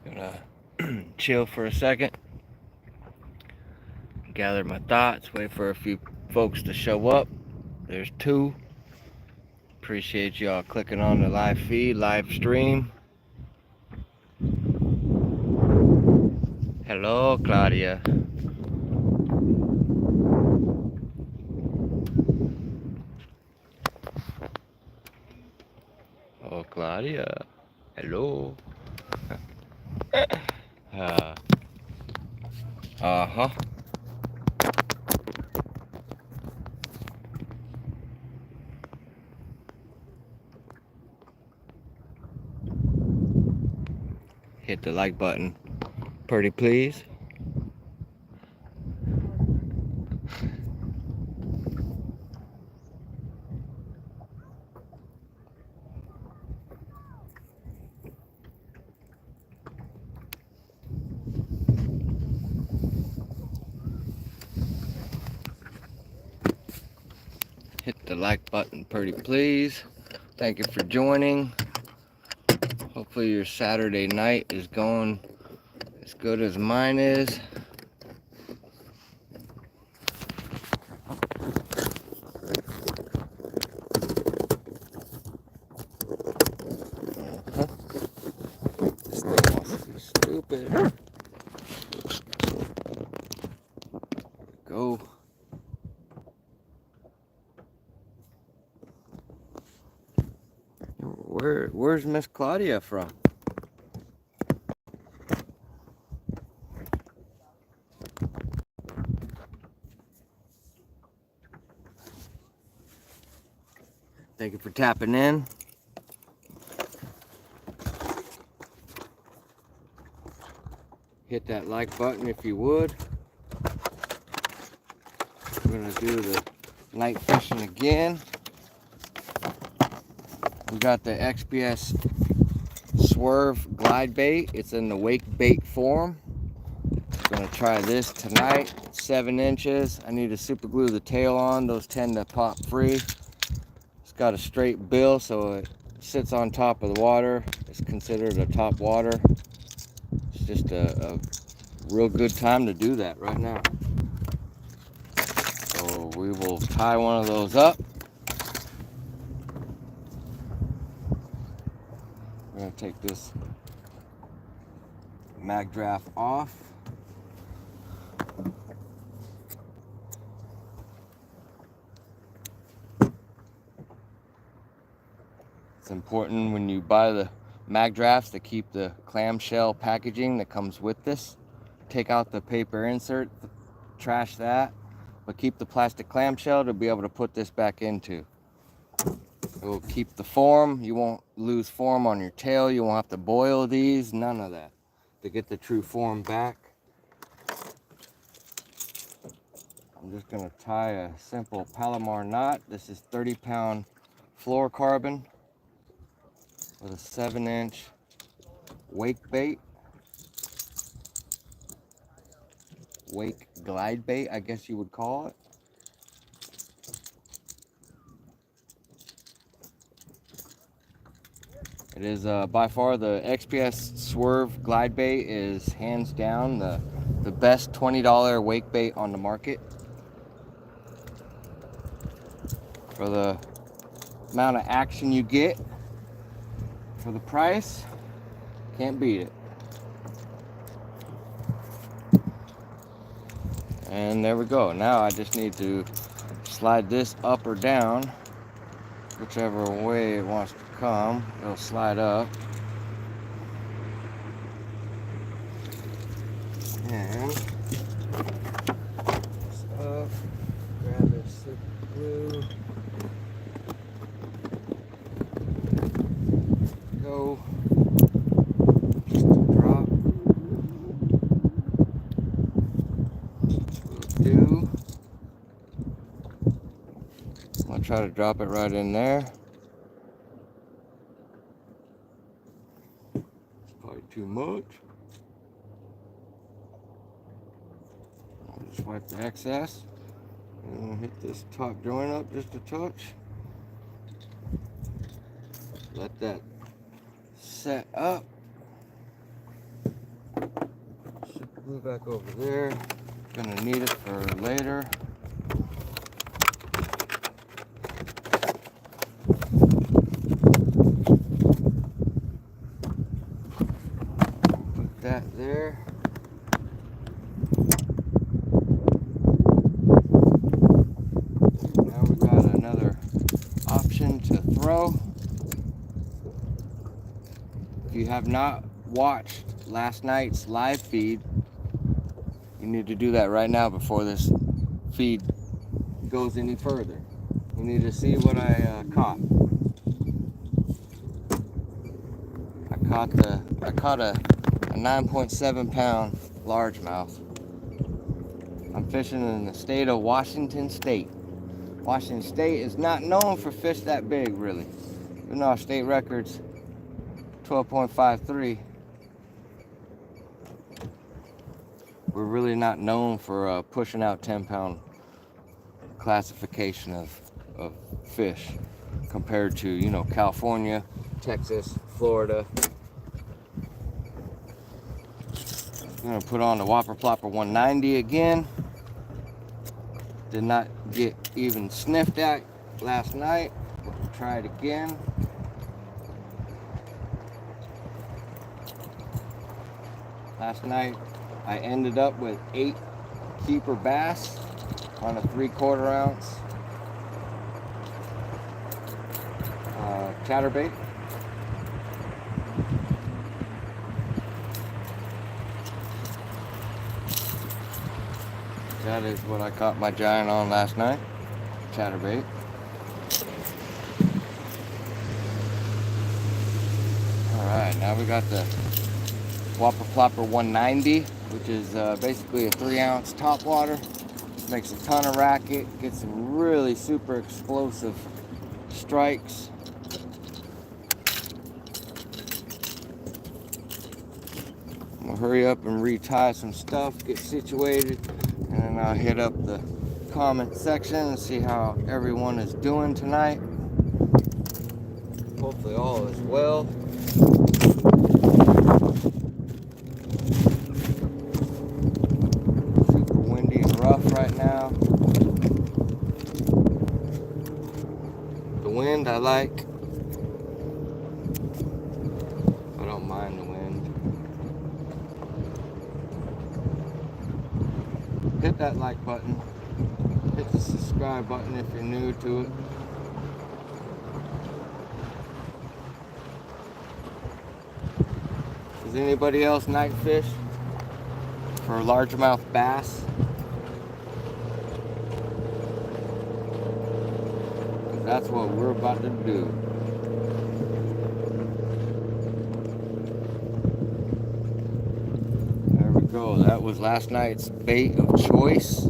Gonna chill for a second, gather my thoughts, wait for a few folks to show up. There's two. Appreciate y'all clicking on the live feed, live stream. Hello, Claudia. Oh, Claudia. Hello. uh huh. Hit the like button, pretty please. Hit the like button, pretty please. Thank you for joining. Hopefully your Saturday night is going as good as mine is. This thing wants to be stupid. Go. Where's Miss Claudia from? Thank you for tapping in. Hit that like button if you would. We're gonna do the night fishing again. We got the XPS Swerve glide bait. It's in the wake bait form. I'm gonna try this tonight. 7 inches. I need to super glue the tail on. Those tend to pop free. It's got a straight bill, so it sits on top of the water. It's considered a top water. It's just a real good time to do that right now. So we will tie one of those up. We're gonna take this mag draft off. It's important when you buy the mag drafts to keep the clamshell packaging that comes with this. Take out the paper insert, trash that, but keep the plastic clamshell to be able to put this back into. It will keep the form. You won't lose form on your tail. You won't have to boil these, none of that, to get the true form back. I'm just gonna tie a simple Palomar knot. This is 30-pound fluorocarbon with a 7-inch wake bait. Wake glide bait, I guess you would call it. It is by far the XPS Swerve glide bait is hands down the best $20 wake bait on the market. For the amount of action you get, for the price, can't beat it. And there we go. Now I just need to slide this up or down, whichever way it wants to come. It'll slide up. And this up, grab this super glue. Go. Just a drop. Will do. I'll try to drop it right in there. It's probably too much. I'll just wipe the excess. And hit this top joint up just a touch. Let that set up. glue back over there. Gonna need it for later. Put that there. Now we got another option to throw. If you have not watched last night's live feed, you need to do that right now before this feed goes any further. You need to see what I caught. I caught a 9.7 pound largemouth. I'm fishing in the state of Washington State. Washington State is not known for fish that big, really. Even though our state record's 12.53. We're really not known for pushing out 10-pound classification of fish compared to, you know, California, Texas, Florida. I'm gonna put on the Whopper Plopper 190 again. Did not get even sniffed at last night, but we'll try it again. Last night I ended up with 8 keeper bass on a 3/4 ounce chatterbait. That is what I caught my giant on last night, chatterbait. Alright, now we got the Whopper Plopper 190, which is basically a 3-ounce topwater. Makes a ton of racket, gets some really super explosive strikes. I'm gonna hurry up and retie some stuff, get situated, and then I'll hit up the comment section and see how everyone is doing tonight. Hopefully all is well. Super windy and rough right now. The wind I like. I don't mind the wind. Hit that like button. Hit the subscribe button if you're new to it. Does anybody else night fish for largemouth bass? That's what we're about to do. There we go. That was last night's bait of choice.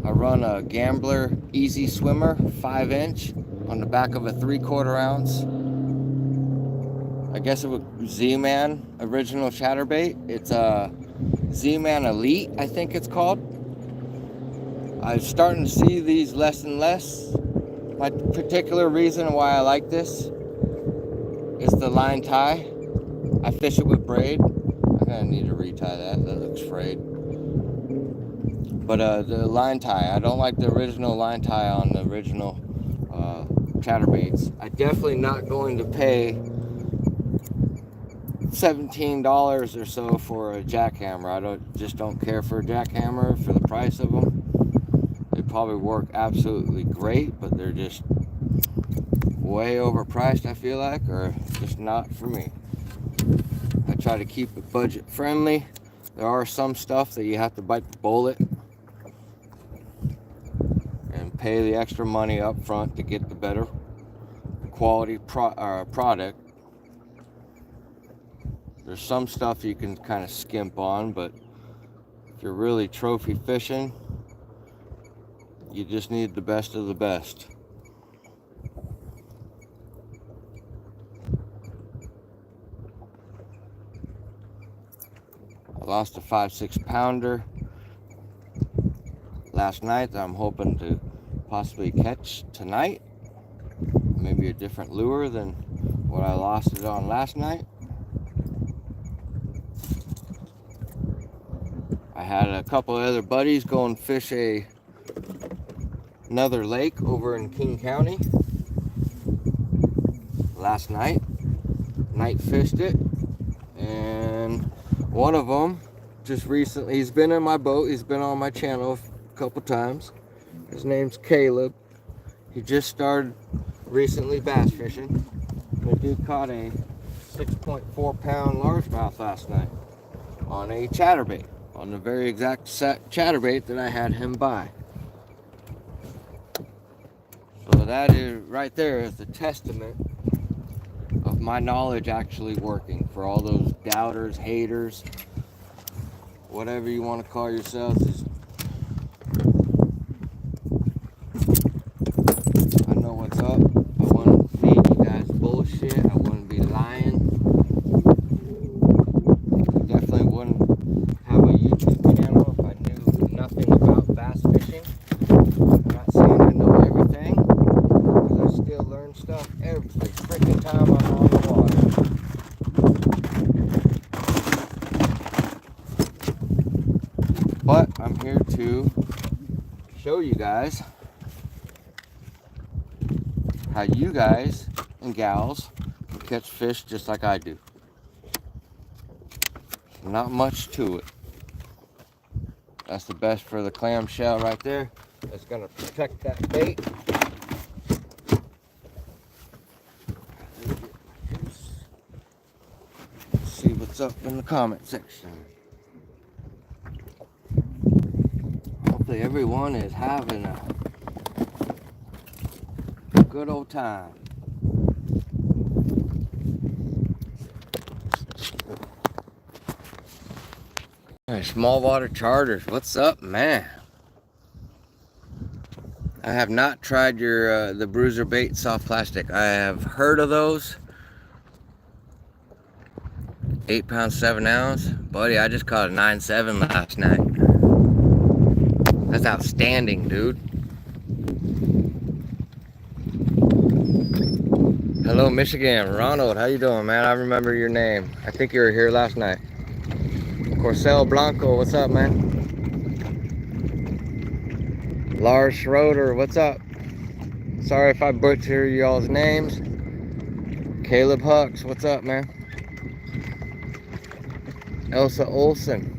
I run a Gambler Easy Swimmer 5-inch on the back of a 3/4 ounce. I guess it was Z-Man original chatterbait. It's a Z-Man Elite, I think it's called. I'm starting to see these less and less. My particular reason why I like this is the line tie. I fish it with braid. I'm gonna need to retie that. That looks frayed. But the line tie, I don't like the original line tie on the original chatterbaits. I'm definitely not going to pay $17 or so for a jackhammer. I just don't care for a jackhammer for the price of them. They probably work absolutely great, but they're just way overpriced, I feel like, or just not for me. I try to keep it budget friendly. There are some stuff that you have to bite the bullet and pay the extra money up front to get the better quality product. There's some stuff you can kind of skimp on, but if you're really trophy fishing, you just need the best of the best. I lost a 5-6 pounder last night that I'm hoping to possibly catch tonight. Maybe a different lure than what I lost it on last night. I had a couple of other buddies go and fish another lake over in King County last night. Night fished it, and one of them just recently, he's been in my boat, he's been on my channel a couple times. His name's Caleb. He just started recently bass fishing. The dude caught a 6.4 pound largemouth last night on a chatterbait, on the very exact set chatterbait that I had him buy. So that is right there is the testament of my knowledge actually working for all those doubters, haters, whatever you want to call yourselves. I know what's up. I wouldn't feed you guys bullshit. I wouldn't be lying. I definitely wouldn't have a YouTube channel if I knew nothing about bass fishing. I'm not saying I know everything, because I still learn stuff every freaking time I'm on the water. But I'm here to show you guys how you guys and gals can catch fish just like I do. Not much to it. That's the best for the clamshell right there. That's gonna protect that bait. Let's see what's up in the comment section. Hopefully everyone is having a good old time. All right, small water charters, what's up, man? I have not tried your the bruiser bait soft plastic. I have heard of those. 8 pounds 7 ounce, buddy. I just caught a 9.7 last night. That's outstanding, dude. Hello, Michigan. Ronald, how you doing, man? I remember your name. I think you were here last night. Corcel Blanco, what's up, man? Lars Schroeder, what's up? Sorry if I butcher y'all's names. Caleb Hucks, what's up, man? Elsa Olson.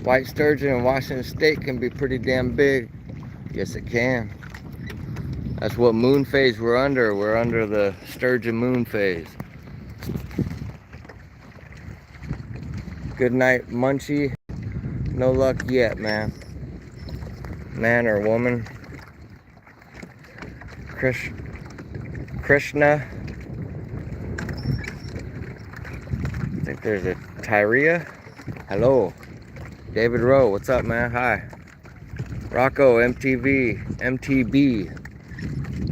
White sturgeon in Washington State can be pretty damn big. Yes, it can. That's what moon phase we're under. We're under the sturgeon moon phase. Good night, Munchie. No luck yet, man. Man or woman. Krishna. I think there's a Tyria. Hello. David Rowe, what's up, man? Hi. Rocco, MTB.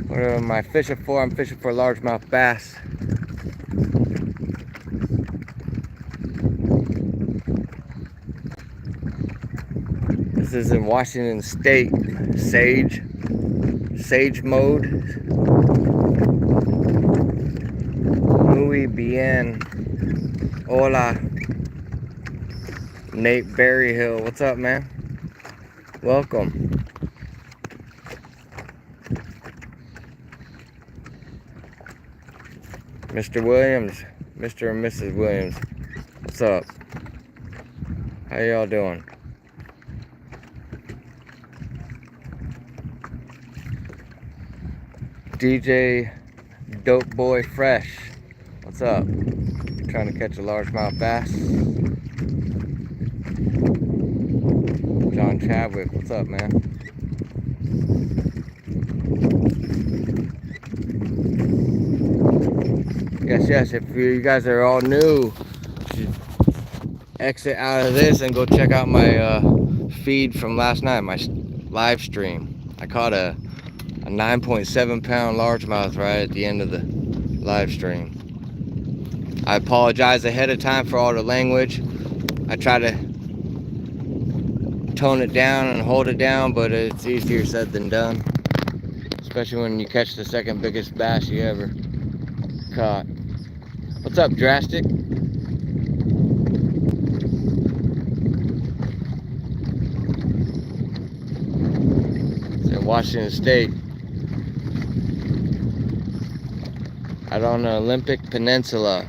What am I fishing for? I'm fishing for largemouth bass. This is in Washington State. Sage mode. Muy bien. Hola. Nate Berryhill, what's up, man? Welcome. Mr. Williams, Mr. and Mrs. Williams, what's up? How y'all doing? DJ Dope Boy Fresh, what's up? Trying to catch a largemouth bass. John Chadwick, what's up, man? Yes, if you guys are all new, you should exit out of this and go check out my feed from last night, my live stream. I caught a 9.7 pound largemouth right at the end of the live stream. I apologize ahead of time for all the language. I try to tone it down and hold it down, but it's easier said than done, especially when you catch the second biggest bass you ever caught. What's up, Drastic? Washington State. Out on the Olympic Peninsula.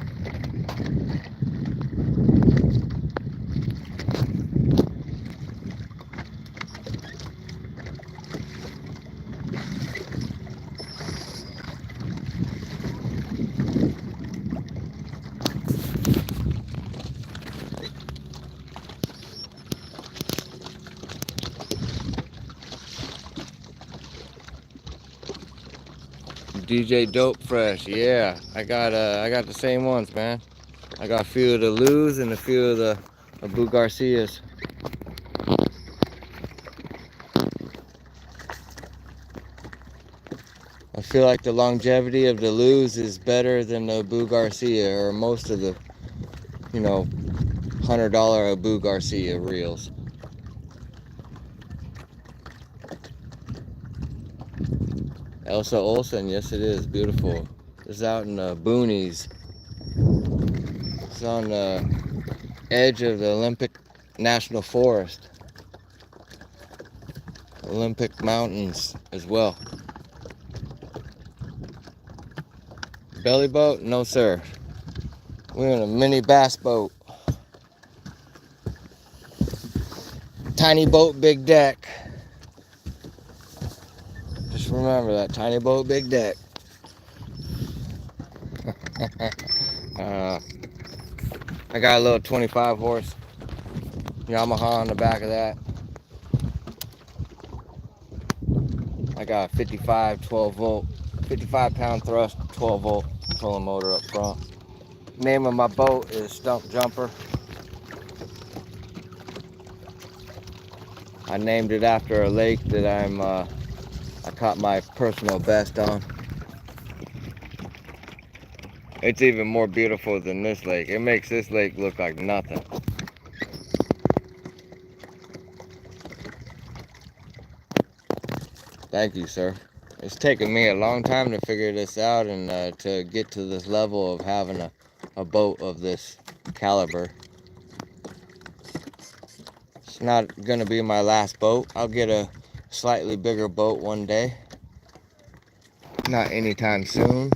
DJ Dope Fresh, yeah. I got the same ones, man. I got a few of the Lous and a few of the Abu Garcias. I feel like the longevity of the Lous is better than the Abu Garcia, or most of the, you know, $100 Abu Garcia reels. Elsa Olsen, yes it is, beautiful. It's out in the boonies. It's on the edge of the Olympic National Forest. Olympic Mountains as well. Belly boat? No sir. We're in a mini bass boat. Tiny boat, big deck. Just remember that, tiny boat, big deck. I got a little 25 horse Yamaha on the back of that. I got a 55 12 volt, 55 pound thrust, 12 volt trolling motor up front. Name of my boat is Stump Jumper. I named it after a lake that I caught my personal best on. It's even more beautiful than this lake. It makes this lake look like nothing. Thank you, sir. It's taken me a long time to figure this out and to get to this level of having a boat of this caliber. It's not gonna be my last boat. I'll get a slightly bigger boat one day. Not anytime soon.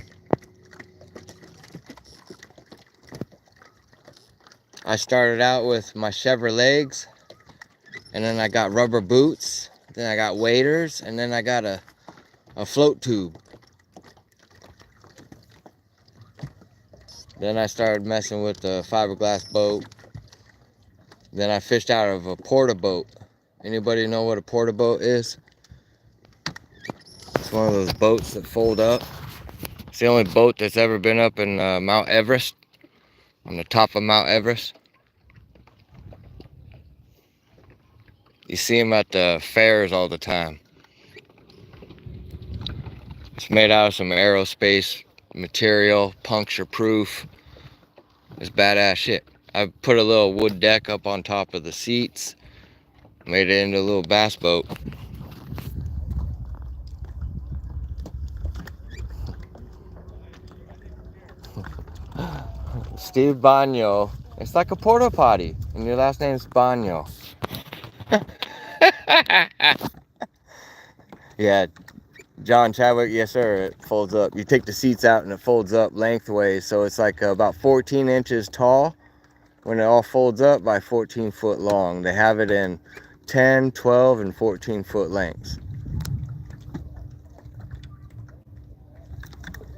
I started out with my Chevrolets, and then I got rubber boots, then I got waders, and then I got a float tube. Then I started messing with the fiberglass boat. Then I fished out of a porta boat. Anybody know what a porta boat is? It's one of those boats that fold up. It's the only boat that's ever been up in Mount Everest, on the top of Mount Everest. You see them at the fairs all the time. It's made out of some aerospace material, puncture proof. It's badass shit. I put a little wood deck up on top of the seats, made it into a little bass boat. Steve Bagno. It's like a porta potty, and your last name's Bagno. Yeah, John Chadwick, yes sir, it folds up. You take the seats out and it folds up lengthways, so it's like about 14 inches tall when it all folds up by 14 foot long. They have it in 10, 12, and 14 foot lengths.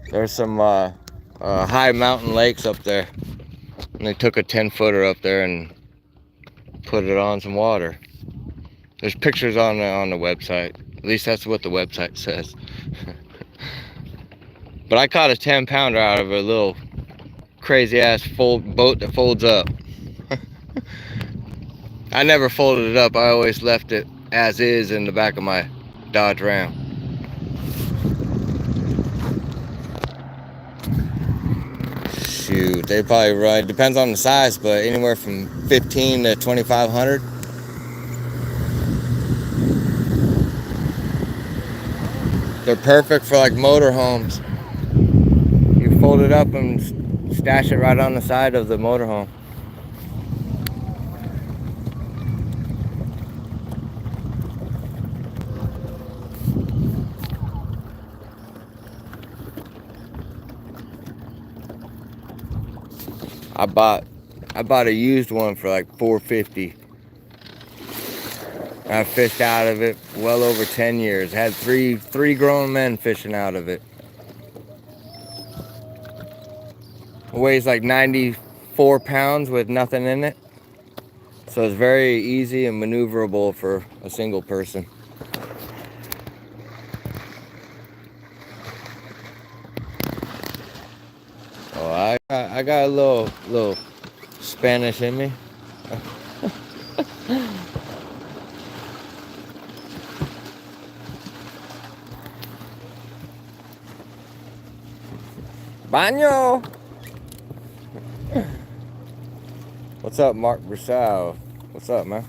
There's some high mountain lakes up there, and they took a 10-footer up there and put it on some water. There's pictures on the website. At least that's what the website says. But I caught a 10-pounder out of a little crazy ass boat that folds up. I never folded it up. I always left it as is in the back of my Dodge Ram. Shoot, they probably run, depends on the size, but anywhere from 15 to 2,500. They're perfect for like motorhomes. You fold it up and stash it right on the side of the motorhome. I bought a used one for like $4.50. I fished out of it well over 10 years. Had three grown men fishing out of it. It weighs like 94 pounds with nothing in it. So it's very easy and maneuverable for a single person. Oh, I got a little Spanish in me. Baño! What's up, Mark Brissau? What's up, man?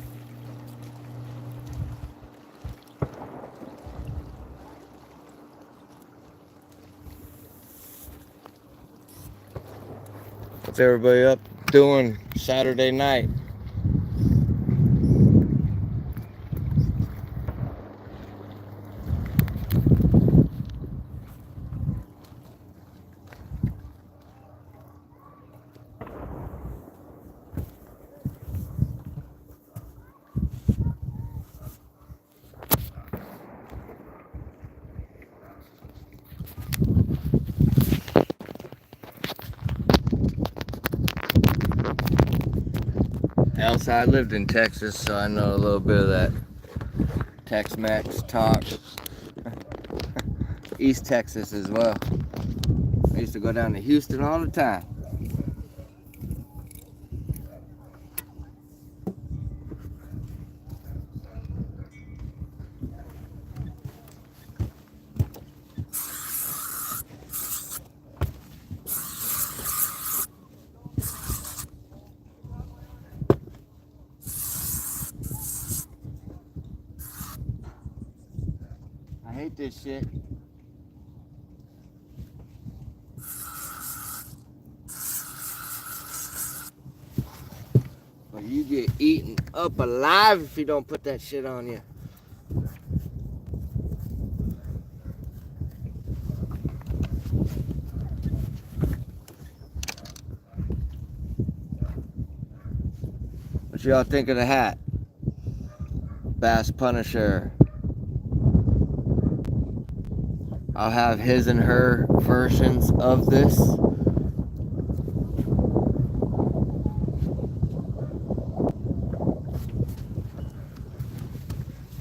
What's everybody up doing Saturday night? Else, I lived in Texas, so I know a little bit of that Tex-Mex talk. East Texas as well. I used to go down to Houston all the time. I hate this shit. But you get eaten up alive if you don't put that shit on you. What y'all think of the hat? Bass Punisher. I'll have his and her versions of this.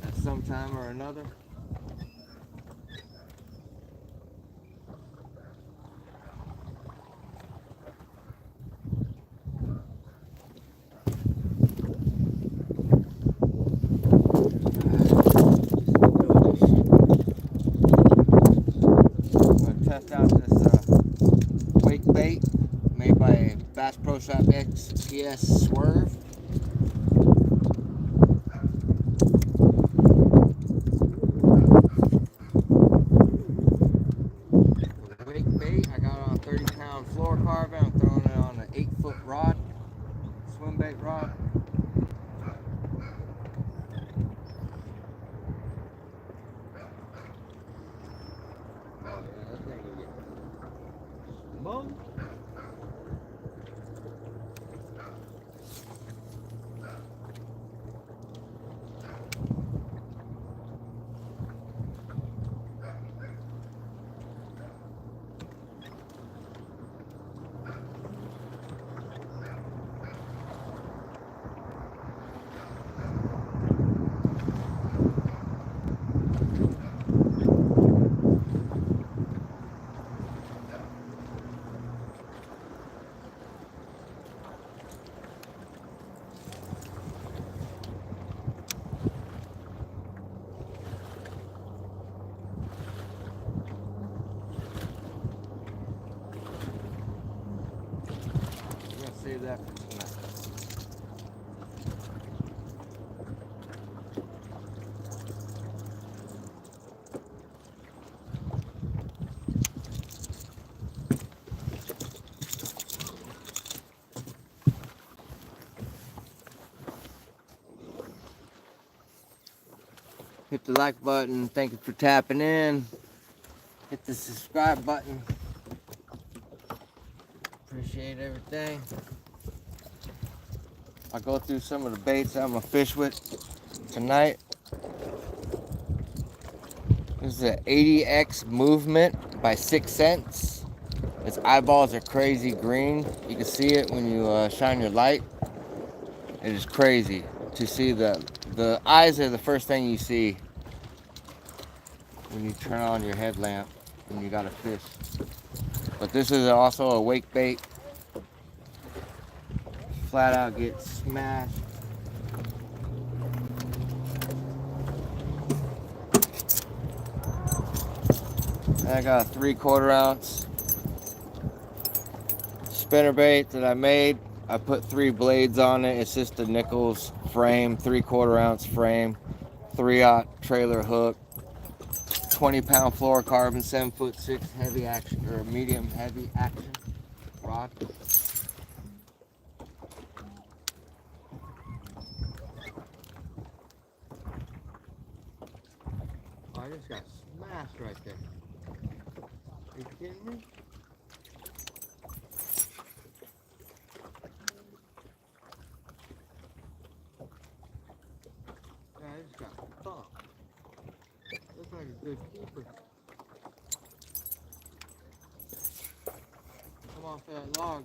At some time or another. Test out this wake bait made by Bass Pro Shop XPS Swerve. Wake bait, I got it on a 30-pound fluorocarbon. I'm throwing it on an 8-foot rod, swim bait rod. Boom. Save that for tonight. Hit the like button. Thank you for tapping in. Hit the subscribe button. Appreciate everything. I'll go through some of the baits I'm gonna fish with tonight. This is an 80X movement by 6 cents. Its eyeballs are crazy green. You can see it when you shine your light. It is crazy to see the eyes are the first thing you see when you turn on your headlamp and you got a fish. But this is also a wake bait. Flat out get smashed. And I got a 3/4 ounce spinnerbait that I made. I put 3 blades on it. It's just a Nichols frame, 3/4 ounce frame, 3/0 trailer hook, 20-pound fluorocarbon, 7'6" heavy action or medium heavy action rod. Oh, I just got smashed right there. Are you kidding me? I just got thumped. Looks like a good keeper. Come off that log.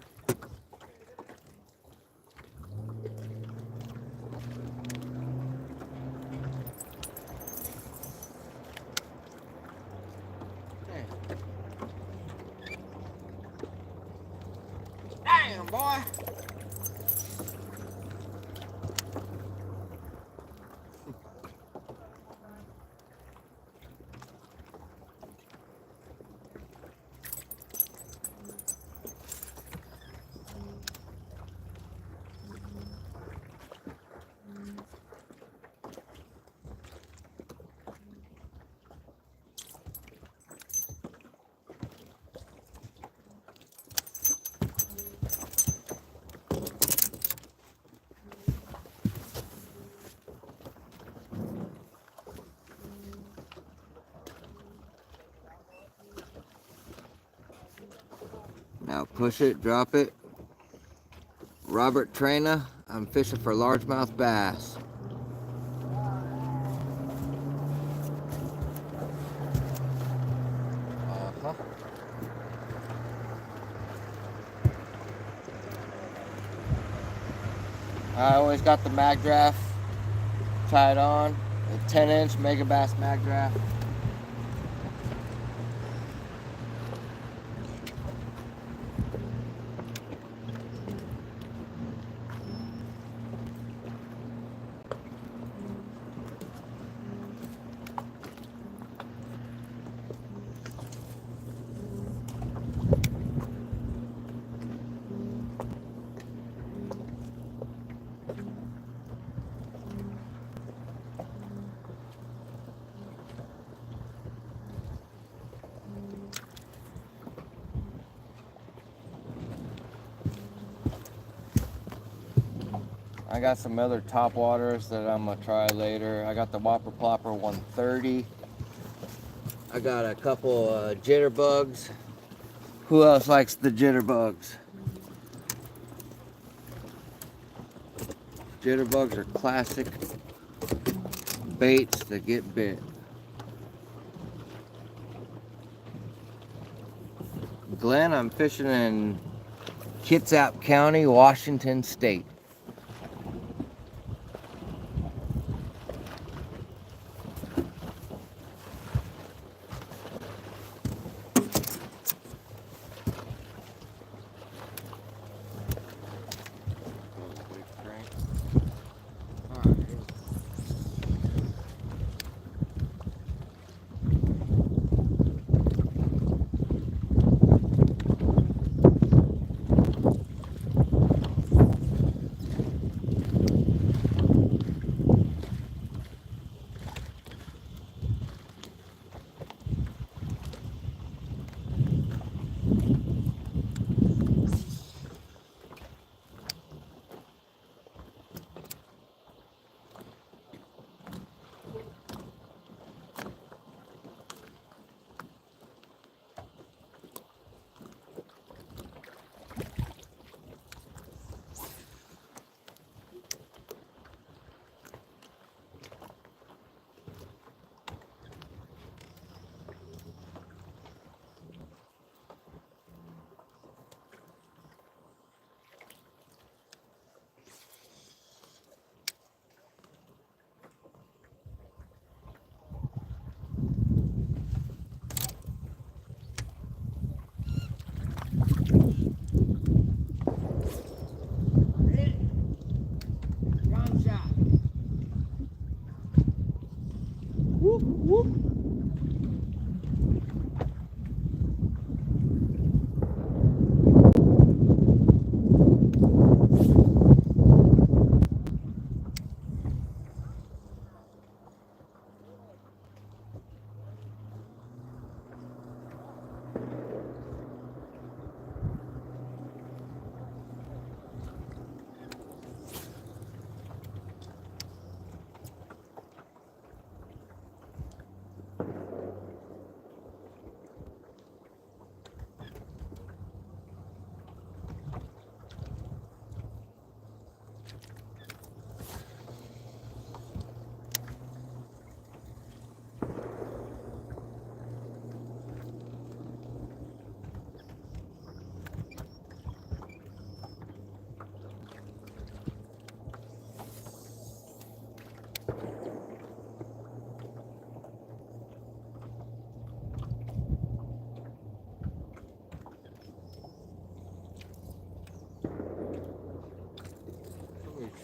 Damn, boy. Now push it, drop it. Robert Traina, I'm fishing for largemouth bass. I always got the mag draft tied on, a 10-inch Mega Bass mag draft. I got some other Topwaters that I'm gonna try later. I got the Whopper Plopper 130. I got a couple Jitterbugs. Who else likes the Jitterbugs? Jitterbugs are classic baits that get bit. Glenn, I'm fishing in Kitsap County, Washington State.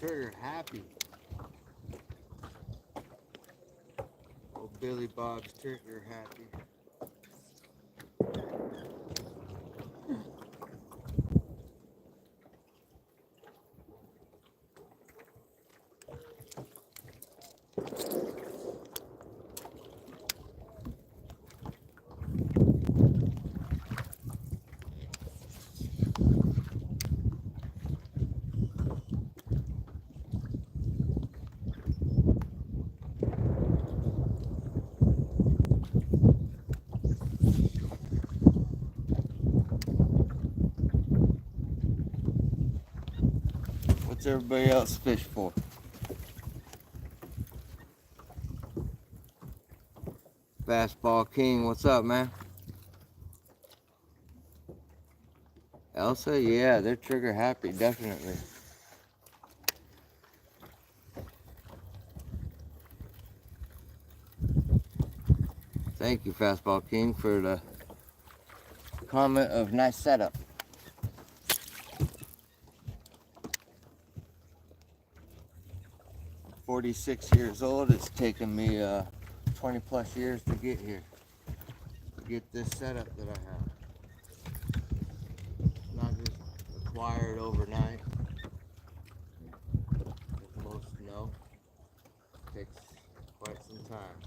trigger happy. Old Billy Bob's trigger happy. What's everybody else fish for? Fastball King, what's up, man? Elsa, yeah, they're trigger happy, definitely. Thank you, Fastball King, for the comment of nice setup. I'm 46 years old. It's taken me 20 plus years to get here, to get this setup that I have. Not just acquired overnight, as most know. It takes quite some time.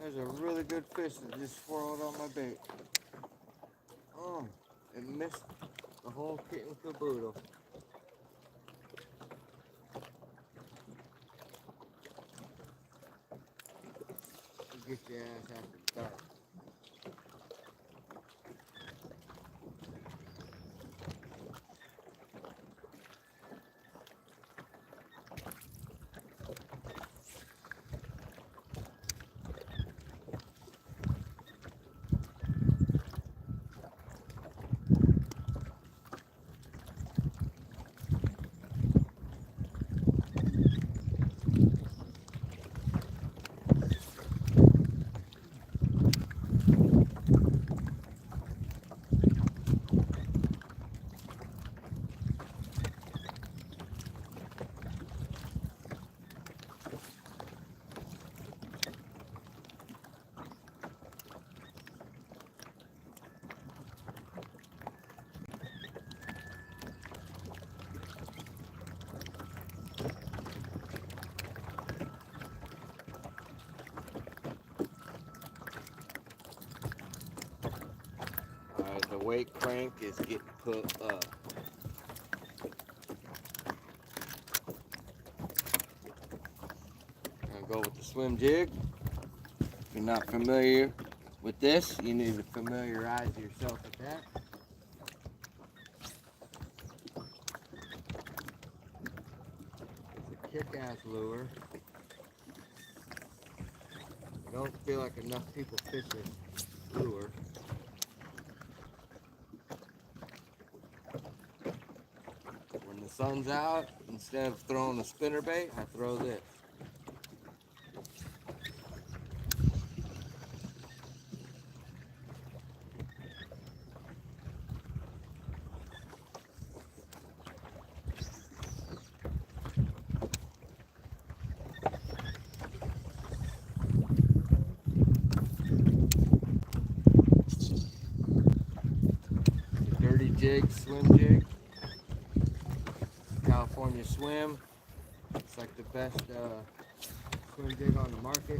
There's a really good fish that just swirled on my bait. It missed the whole kit and caboodle. Get your ass after dark. Alright, the weight crank is getting put up. I'm gonna go with the swim jig. If you're not familiar with this, you need to familiarize yourself with that. It's a kick-ass lure. I don't feel like enough people fish this lure. When the sun's out, instead of throwing a spinnerbait, I throw this. jig, swim jig. California Swim. It's like the best swim jig on the market.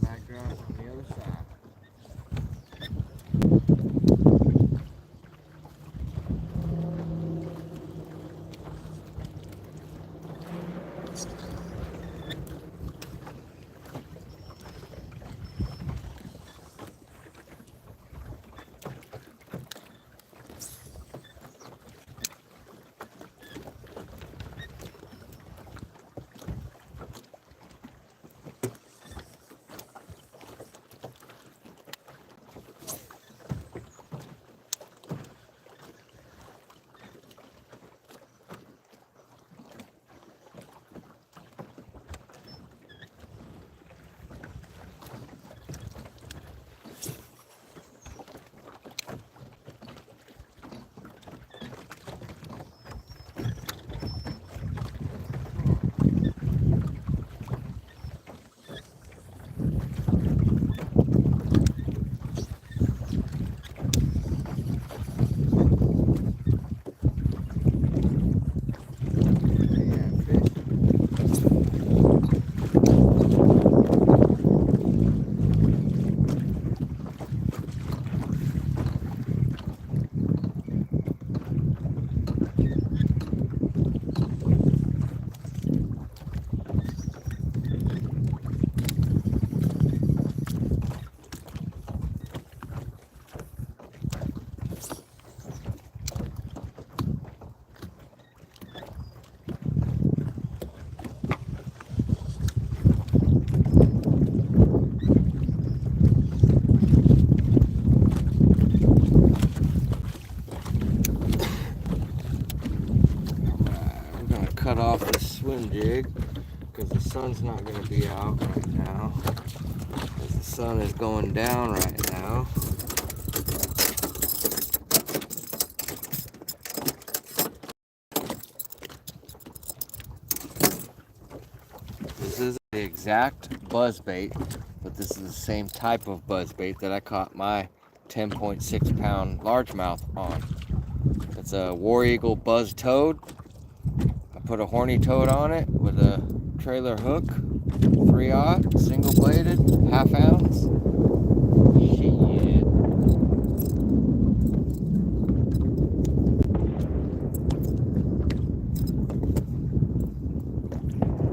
Backdrop on the other side. Cut off this swim jig because the sun's not going to be out right now, because the sun is going down right now. This isn't the exact buzzbait, but this is the same type of buzzbait that I caught my 10.6 pound largemouth on. It's a War Eagle buzz toad. Put a horny toad on it with a trailer hook, 3/0, single bladed, ½ ounce. Shit.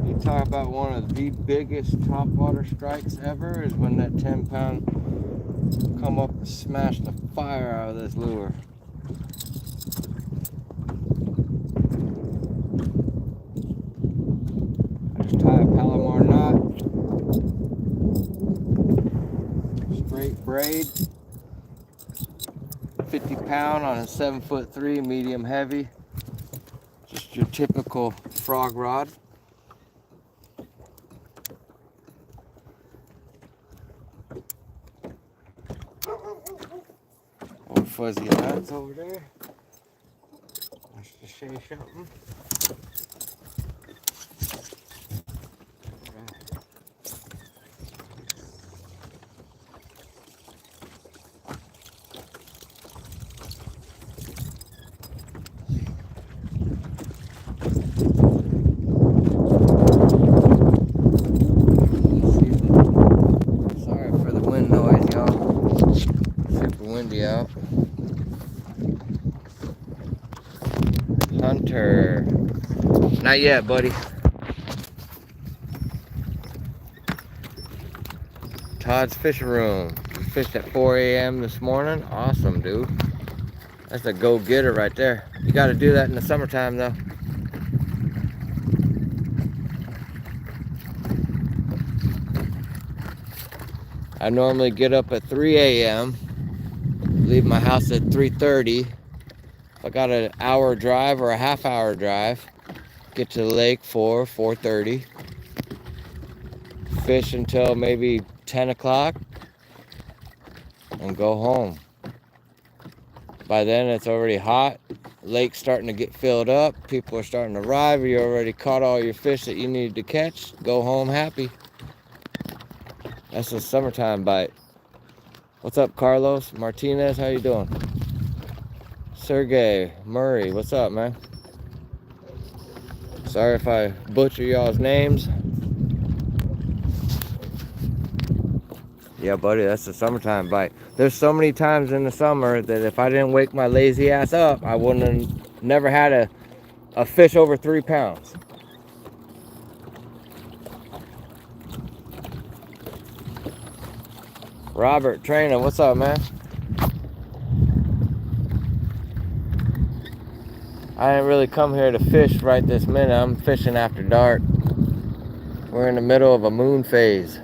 You talk about one of the biggest topwater strikes ever is when that 10 pound come up and smash the fire out of this lure. Tie a Palomar knot, straight braid, 50 pound on a 7'3", medium heavy, just your typical frog rod. Old fuzzy nuts over there. Let's just show you something. Out. Hunter. Not yet, buddy. Todd's fishing room. We fished at 4 a.m. this morning. Awesome, dude. That's a go-getter right there. You got to do that in the summertime, though. I normally get up at 3 a.m., leave my house at 3:30. If I got an hour drive or a half-hour drive, get to the lake 4:30. Fish until maybe 10 o'clock and go home. By then it's already hot. Lake's starting to get filled up. People are starting to arrive. You already caught all your fish that you needed to catch. Go home happy. That's a summertime bite. What's up, Carlos Martinez? How you doing? Sergey Murray, what's up, man? Sorry if I butcher y'all's names. Yeah, buddy, that's the summertime bite. There's so many times in the summer that if I didn't wake my lazy ass up, I wouldn't have never had a fish over 3 pounds. Robert Trainer, what's up, man? I didn't really come here to fish right this minute. I'm fishing after dark. We're in the middle of a moon phase.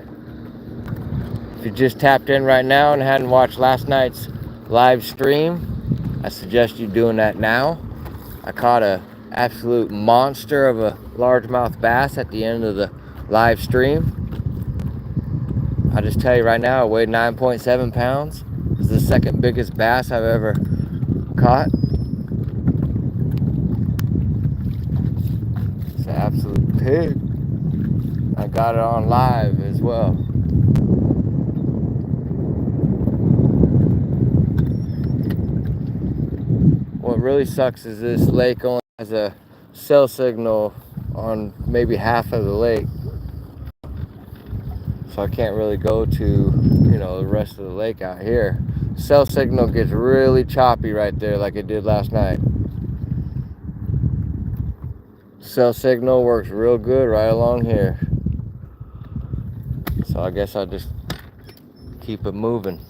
If you just tapped in right now and hadn't watched last night's live stream, I suggest you doing that now. I caught an absolute monster of a largemouth bass at the end of the live stream. I'll just tell you right now, it weighed 9.7 pounds. It's the second biggest bass I've ever caught. It's an absolute pig. I got it on live as well. What really sucks is this lake only has a cell signal on maybe half of the lake. So I can't really go to, you know, the rest of the lake out here. Cell signal gets really choppy right there like it did last night. Cell signal works real good right along here. So I guess I'll just keep it moving.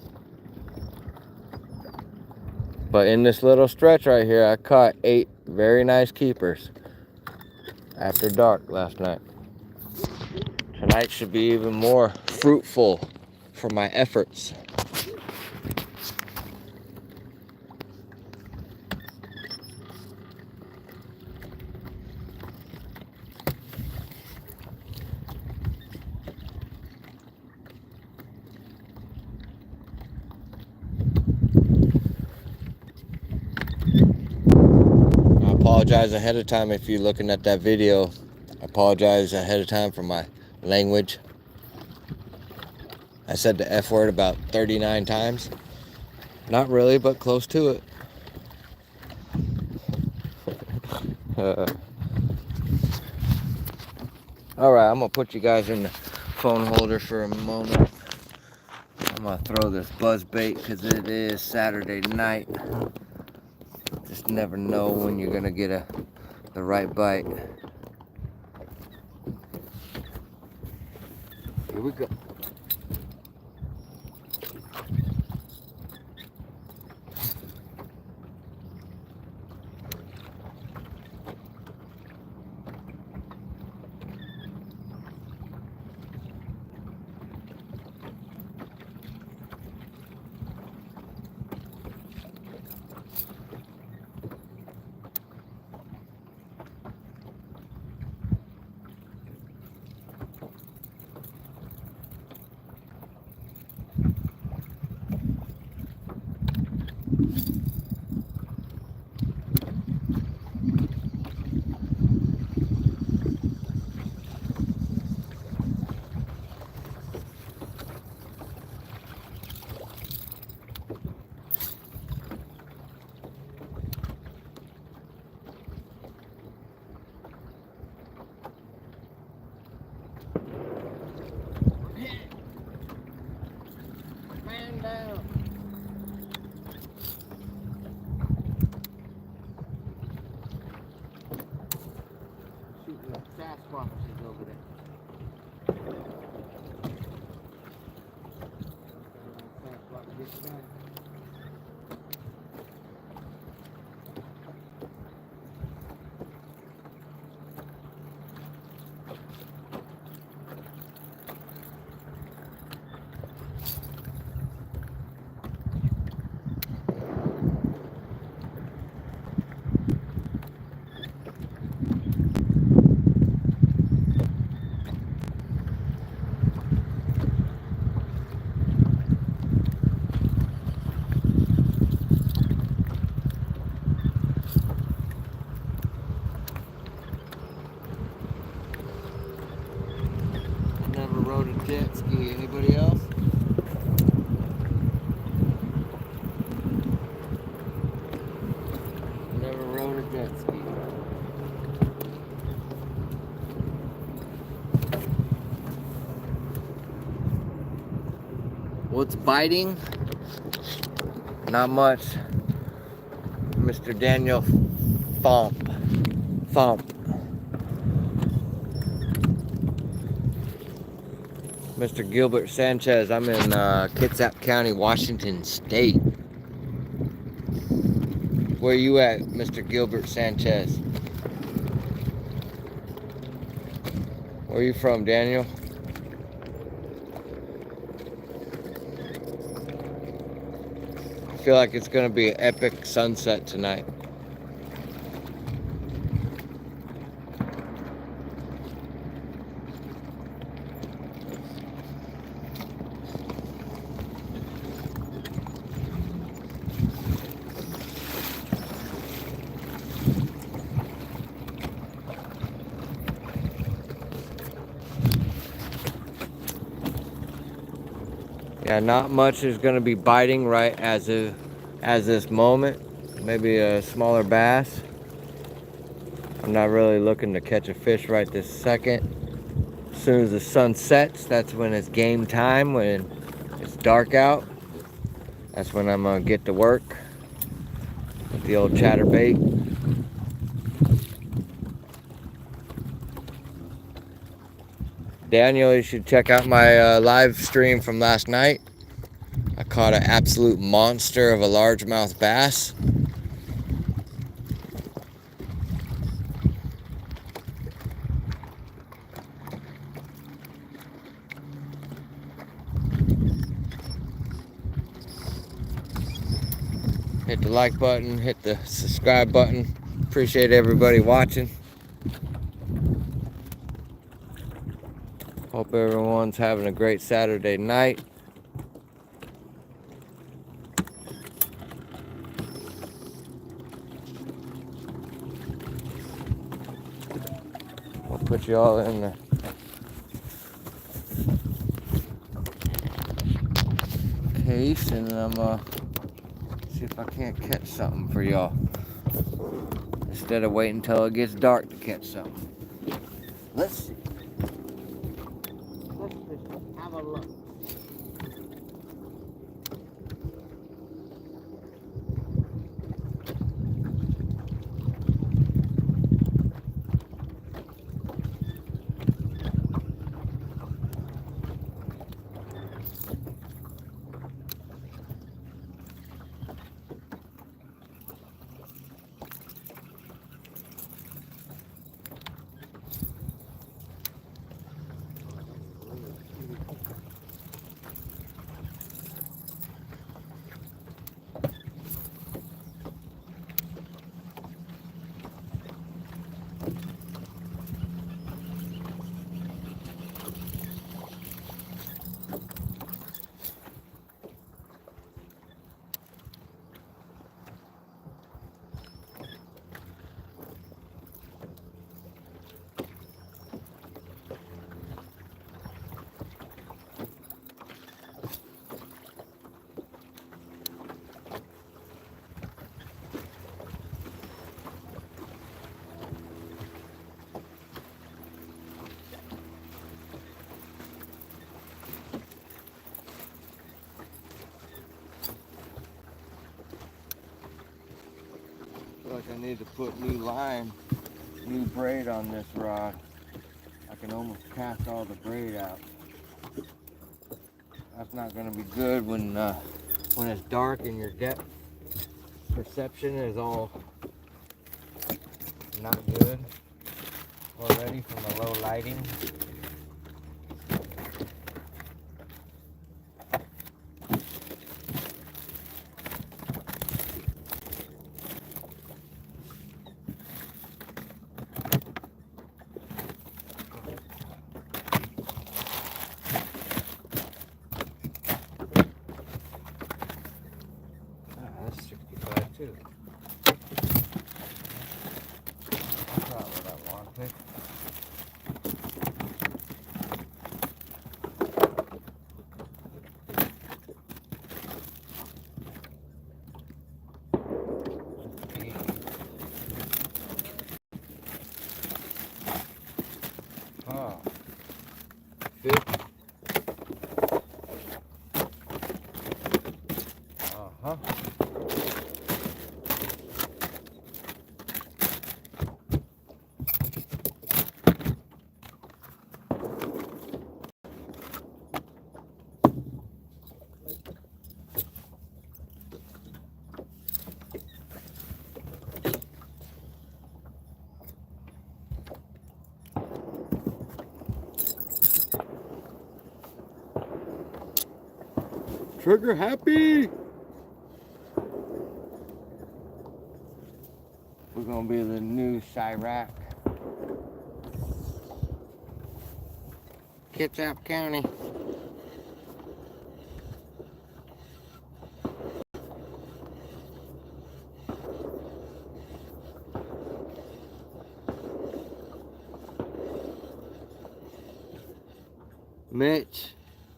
But in this little stretch right here, I caught 8 very nice keepers after dark last night. Tonight should be even more fruitful for my efforts. I apologize ahead of time if you're looking at that video. I apologize ahead of time for my language. I said the F word about 39 times. Not really, but close to it. Alright, I'm going to put you guys in the phone holder for a moment. I'm going to throw this buzz bait because it is Saturday night. Just never know when you're going to get the right bite. Here we go. Man down. Shooting the Sasquatches over there. rode a jet ski. Anybody else? Never rode a jet ski. What's biting? Not much. Mr. Daniel Thomp. Mr. Gilbert Sanchez. I'm in Kitsap County, Washington State. Where you at, Mr. Gilbert Sanchez? Where you from, Daniel? I feel like it's gonna be an epic sunset tonight. Yeah, not much is going to be biting right as this moment. Maybe a smaller bass. I'm not really looking to catch a fish right this second. As soon as the sun sets, that's when it's game time. When it's dark out, that's when I'm going to get to work with the old chatterbait. Daniel, you should check out my live stream from last night. I caught an absolute monster of a largemouth bass. Hit the like button, hit the subscribe button. Appreciate everybody watching. Hope everyone's having a great Saturday night. I'll put you all in the case and I'm see if I can't catch something for y'all. Instead of waiting until it gets dark to catch something. Let's see. Let's just have a look. Like I need to put new line, new braid on this rod. I can almost cast all the braid out. That's not going to be good when it's dark and your depth perception is all not good already from the low lighting. That's 65 too. That's not what I wanted. Trigger happy. We're gonna be the new Chirac. Kitsap County.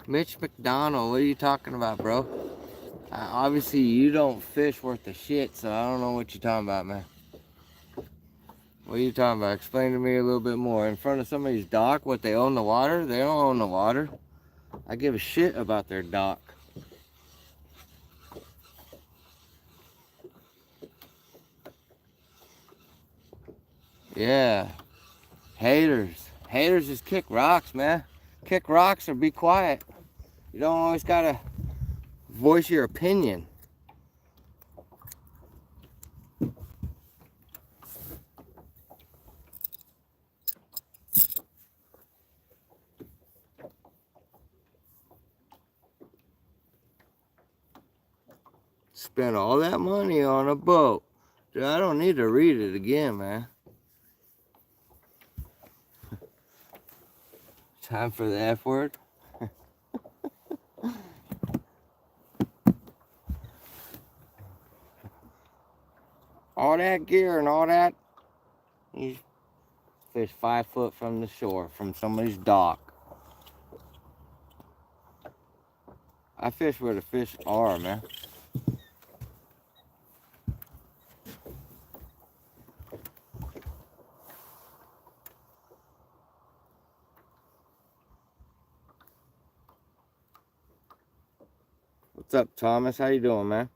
Mitch McDonald, what are you talking about, bro? Obviously, you don't fish worth a shit, so I don't know what you're talking about, man. What are you talking about? Explain to me a little bit more. In front of somebody's dock, what, they own the water? They don't own the water. I give a shit about their dock. Yeah. Haters. Haters just kick rocks, man. Kick rocks or be quiet. You don't always gotta voice your opinion. Spent all that money on a boat. Dude, I don't need to read it again, man. Time for the F word. All that gear and all that, you fish 5 foot from the shore, from somebody's dock. I fish where the fish are, man. What's up, Thomas? How you doing, man?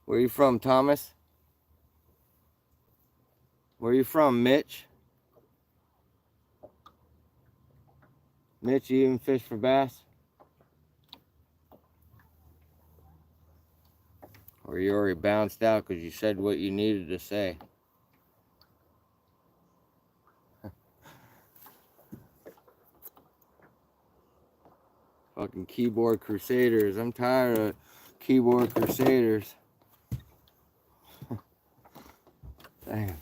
Where you from, Thomas? Where you from, Mitch? Mitch, you even fish for bass? Or you already bounced out because you said what you needed to say? Fucking keyboard crusaders. I'm tired of keyboard crusaders. Damn.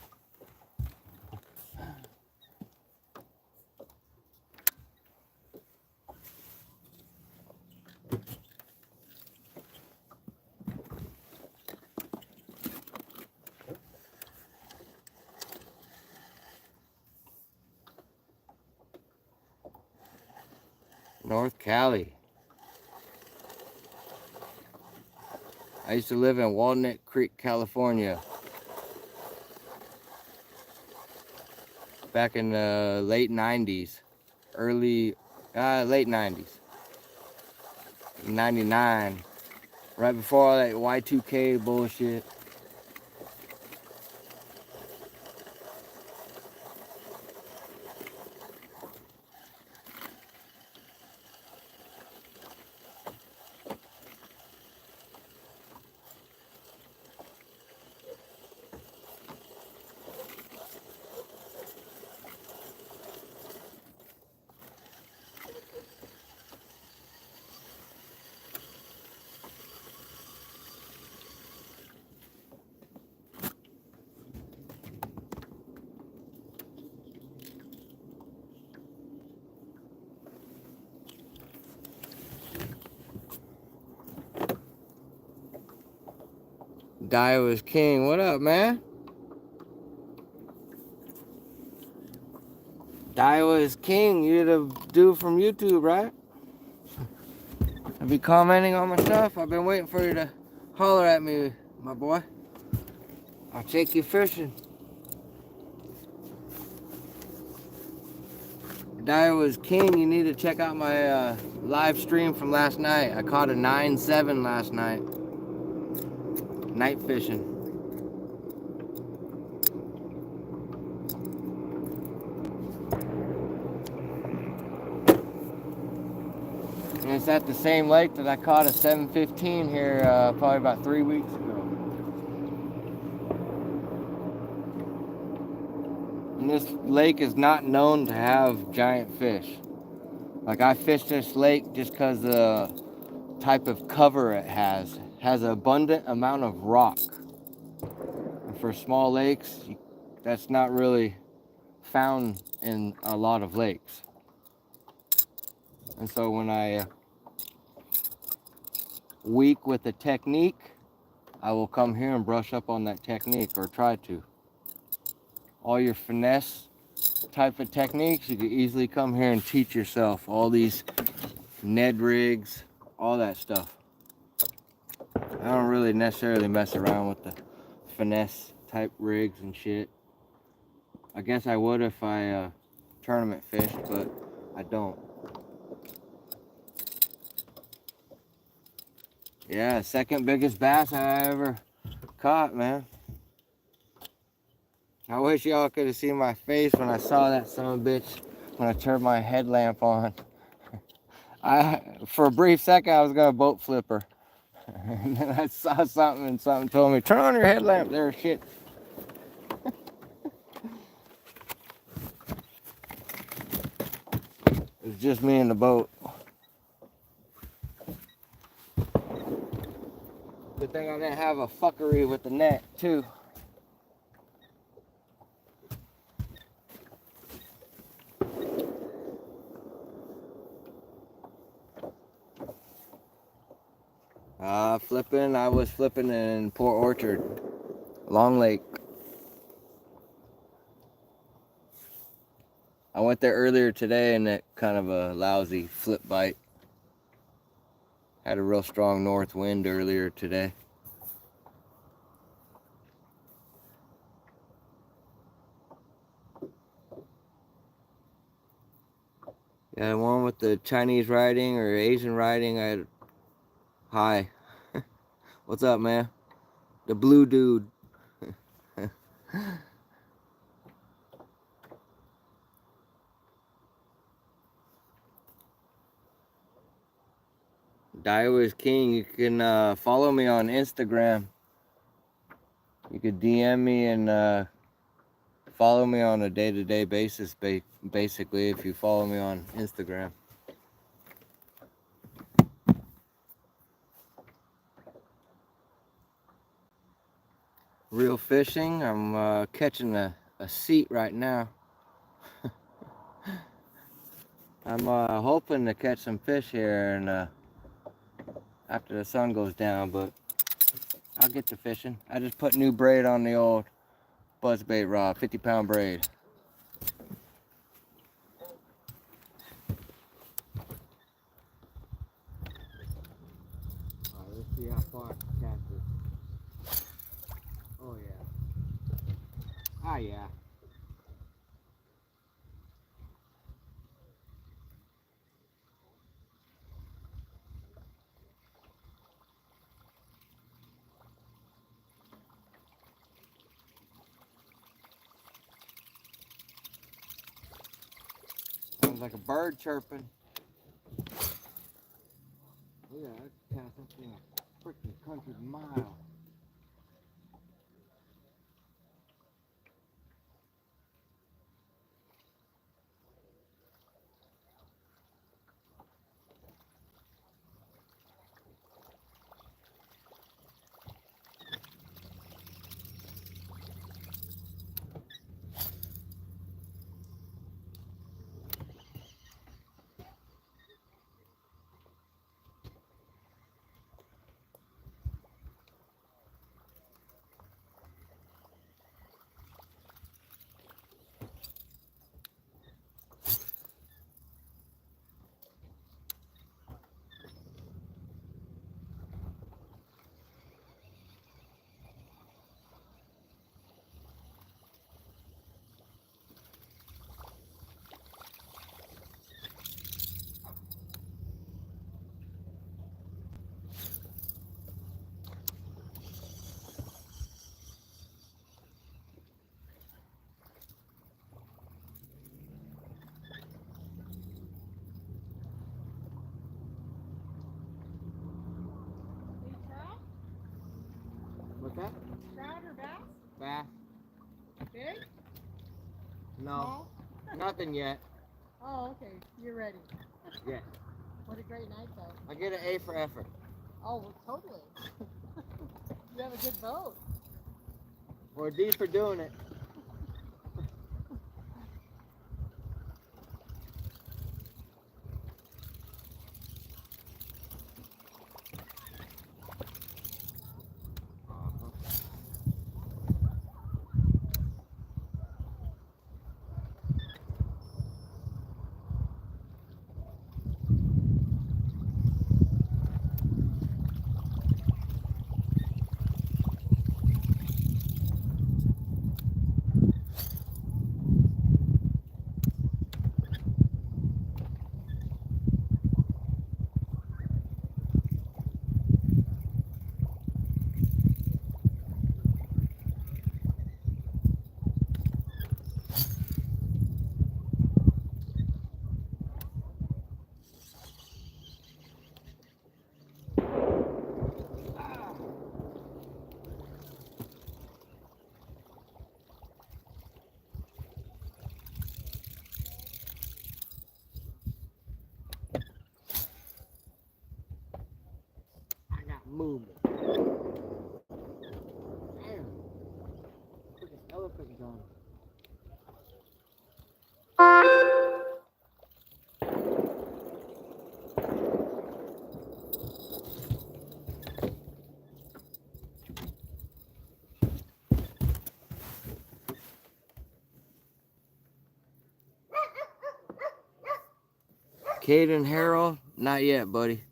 North Cali. I used to live in Walnut Creek, California. Back in the late 90s. Late 90s. 99. Right before all that Y2K bullshit. Daiwa's King, what up, man? Daiwa's King, you're the dude from YouTube, right? I be commenting on my stuff. I've been waiting for you to holler at me, my boy. I'll take you fishing. Daiwa's King, you need to check out my live stream from last night. I caught a 9.7 last night. Night fishing. And it's at the same lake that I caught a 715 here probably about 3 weeks ago. And this lake is not known to have giant fish. Like, I fished this lake just because the type of cover it has an abundant amount of rock. And for small lakes, that's not really found in a lot of lakes. And so when I weak with a technique, I will come here and brush up on that technique, or try to. All your finesse type of techniques, you can easily come here and teach yourself. All these Ned rigs, all that stuff. I don't really necessarily mess around with the finesse type rigs and shit. I guess I would if I tournament fished, but I don't. Yeah, second biggest bass I ever caught, man. I wish y'all could have seen my face when I saw that son of a bitch when I turned my headlamp on. For a brief second, I was gonna boat flip her. And then I saw something and something told me, turn on your headlamp there, shit. It was just me in the boat. Good thing I didn't have a fuckery with the net, too. I was flipping in Port Orchard, Long Lake. I went there earlier today and it kind of a lousy flip bite. Had a real strong north wind earlier today. Yeah, one with the Chinese writing or Asian writing. Hi. What's up, man? The blue dude. Daiwa is king. You can follow me on Instagram. You could DM me and follow me on a day-to-day basis, basically, if you follow me on Instagram. Real fishing. I'm catching a seat right now. I'm hoping to catch some fish here and after the sun goes down, but I'll get to fishing. I just put new braid on the old buzzbait rod, 50-pound braid. Let's see how far I can catch this. Oh yeah. Ah yeah. Sounds like a bird chirping. Yeah, I can cast up in a freaking country mile. that? Trout or bass? Bass. Big? No. Small? Nothing yet. Oh, okay. You're ready. Yeah. What a great night, though. I get an A for effort. Oh, well, totally. You have a good boat. Or a D for doing it. I got movement. Damn. Look at elephant gun. Caden Harold, not yet, buddy.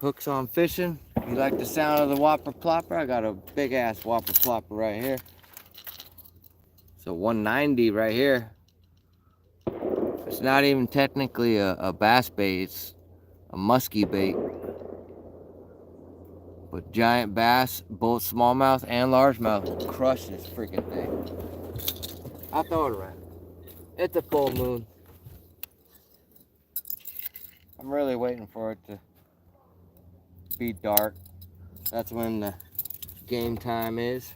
Hooks on fishing. You like the sound of the whopper plopper? I got a big ass whopper plopper right here. It's a 190 right here. It's not even technically a bass bait, it's a musky bait. But giant bass, both smallmouth and largemouth, will crush this freaking thing. I'll throw it around. It's a full moon. I'm really waiting for it to be dark. That's when the game time is.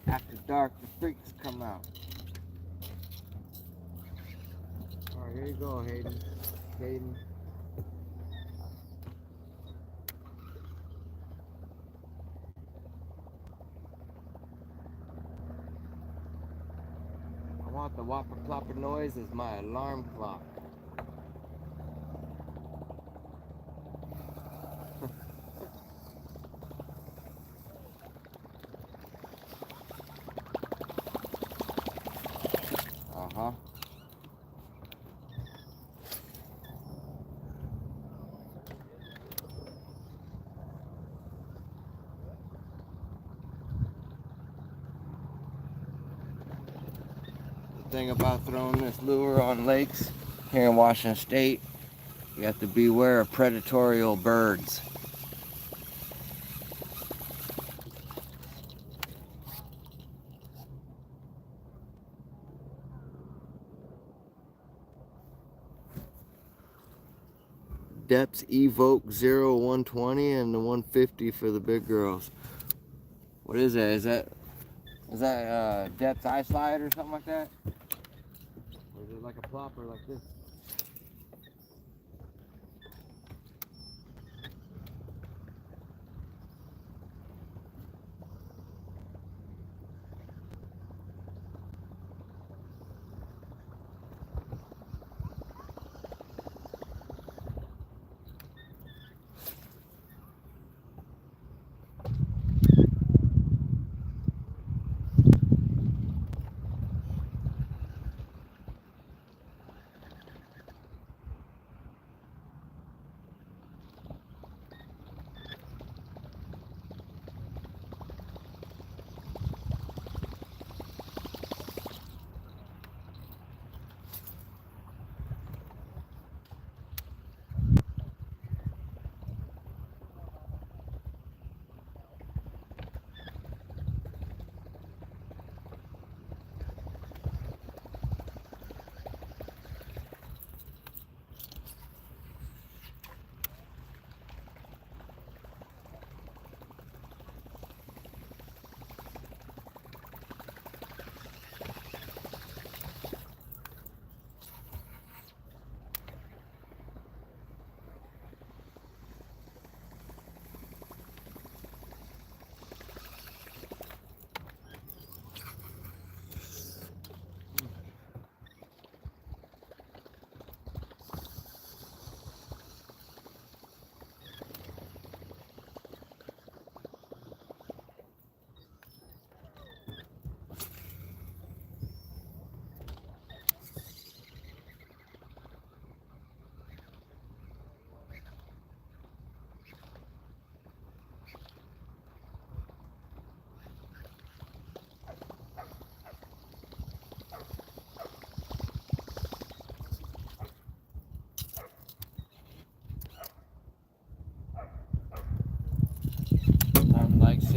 After dark, the freaks come out. Alright, here you go, Hayden. Hayden. I want the whopper plopper noise as my alarm clock. Uh-huh. The thing about throwing this lure on lakes here in Washington State, you have to beware of predatory birds. Depths Evoke 0 120 and the 150 for the big girls. What is that? Is that depth eye slide or something like that? Or is it like a plopper like this?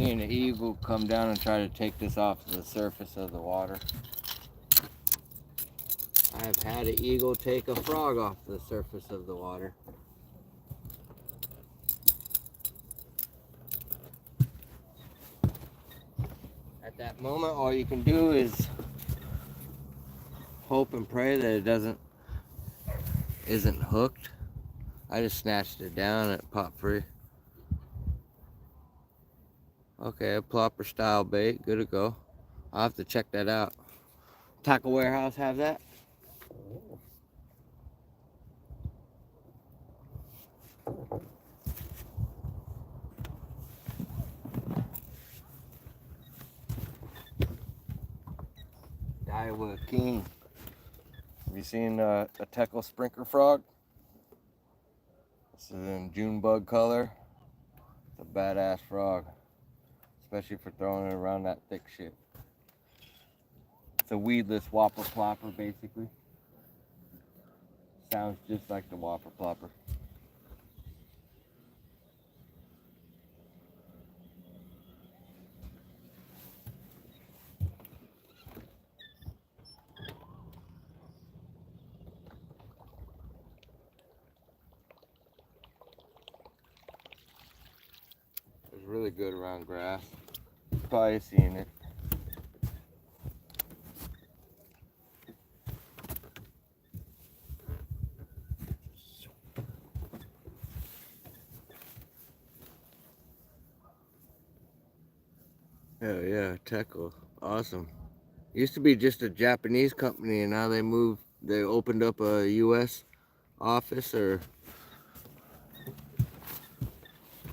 seen an eagle come down and try to take this off the surface of the water. I have had an eagle take a frog off the surface of the water. At that moment, all you can do is hope and pray that it isn't hooked. I just snatched it down and it popped free. Okay, a plopper style bait, good to go. I'll have to check that out. Tackle Warehouse have that? Iowa King. Have you seen a Teckle sprinkler frog? This is in Junebug color. It's a badass frog, especially for throwing it around that thick shit. It's a weedless whopper plopper, basically. Sounds just like the whopper plopper. It's really good around grass. You've probably seen it. Hell yeah, Teckle. Awesome. Used to be just a Japanese company, and now they opened up a US office or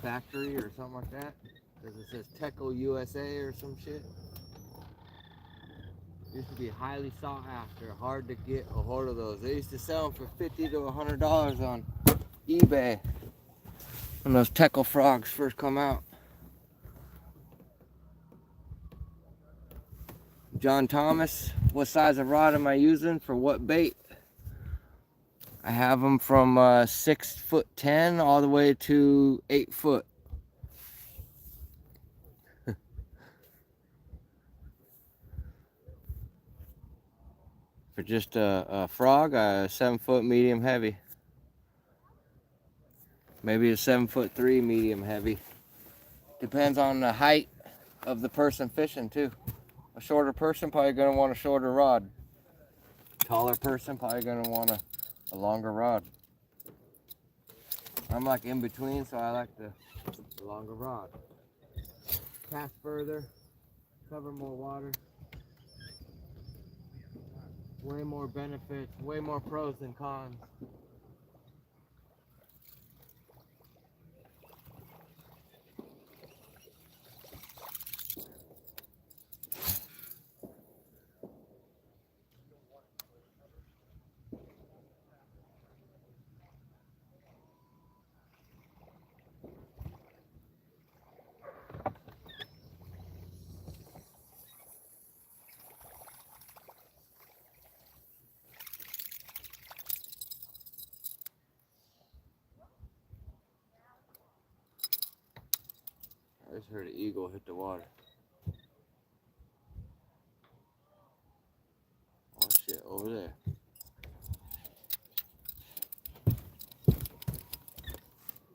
factory or something like that. Because it says Teckle USA or some shit. Used to be highly sought after, hard to get a hold of those. They used to sell them for $50 to $100 on eBay when those Teckle frogs first come out. John Thomas, what size of rod am I using for what bait? I have them from 6'10" all the way to 8 foot. For just a frog, 7 foot medium heavy. Maybe a 7'3" medium heavy. Depends on the height of the person fishing too. A shorter person probably gonna want a shorter rod. Taller person probably gonna want a longer rod. I'm like in between, so I like the longer rod. Cast further, cover more water. Way more benefits, way more pros than cons. I just heard an eagle hit the water. Oh shit, over there.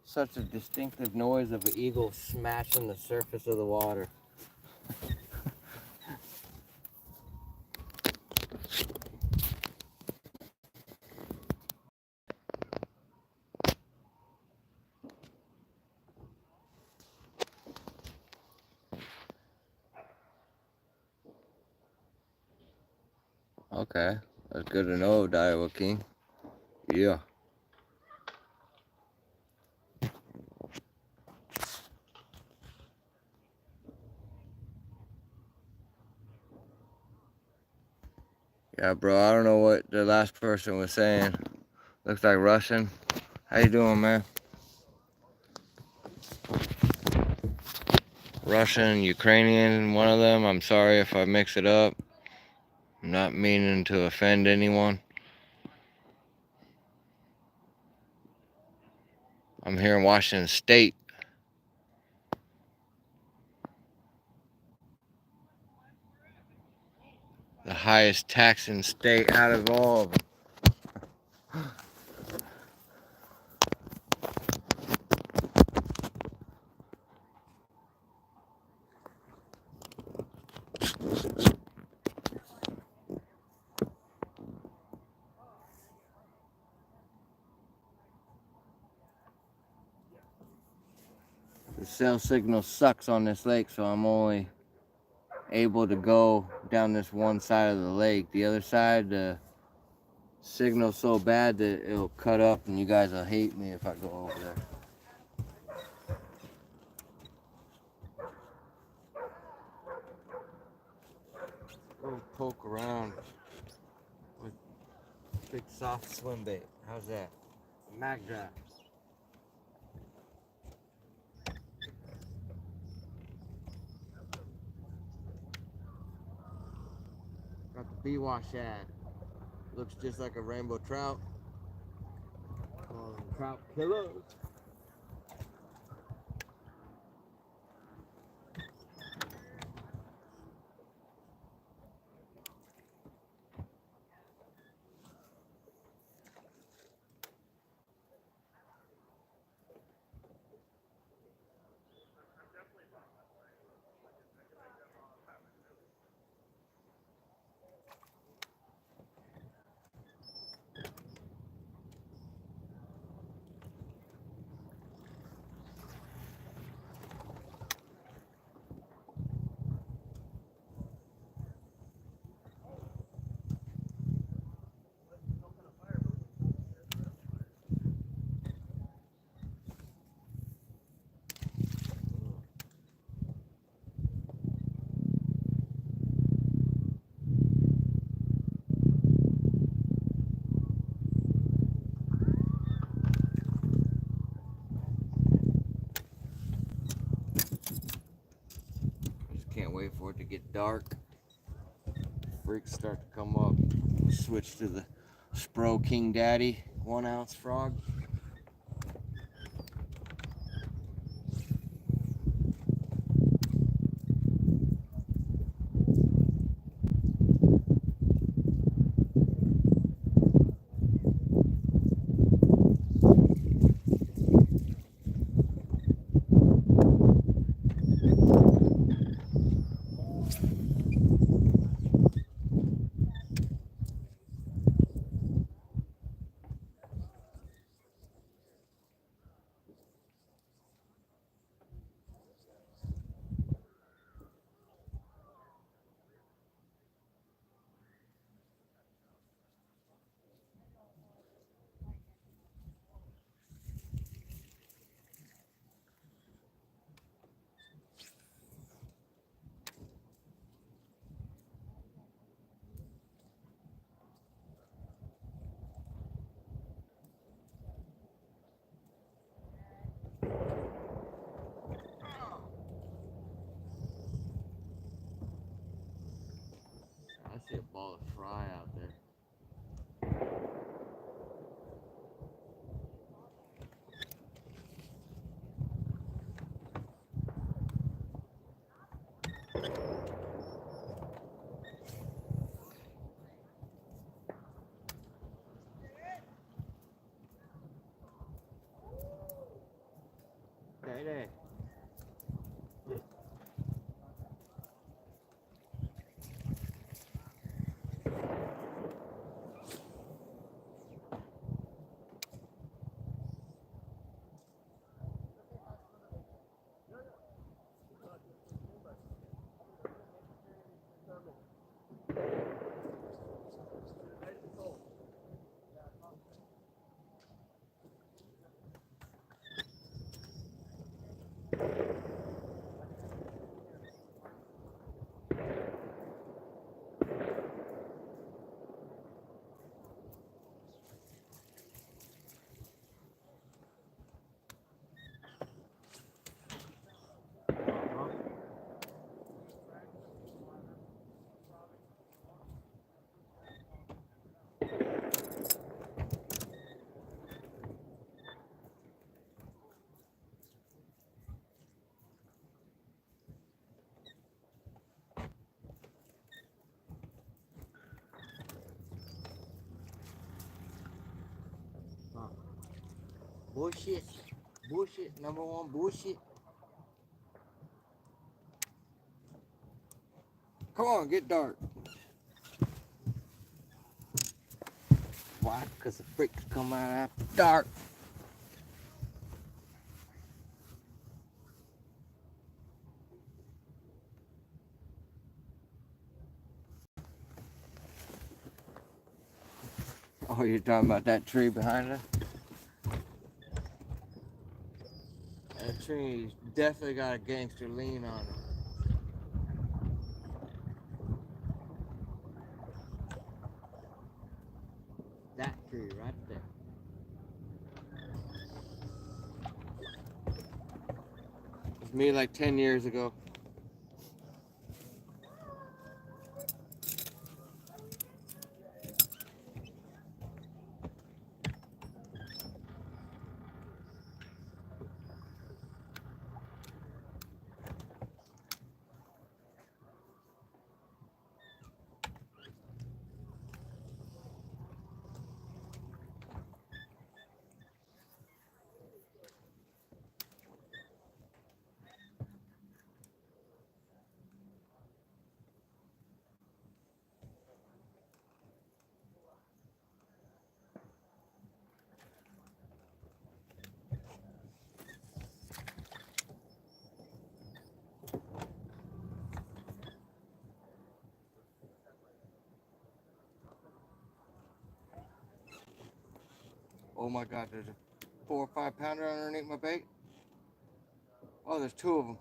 Such a distinctive noise of an eagle smashing the surface of the water. Okay, that's good to know, Iowa King. Yeah. Yeah, bro, I don't know what the last person was saying. Looks like Russian. How you doing, man? Russian, Ukrainian, one of them. I'm sorry if I mix it up. I'm not meaning to offend anyone. I'm here in Washington State. highest taxing state out of all of them. The cell signal sucks on this lake, so I'm only able to go down this one side of the lake. The other side, the signal's so bad that it'll cut up and you guys will hate me if I go over there. Go poke around with big soft swim bait. How's that? Mag drop. Got the B-wash ad. Looks just like a rainbow trout. Trout killers. Can't wait for it to get dark. Freaks start to come up. Switch to the Spro King Daddy 1 ounce frog. I see a ball of fry out there. Hey. Bullshit. Bullshit. Number one bullshit. Come on, get dark. Why? Because the freaks come out after dark. Oh, you're talking about that tree behind us? That tree's definitely got a gangster lean on it. That tree right there. It's me like 10 years ago. Oh my God, there's a 4 or 5 pounder underneath my bait. Oh, there's 2 of them.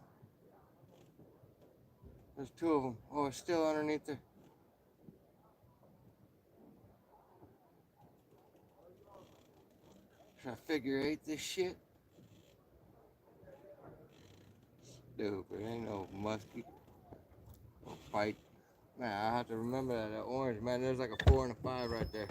There's 2 of them. Oh, it's still underneath there. Should I figure 8 this shit? Stupid, ain't no muskie. No fight. Man, I have to remember that orange, man. There's like a 4 and a 5 right there.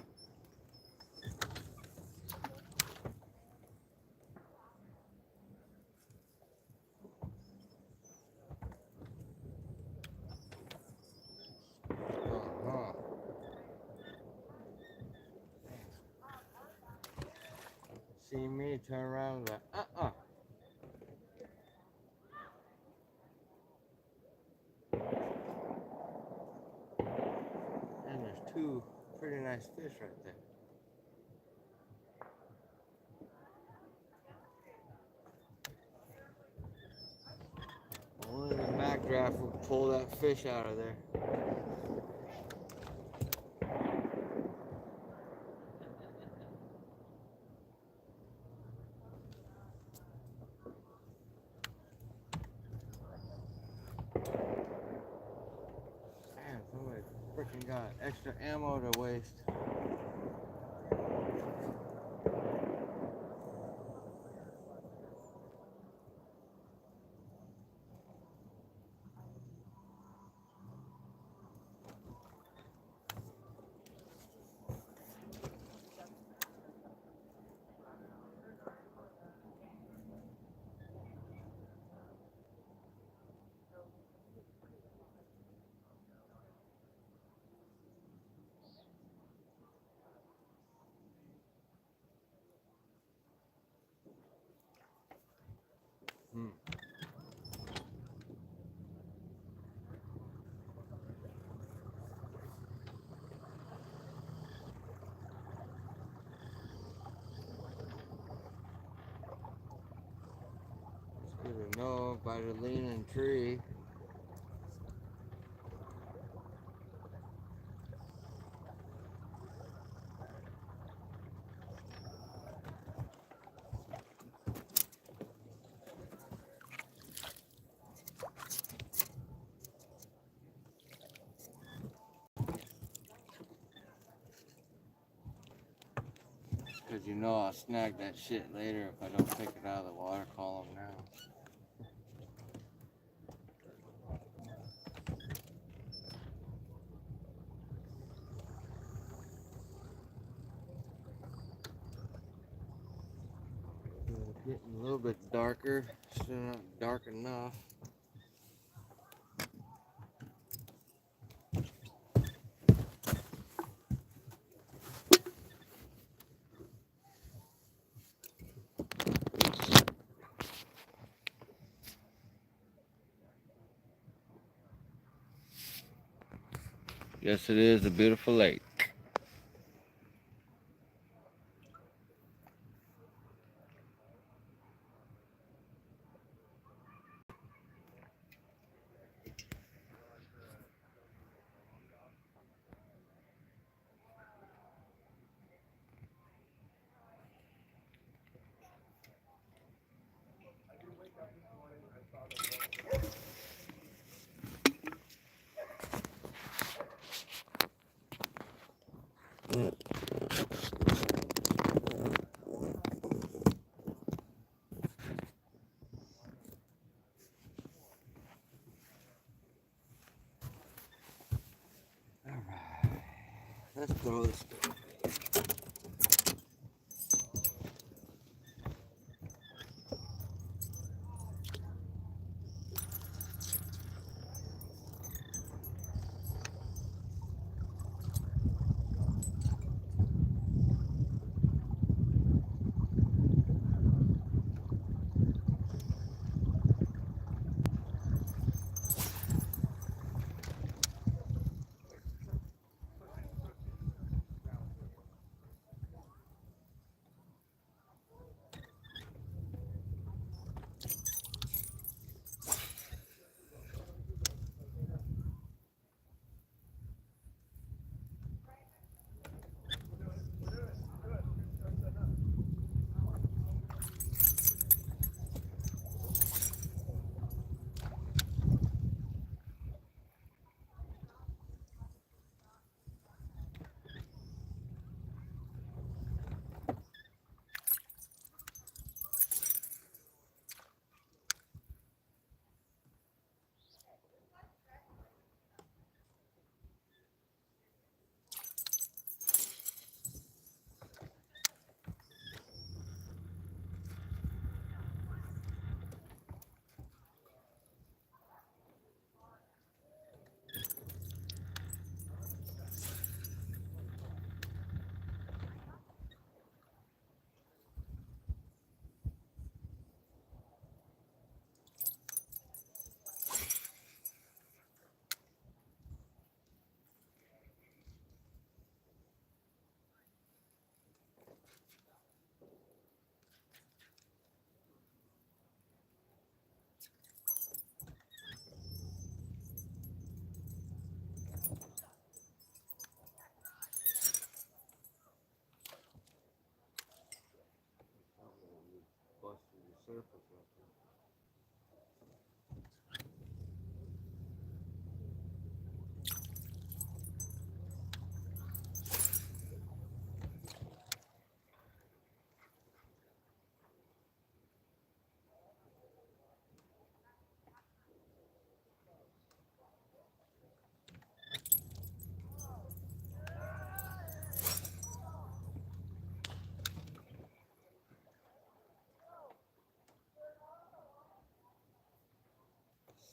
Uh-huh. See me turn around and like, And there's 2 pretty nice fish right there. Only the Mac draft will pull that fish out of there. Damn, somebody freaking got extra ammo to waste. It's good to know by the leaning tree. Because you know I'll snag that shit later if I don't take it out of the water column now. Getting a little bit darker, still not dark enough. Yes, it is a beautiful lake. Let's throw this. Busted the surface up there.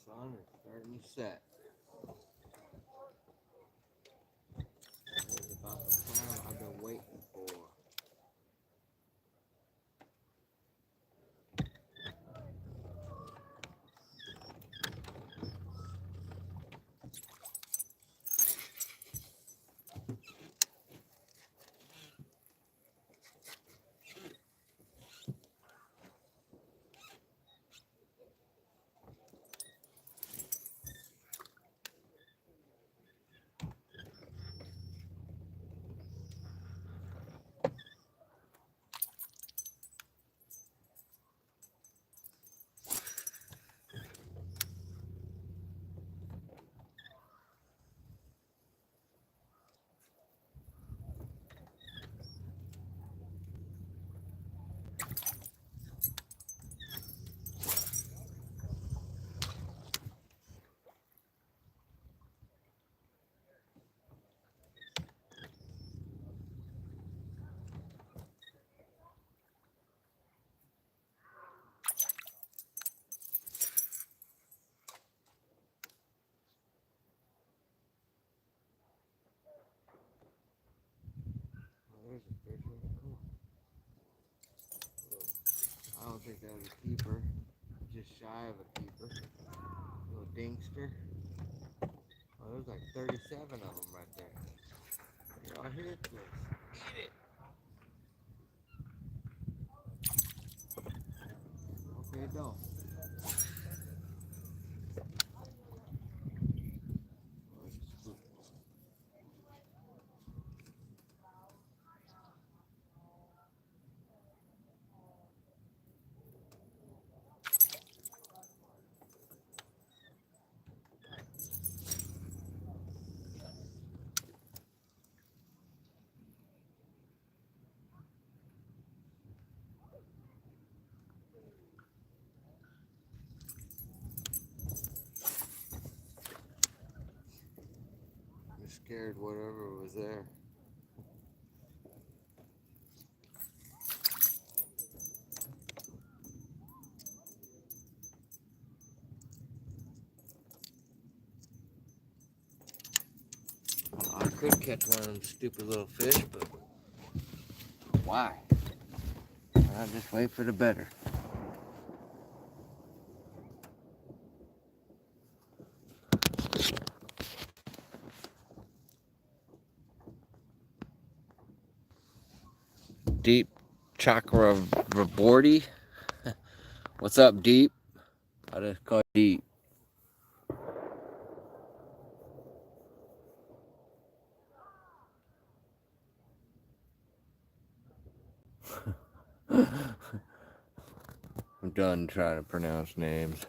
Sun is starting to set. This is about the time I've been waiting for. There's a fish in the corner. I don't think that was a keeper. Just shy of a keeper. Little dingster. Oh, there's like 37 of them right there. You're all here, please. Eat it. Okay, don't. I'm scared whatever was there. I could catch one of them stupid little fish, but why? I'll just wait for the better. Deep Chakra Rabordi. What's up, Deep? I just call it Deep. I'm done trying to pronounce names.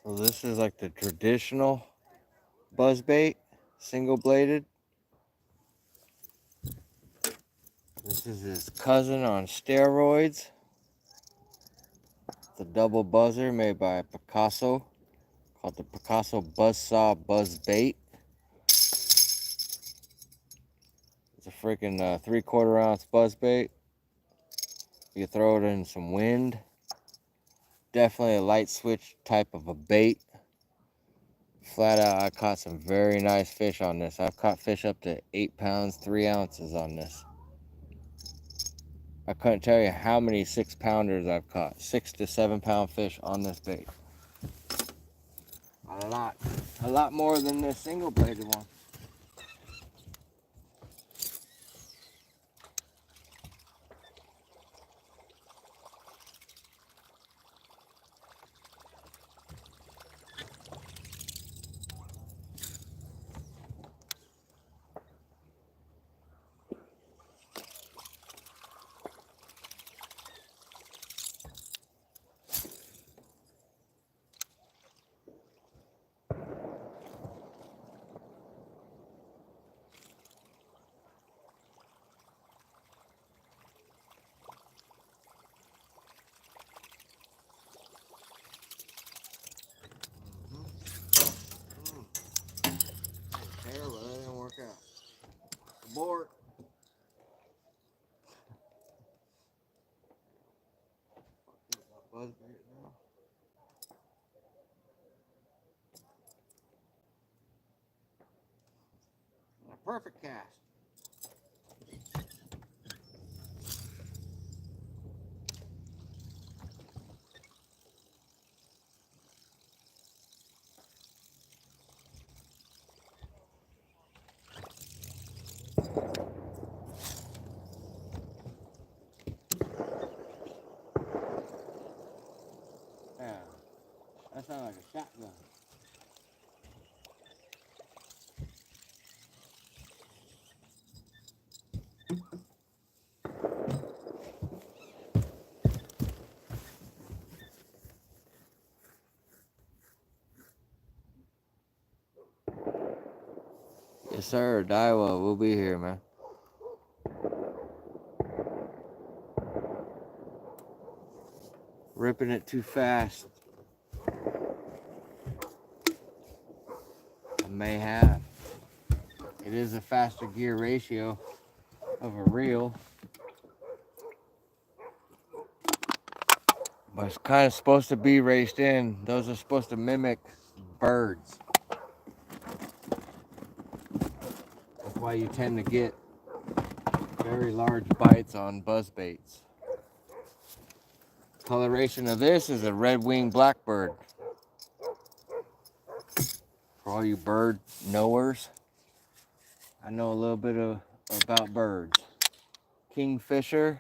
So this is like the traditional buzzbait, single bladed. This is his cousin on steroids. It's a double buzzer made by Picasso, called the Picasso Buzzsaw Buzzbait. It's a freaking 3/4 ounce buzzbait. You throw it in some wind. Definitely a light switch type of a bait. Flat out, I caught some very nice fish on this. I've caught fish up to 8 pounds, 3 ounces on this. I couldn't tell you how many 6-pounders I've caught. 6 to 7 pound fish on this bait. A lot more than this single bladed one. there, but that didn't work out. Abort. Buzzbait now. A perfect cast. Yeah, that sounds like a shotgun. Yes, sir. Daiwa, we'll be here, man. Ripping it too fast. I may have. It is a faster gear ratio of a reel. But it's kind of supposed to be raced in. Those are supposed to mimic birds. That's why you tend to get very large bites on buzz baits. Coloration of this is a red-winged blackbird. For all you bird knowers, I know a little bit about birds. Kingfisher,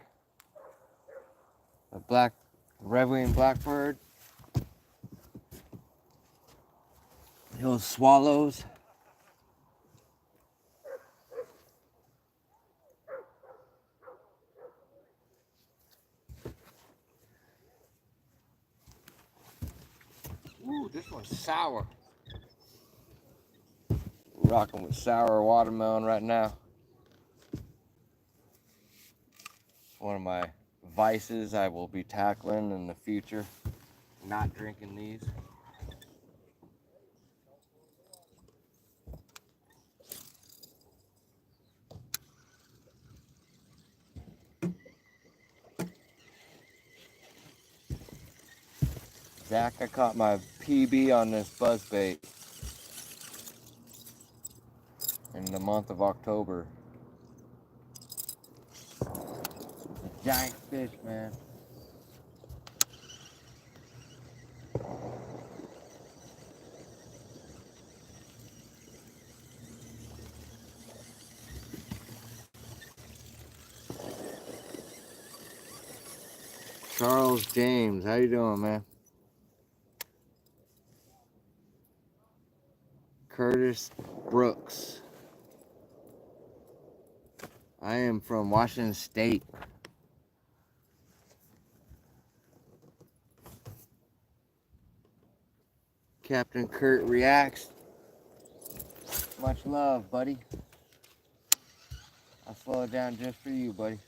a red-winged blackbird. Those swallows. Ooh, this one's sour. Rocking with sour watermelon right now. One of my vices I will be tackling in the future. Not drinking these. Zach, I caught my PB on this buzzbait in the month of October. It's a giant fish, man. Charles James, how you doing, man? Curtis Brooks. I am from Washington State. Captain Kurt reacts. Much love, buddy. I'll slow it down just for you, buddy.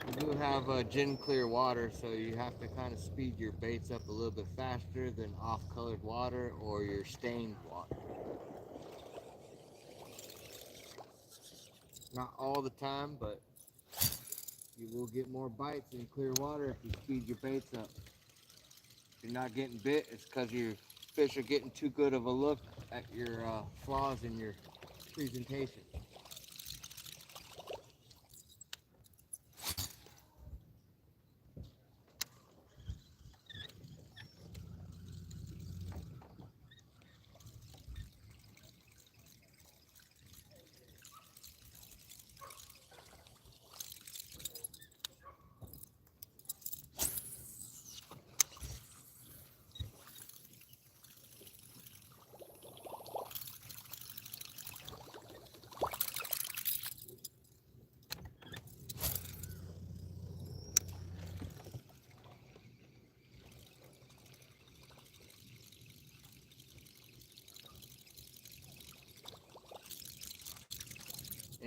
We do have gin clear water, so you have to kind of speed your baits up a little bit faster than off-colored water or your stained water. Not all the time, but you will get more bites in clear water if you speed your baits up. If you're not getting bit, it's because your fish are getting too good of a look at your flaws in your presentation.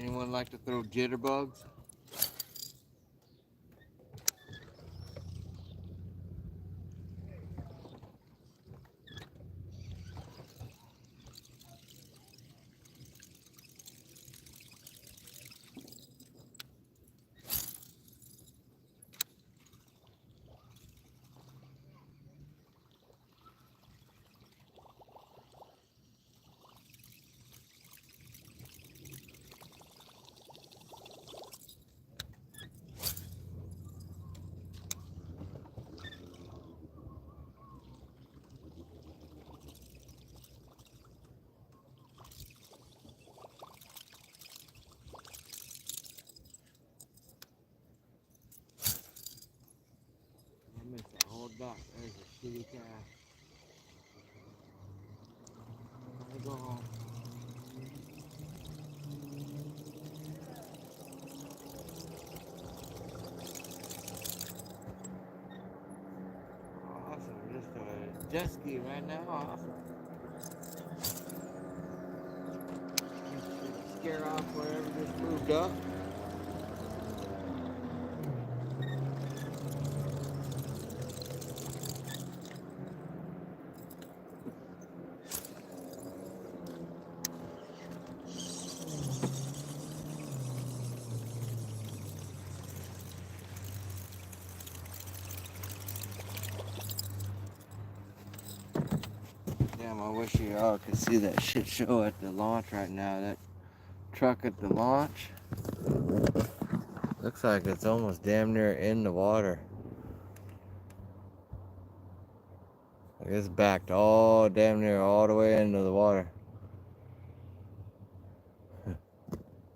Anyone like to throw jitterbugs? I missed a whole dock. There's a shitty calf. Gotta go home. Awesome. Just a jet ski right now. Awesome. Scare off wherever just moved up. Damn, I wish you all could see that shit show at the launch right now. That truck at the launch. Looks like it's almost damn near in the water. Like it's backed all damn near all the way into the water.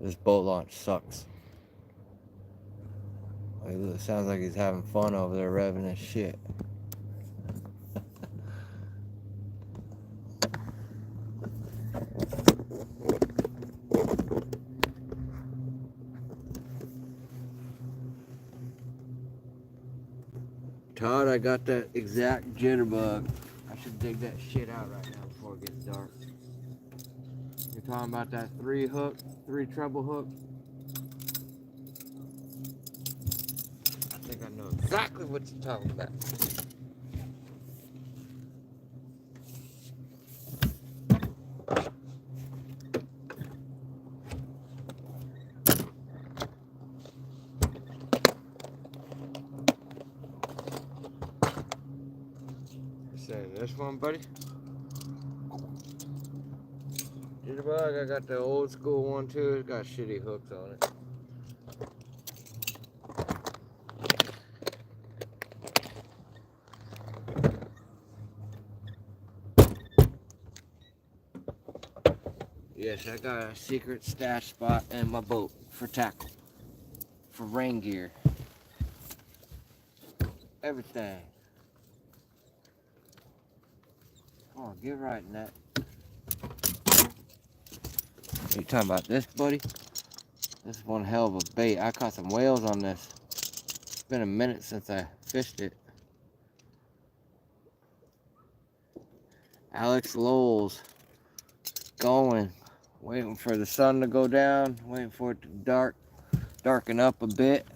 This boat launch sucks. Like, it sounds like he's having fun over there revving his shit. Todd, I got that exact jitterbug. I should dig that shit out right now before it gets dark. You're talking about that three treble hook? I think I know exactly what you're talking about. Say this one, buddy. Jitterbug, I got the old school one too. It's got shitty hooks on it. Yes, I got a secret stash spot in my boat for tackle, for rain gear, everything. Come on, get right in that. You talking about this, buddy? This is one hell of a bait. I caught some whales on this. It's been a minute since I fished it. Alex Lowell's going, waiting for the sun to go down, waiting for it to darken up a bit.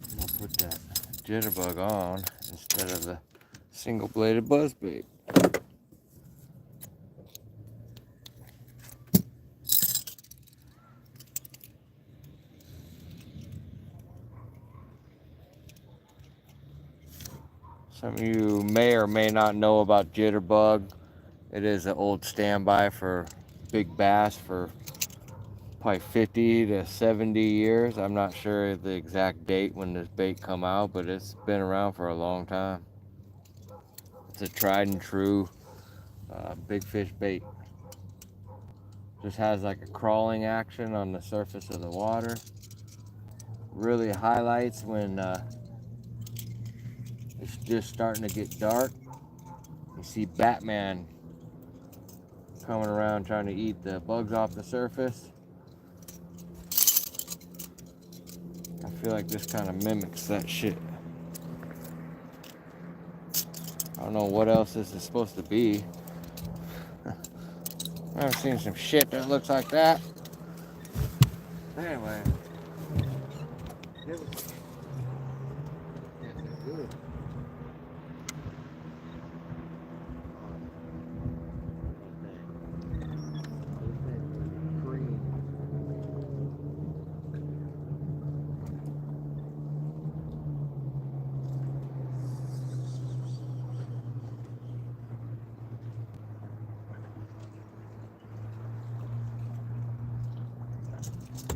I'm gonna put that jitterbug on instead of the single-bladed buzzbait. Some of you may or may not know about jitterbug. It is an old standby for big bass for probably 50 to 70 years. I'm not sure the exact date when this bait come out, but it's been around for a long time. It's a tried and true big fish bait. Just has like a crawling action on the surface of the water. Really highlights when it's just starting to get dark. You see Batman coming around trying to eat the bugs off the surface. I I feel like this kind of mimics that shit. I don't know what else this is supposed to be. I've seen some shit that looks like that. Anyway. Good.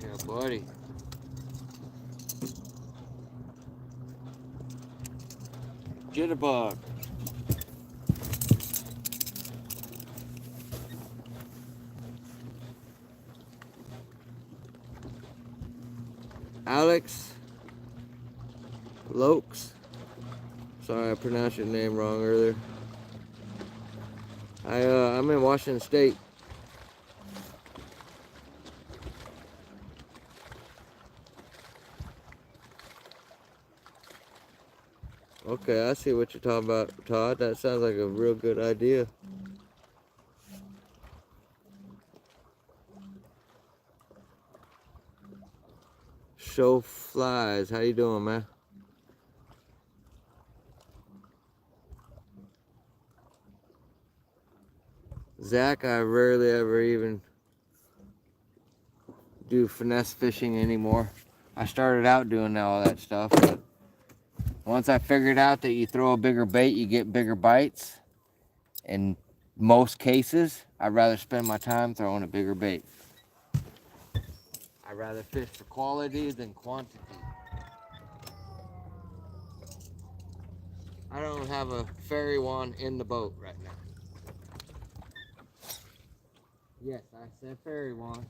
Yeah, buddy. Jitterbug. Alex Lokes. Sorry, I pronounced your name wrong earlier. I'm in Washington State. Okay, I see what you're talking about, Todd. That sounds like a real good idea. Show flies. How you doing, man? Zach, I rarely ever even do finesse fishing anymore. I started out doing all that stuff, but once I figured out that you throw a bigger bait, you get bigger bites. In most cases, I'd rather spend my time throwing a bigger bait. I'd rather fish for quality than quantity. I don't have a fairy wand in the boat right now. Yes, I said fairy wand.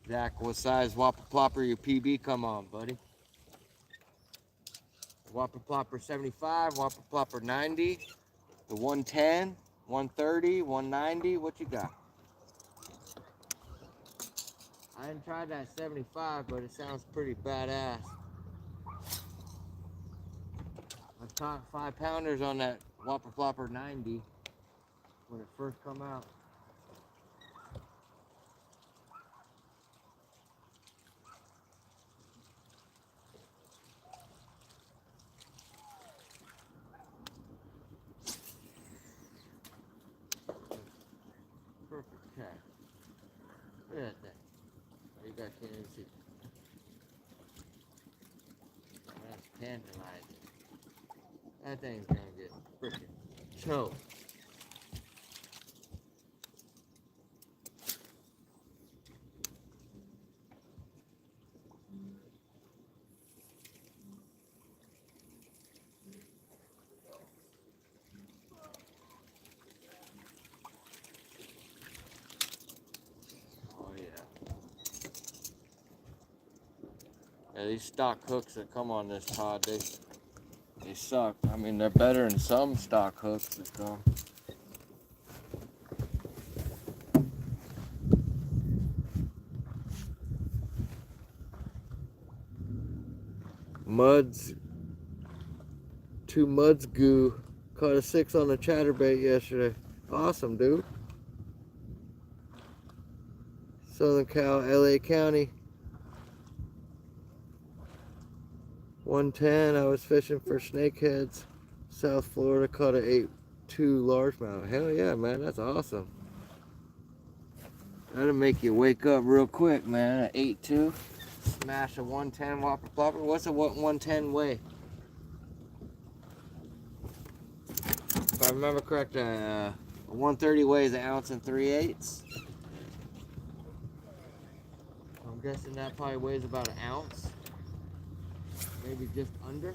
Jack, what size whopper plopper your PB come on, buddy? Whopper plopper 75, whopper plopper 90, the 110, 130, 190, what you got? I hadn't tried that 75, but it sounds pretty badass. I've caught 5-pounders on that whopper plopper 90 when it first come out. Perfect catch. Look at that thing. Oh, you guys can't even see. That's tantalizing. That thing's gonna get freaking choked. Oh yeah. Yeah, these stock hooks that come on this Todd, they suck. I mean, they're better than some stock hooks that come. Muds, 2 muds goo. Caught a 6 on a chatterbait yesterday. Awesome, dude. Southern Cal, LA County. 110, I was fishing for snakeheads. South Florida, caught a 8.2 largemouth. Hell yeah, man, that's awesome. That'll make you wake up real quick, man. An 8.2. Smash a 110 whopper plopper. What's a 110 weigh? If I remember correct, a 130 weighs 1 ounce and 3/8. I'm guessing that probably weighs about 1 ounce. Maybe just under.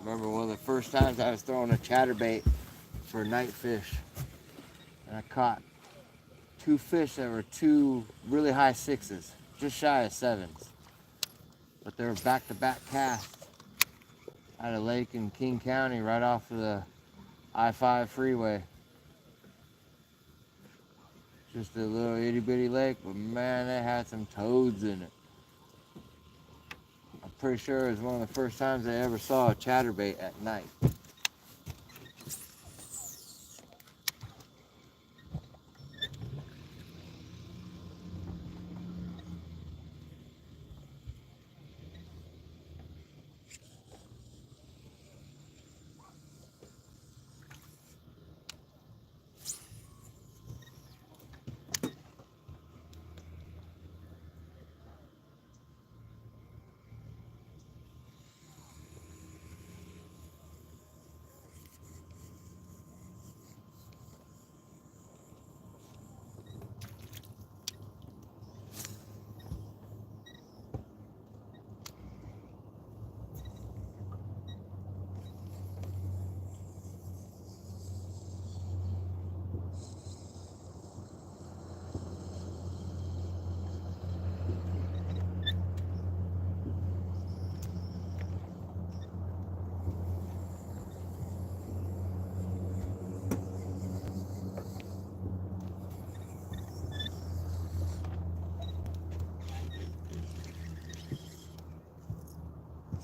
remember one of the first times I was throwing a chatterbait for night fish, and I caught two fish that were two really high sixes, just shy of sevens, but they were back-to-back casts at a lake in King County right off of the I-5 freeway. Just a little itty-bitty lake, but man, it had some toads in it. I'm pretty sure it was one of the first times I ever saw a chatterbait at night.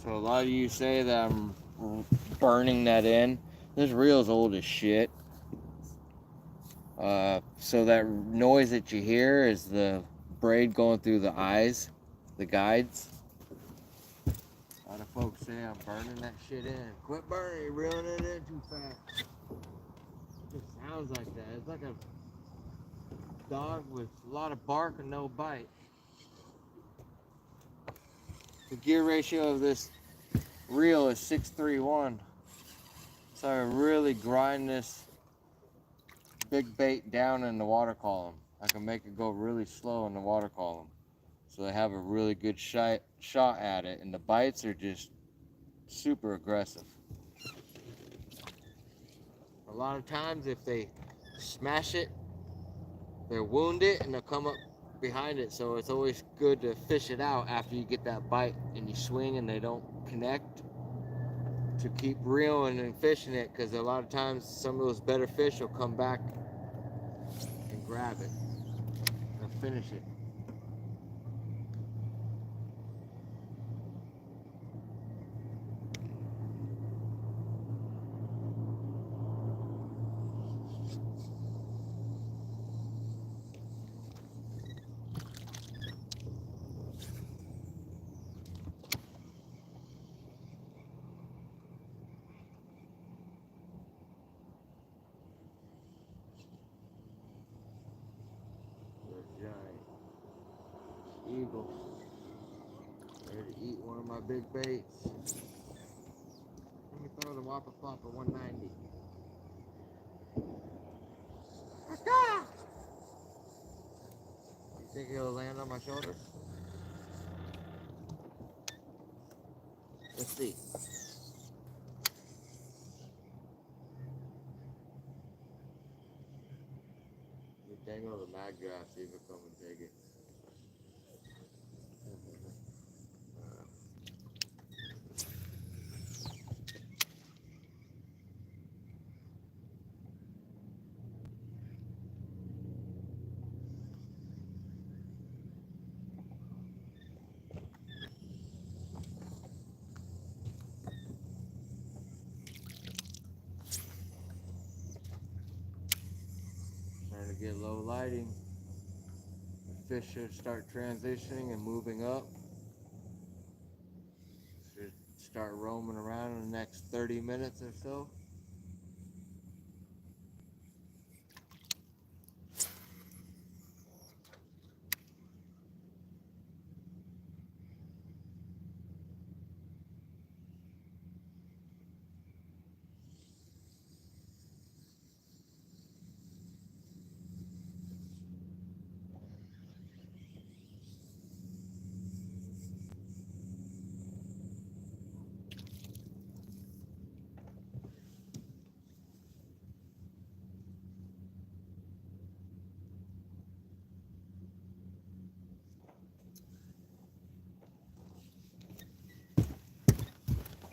So a lot of you say that I'm burning that in. This reel's old as shit. So that noise that you hear is the braid going through the eyes, the guides. A lot of folks say I'm burning that shit in. Quit burning, you're reeling it in too fast. It just sounds like that. It's like a dog with a lot of bark and no bite. The gear ratio of this reel is 6:3:1. So I really grind this big bait down in the water column. I can make it go really slow in the water column, so they have a really good shot at it, and the bites are just super aggressive. A lot of times if they smash it, they'll wound it and they'll come up behind it, so it's always good to fish it out after you get that bite and you swing and they don't connect, to keep reeling and fishing it, because a lot of times some of those better fish will come back and grab it and finish it. Giant eagle, ready to eat one of my big baits. Let me throw the Whopper Flopper 190. You think he'll land on my shoulder? Let's see. You dangle the mag draft, see if he'll come and take it. Starting to get low lighting. The fish should start transitioning and moving up. Should start roaming around in the next 30 minutes or so.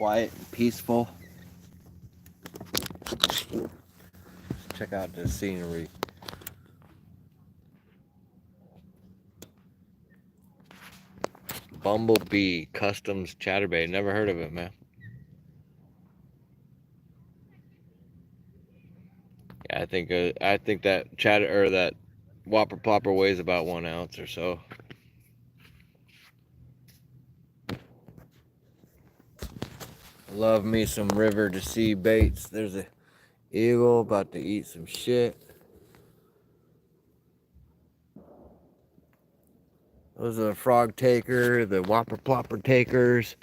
quiet and peaceful. Check out the scenery. Bumblebee Customs Chatterbait. Never heard of it, man. Yeah, I think that chatter or that whopper plopper weighs about 1 ounce or so. Love me some river to sea baits. There's a eagle about to eat some shit. Those are the frog taker, the whopper plopper takers.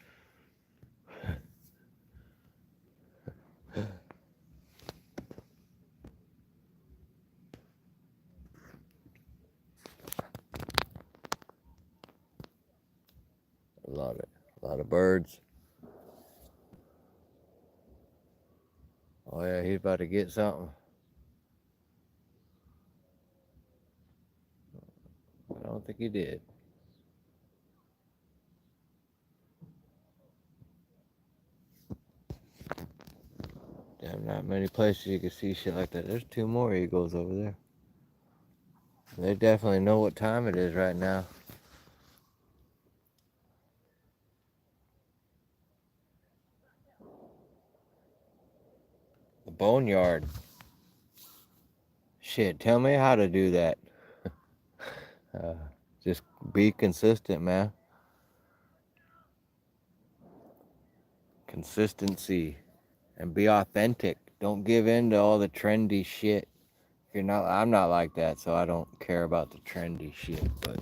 Love it. A lot of birds. Oh yeah, he's about to get something. I don't think he did. Damn, not many places you can see shit like that. There's 2 more eagles over there. They definitely know what time it is right now. The boneyard. Shit, tell me how to do that. Just be consistent, man. Consistency. And be authentic. Don't give in to all the trendy shit. I'm not like that, so I don't care about the trendy shit, but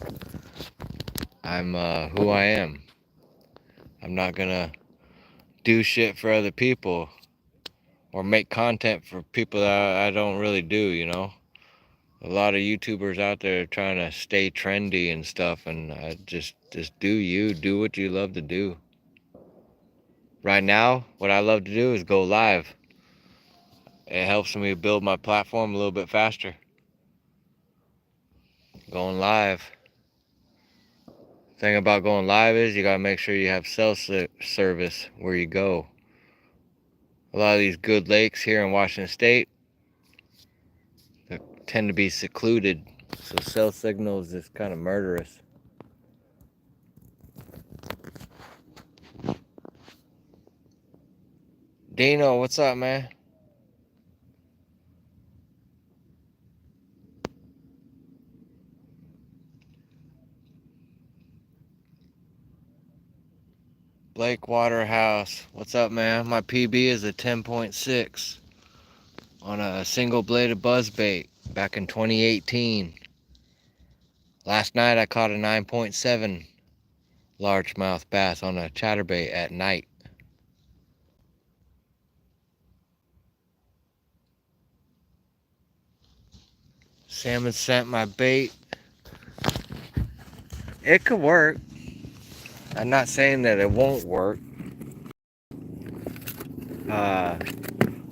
I'm who I am. I'm not gonna do shit for other people or make content for people that I don't really do, you know? A lot of YouTubers out there trying to stay trendy and stuff, and I just do you, do what you love to do. Right now, what I love to do is go live. It helps me build my platform a little bit faster. Going live. Thing about going live is you gotta make sure you have cell service where you go. A lot of these good lakes here in Washington State tend to be secluded, so cell signal is just kind of murderous. Dino, what's up, man? Blake Waterhouse, what's up, man? My PB is a 10.6 on a single bladed buzzbait back in 2018. Last night I caught a 9.7 largemouth bass on a chatterbait at night. Salmon sent my bait. It could work. I'm not saying that it won't work.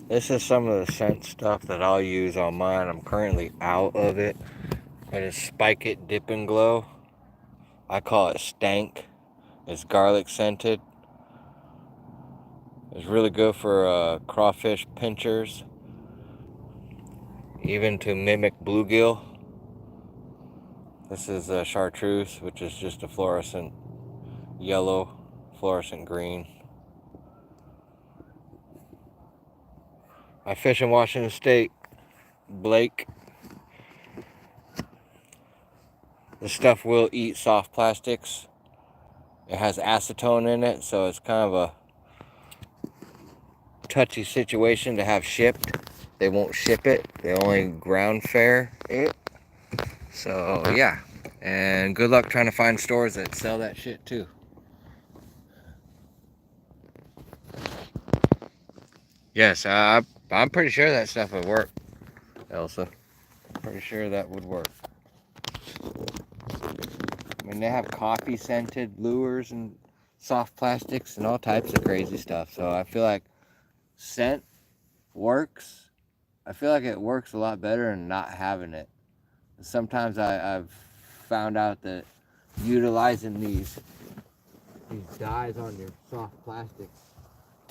This is some of the scent stuff that I'll use on mine. I'm currently out of it. It is Spike It Dip and Glow. I call it Stank. It's garlic scented. It's really good for crawfish pinchers, even to mimic bluegill. This is chartreuse, which is just a fluorescent yellow, fluorescent green. I fish in Washington State, Blake. This stuff will eat soft plastics. It has acetone in it, so it's kind of a touchy situation to have shipped. They won't ship it. They only ground fare it. So yeah, and good luck trying to find stores that sell that shit too. Yes, I'm pretty sure that stuff would work, Elsa. Pretty sure that would work. I mean, they have coffee scented lures and soft plastics and all types of crazy stuff. So I feel like scent works. I feel like it works a lot better than not having it. Sometimes I've found out that utilizing these dyes on your soft plastics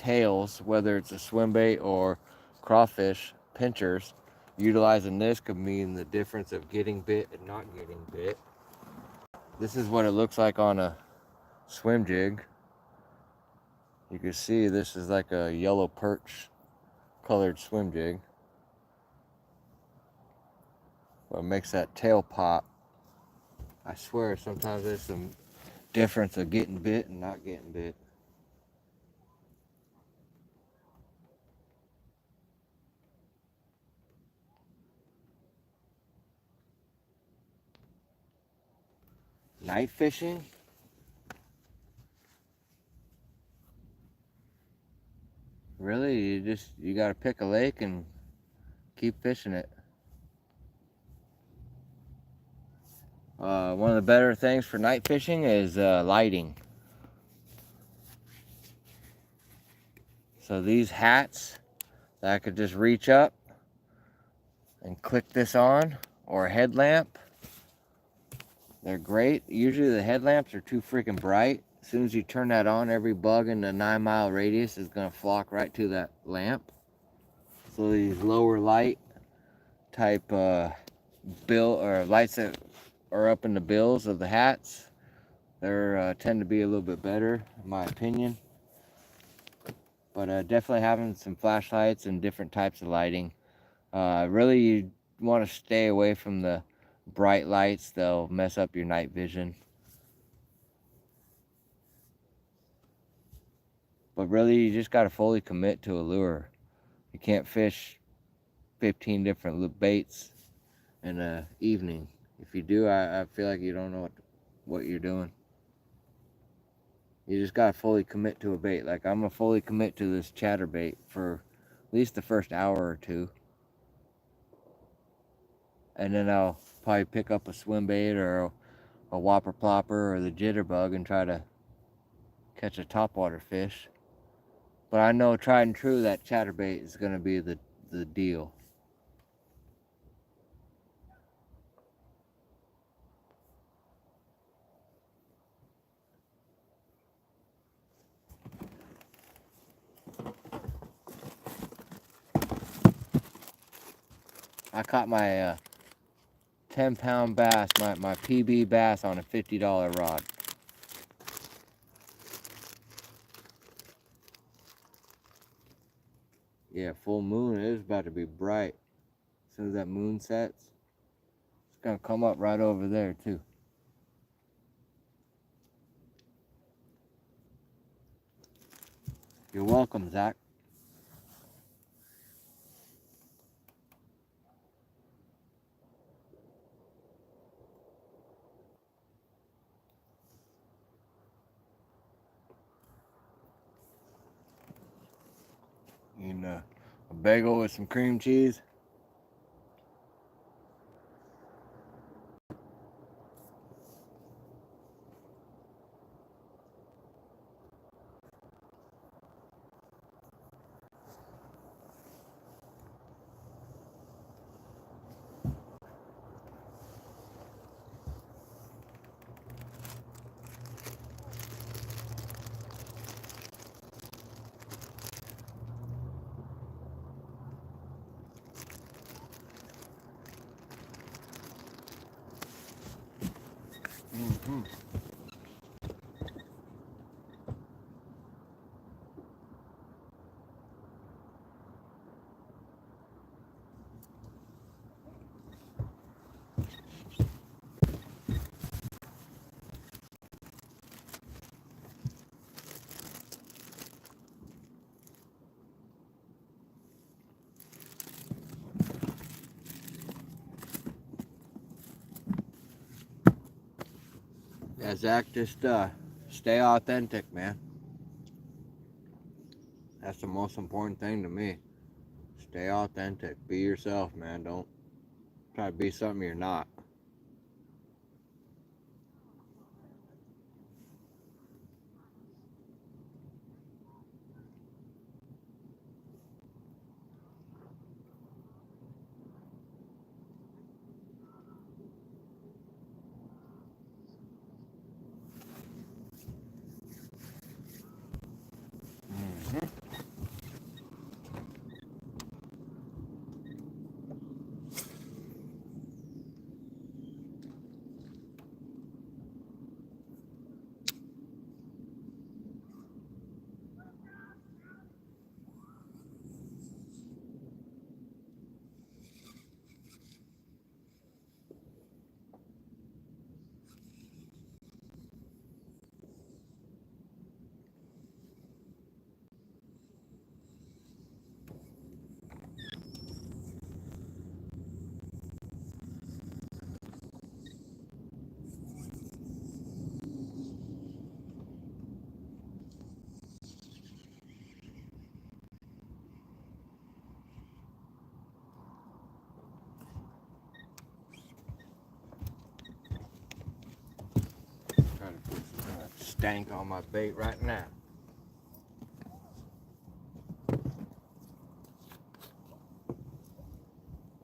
tails, whether it's a swim bait or crawfish pinchers. Utilizing this could mean the difference of getting bit and not getting bit. This is what it looks like on a swim jig. You can see this is like a yellow perch colored swim jig. What makes that tail pop. I swear sometimes there's some difference of getting bit and not getting bit. Night fishing? Really, you gotta pick a lake and keep fishing it. One of the better things for night fishing is lighting. So these hats that I could just reach up and click this on, or a headlamp, they're great. Usually the headlamps are too freaking bright. As soon as you turn that on, every bug in the 9-mile radius is gonna flock right to that lamp. So these lower light type bill or lights that are up in the bills of the hats, they tend to be a little bit better in my opinion. But definitely having some flashlights and different types of lighting. Really, you want to stay away from the bright lights. They'll mess up your night vision. But really, you just got to fully commit to a lure. You can't fish 15 different baits in an evening. If you do, I feel like you don't know what you're doing. You just got to fully commit to a bait. Like, I'm going to fully commit to this chatterbait for at least the first hour or two. And then I'll probably pick up a swim bait or a whopper plopper or the jitterbug and try to catch a topwater fish. But I know tried and true that chatterbait is going to be the deal. I caught my 10-pound bass, my PB bass on a $50 rod. Yeah, full moon, it is about to be bright. As soon as that moon sets, it's gonna come up right over there too. You're welcome, Zach. And a bagel with some cream cheese. Mm-hmm. Yeah, Zach, just stay authentic, man. That's the most important thing to me. Stay authentic. Be yourself, man. Don't try to be something you're not. Mm-hmm. stank on my bait right now.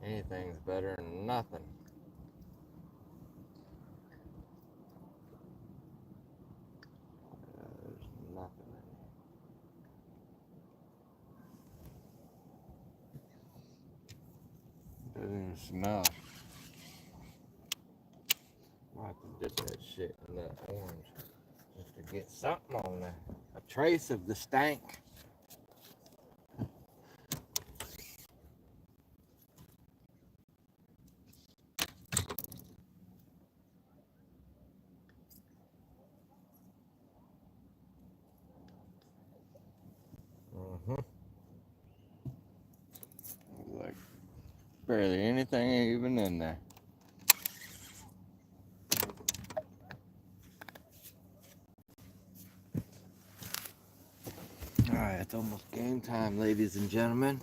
Anything's better than nothing. There's nothing in there. Doesn't even smell. I'll have to dip that shit in that orange just to get something on there. A trace of the stank. Like barely anything even in there. Alright, it's almost game time, ladies and gentlemen.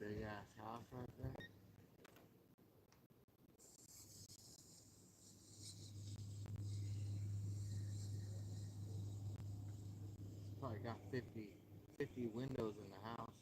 Big ass house right there. Probably got 50 windows in the house.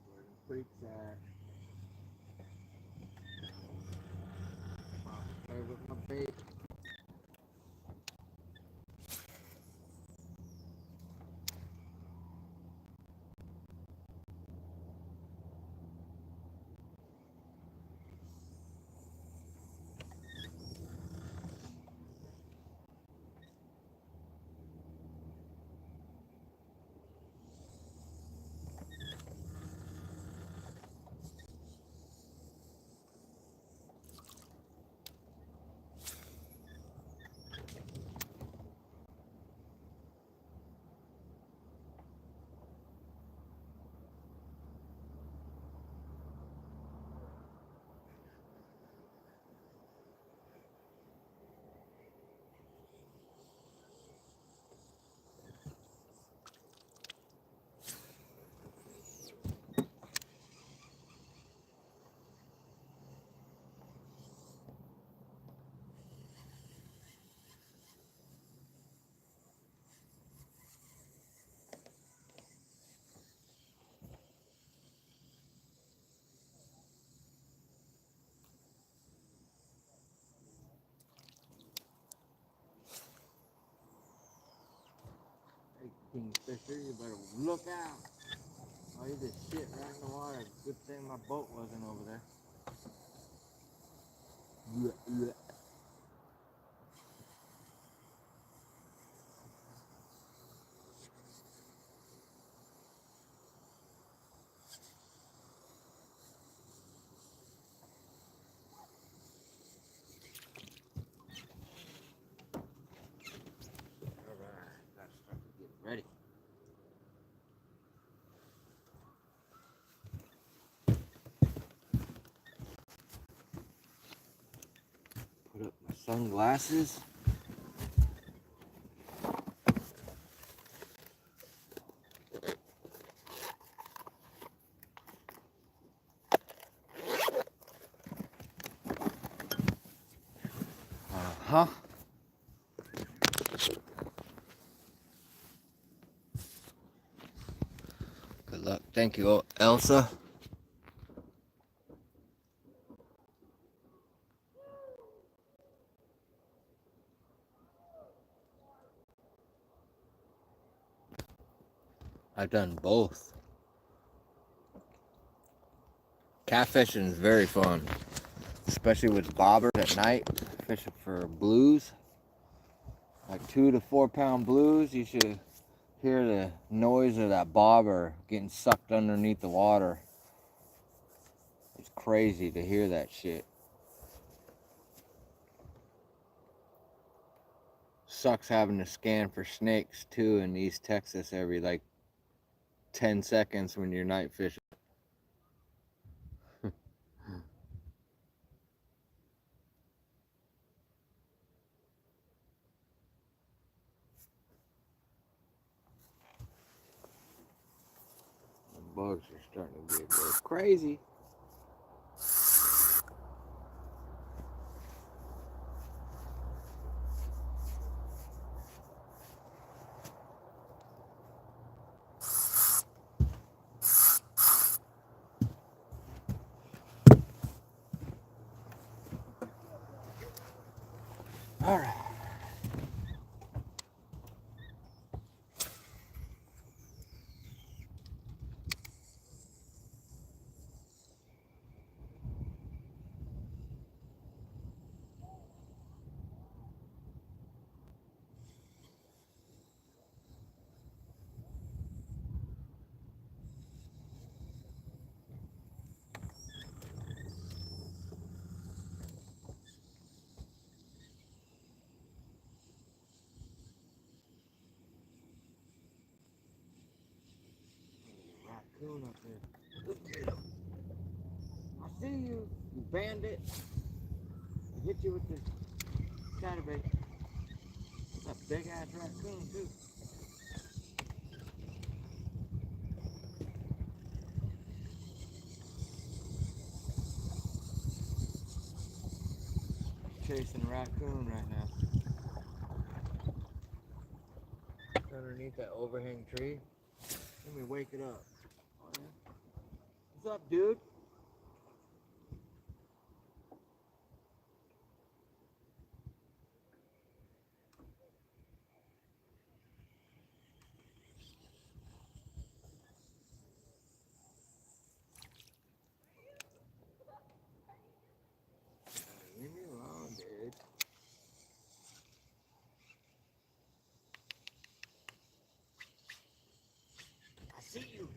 Where the creek's at. Play with my bait. Hey, Kingfisher, you better look out. Oh, you just shit right in the water. Good thing my boat wasn't over there. Yeah, yeah. Alright, gotta start to get ready. Sunglasses. Uh-huh. Good luck. Thank you, Elsa. I've done both. Catfishing is very fun, especially with bobbers at night, fishing for blues. Like 2 to 4 pound blues, you should hear the noise of that bobber getting sucked underneath the water. It's crazy to hear that shit. Sucks having to scan for snakes too in East Texas every like 10 seconds when you're night fishing. The bugs are starting to get a little crazy. All right. Raccoon up there. Look at him. I see you, you bandit. I hit you with the chatterbait. It's a big ass raccoon too. Chasing a raccoon right now. Underneath that overhang tree. Let me wake it up. Oh, yeah. What's up, dude? Leave me alone, dude. I see you.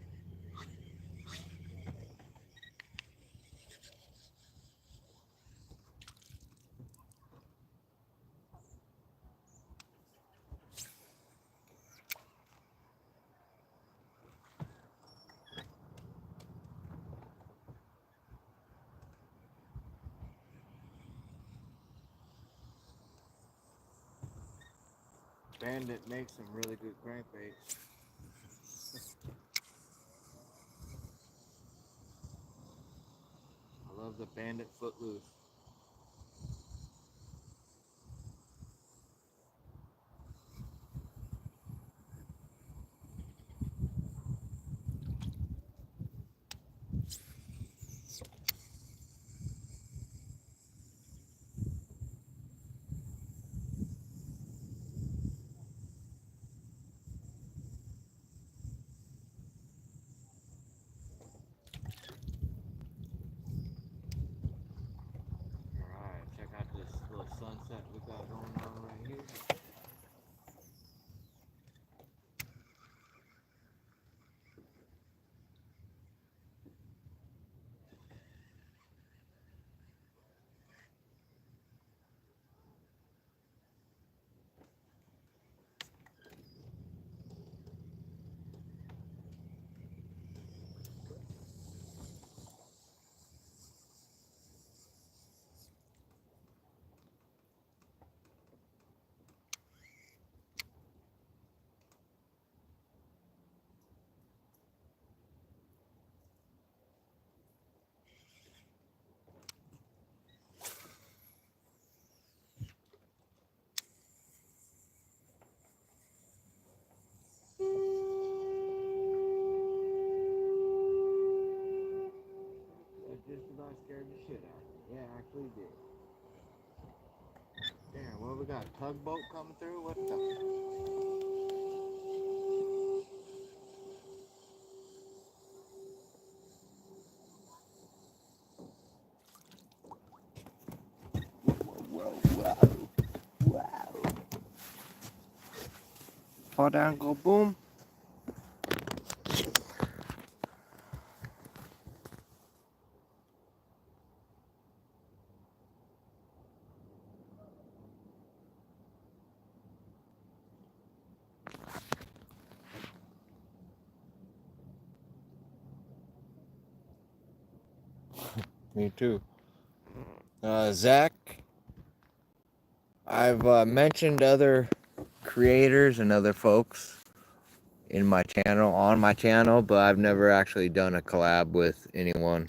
Bandit makes some really good crankbaits. I love the Bandit Footloose. Alright, check out this little sunset we got going on right here. We got a tugboat coming through. What the? Whoa, whoa, whoa, wow. Fall down, go boom. Me too. Zach, I've mentioned other creators and other folks in my channel, on my channel, but I've never actually done a collab with anyone.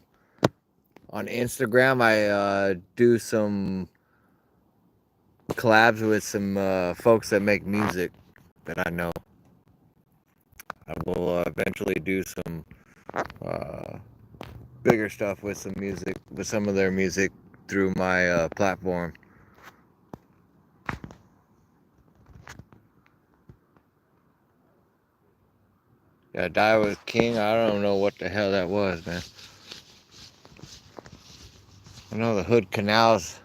On Instagram, I do some collabs with some folks that make music that I know. I will eventually do some bigger stuff with some music, with some of their music through my platform. Yeah, Die with King, I don't know what the hell that was, man. I know the Hood Canal's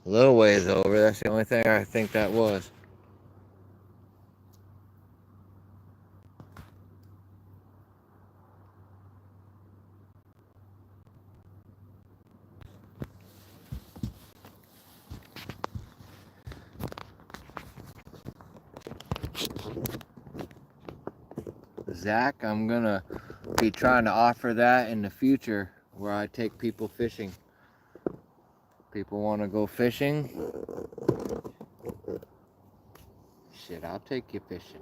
a little ways over. That's the only thing I think that was. Zach, I'm gonna be trying to offer that in the future where I take people fishing. People want to go fishing? Shit, I'll take you fishing.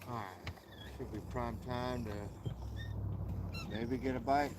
Alright, should be prime time to maybe get a bite.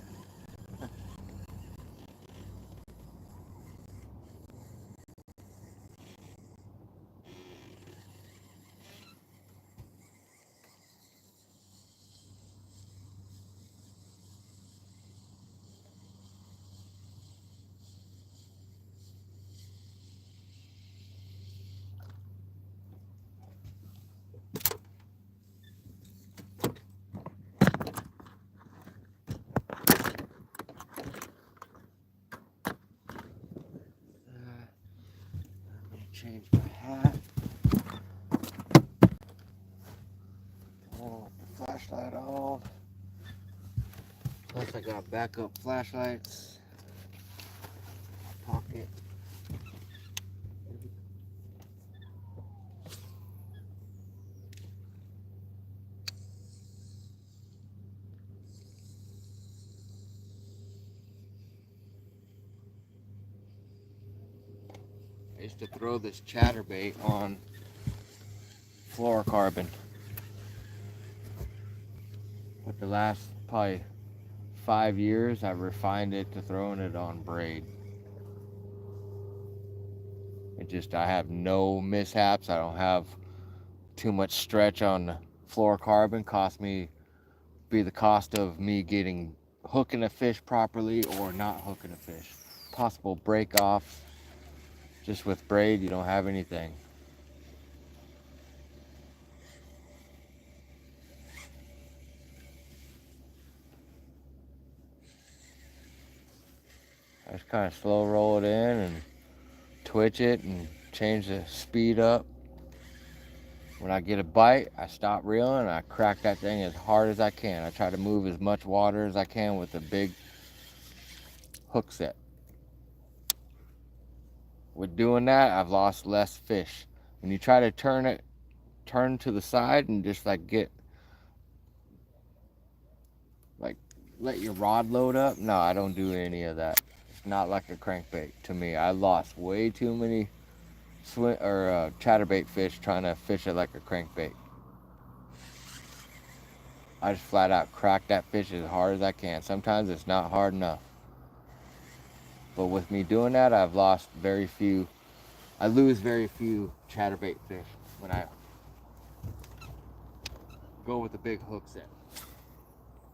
Let me change my hat. Oh, flashlight on. Plus I got backup flashlights. Pocket. I used to throw this chatterbait on fluorocarbon. But the last probably 5 years I've refined it to throwing it on braid. I have no mishaps. I don't have too much stretch on the fluorocarbon. Be the cost of me getting hooking a fish properly or not hooking a fish. Possible break off. Just with braid, you don't have anything. I just kind of slow roll it in and twitch it and change the speed up. When I get a bite, I stop reeling and I crack that thing as hard as I can. I try to move as much water as I can with a big hook set. With doing that, I've lost less fish. When you try to turn to the side and just like let your rod load up. No, I don't do any of that. It's not like a crankbait to me. I lost way too many chatterbait fish trying to fish it like a crankbait. I just flat out crack that fish as hard as I can. Sometimes it's not hard enough. But with me doing that, I lose very few chatterbait fish when I go with the big hook set.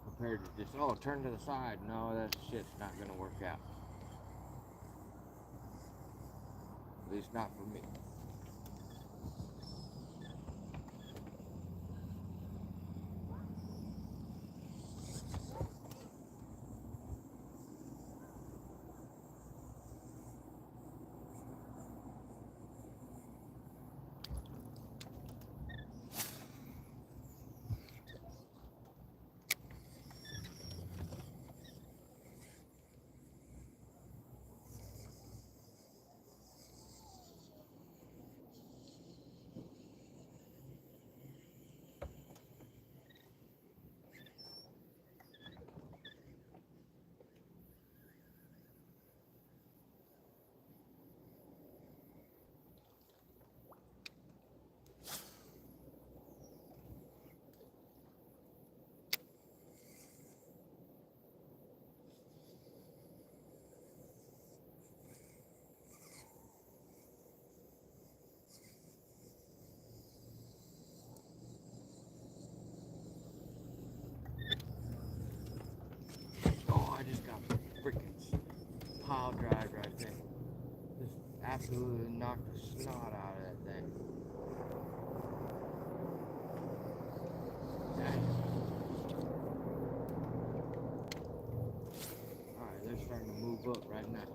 Compared to just, oh, turn to the side. No, that shit's not gonna work out. At least not for me. Oh, I just got freaking pile drive right there. Just absolutely knocked the snot out of that thing. Dang. Alright, they're starting to move up right now.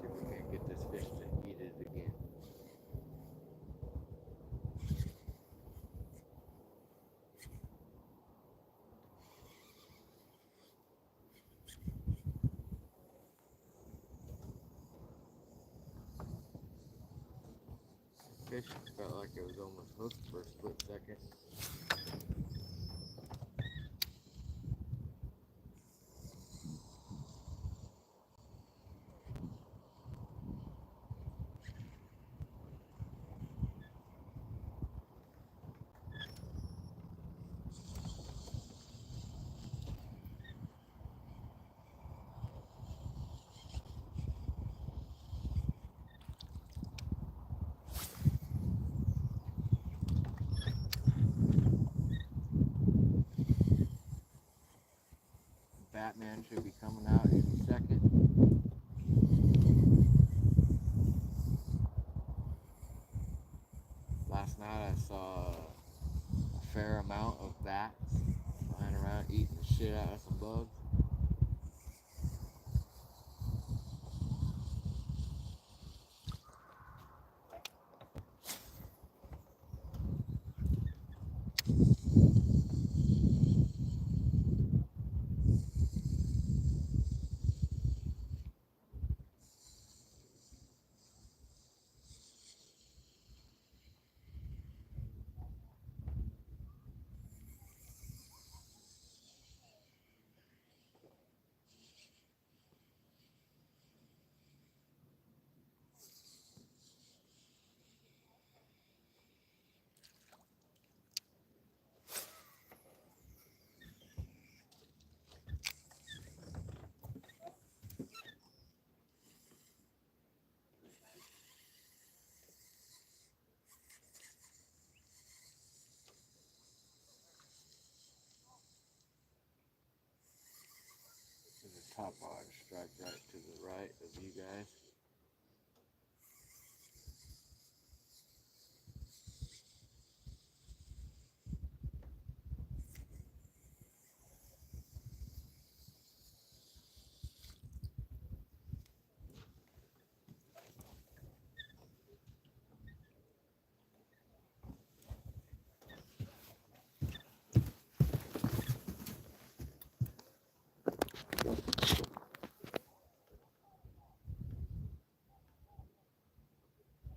See if we can't get this fish to eat it again. Fish felt like it was almost hooked for a split second. Batman should be coming out any second. Last night I saw a fair amount of bats flying around eating the shit out of some bugs. There's a topwater strike right to the right of you guys.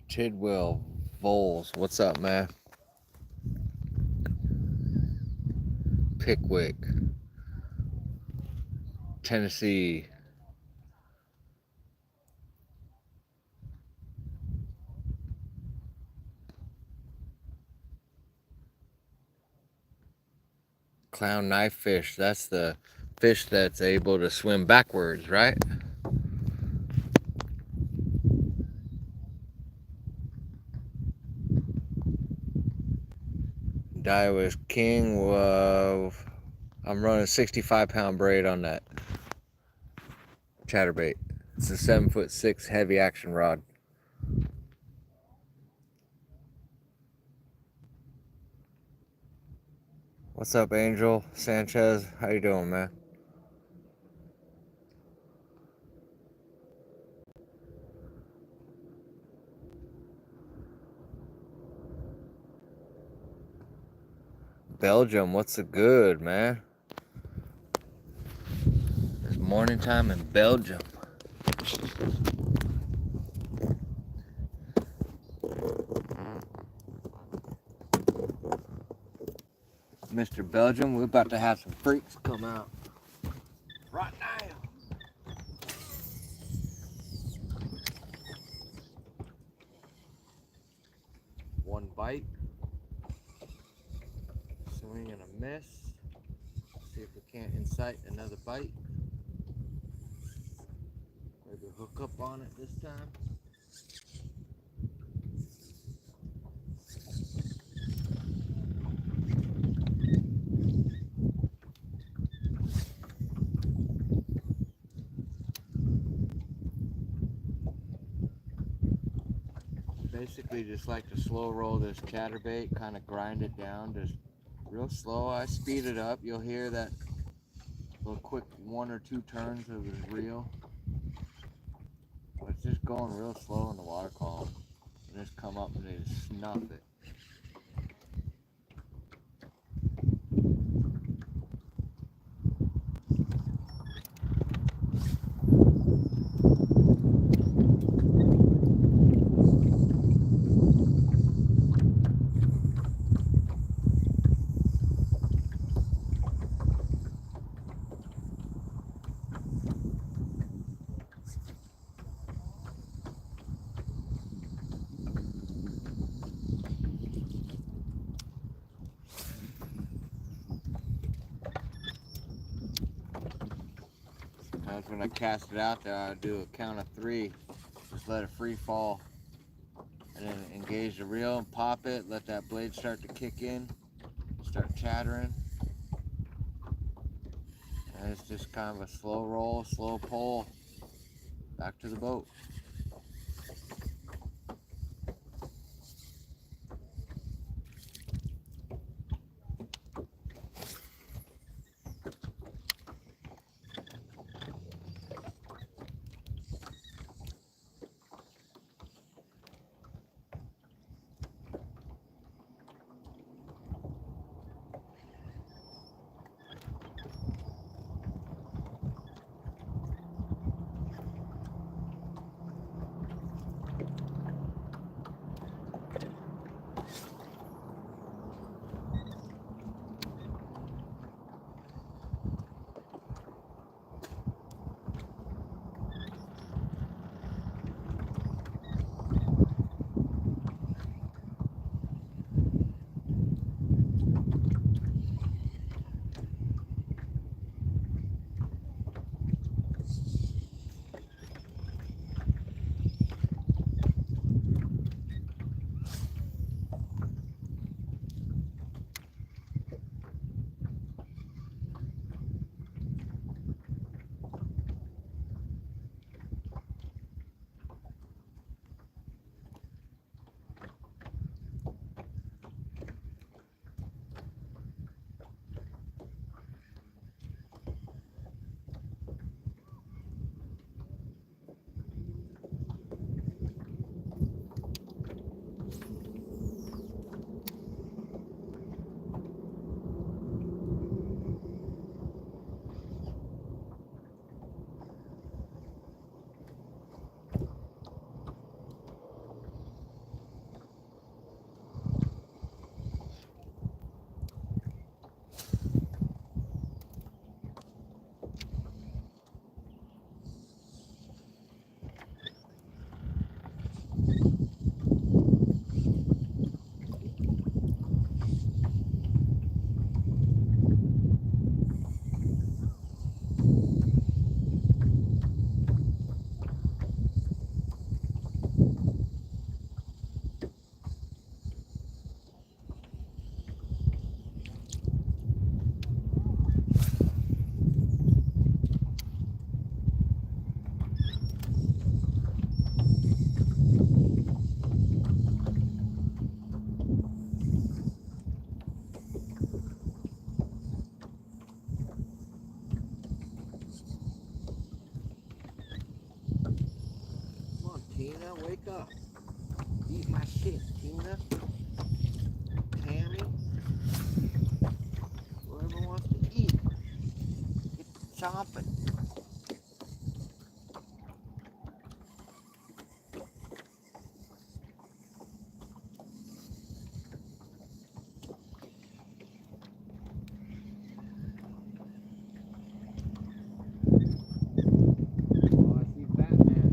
Tidwell Voles, what's up, man? Pickwick, Tennessee. Clown knife fish, that's the fish that's able to swim backwards, right? Daiwa's King. I'm running 65-pound braid on that chatterbait. It's a 7'6" heavy action rod. What's up, Angel Sanchez? How you doing, man? Belgium, what's the good, man? It's morning time in Belgium. Mr. Belgium, we're about to have some freaks come out right now. One bite, swing and a miss. See if we can't incite another bite. Maybe hook up on it this time. Basically just like to slow roll this chatterbait, kind of grind it down, just real slow. I speed it up. You'll hear that little quick 1 or 2 turns of his reel. But it's just going real slow in the water column. And just come up and they just snuff it. Sometimes when I cast it out there, I do a count of 3. Just let it free fall. And then engage the reel and pop it. Let that blade start to kick in. Start chattering. And it's just kind of a slow roll, slow pull. Back to the boat. Wake up. Eat my shit, Tina. Tammy. Whoever wants to eat. Get to chomping. Oh, I see Batman.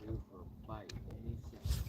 Due for a bite any second.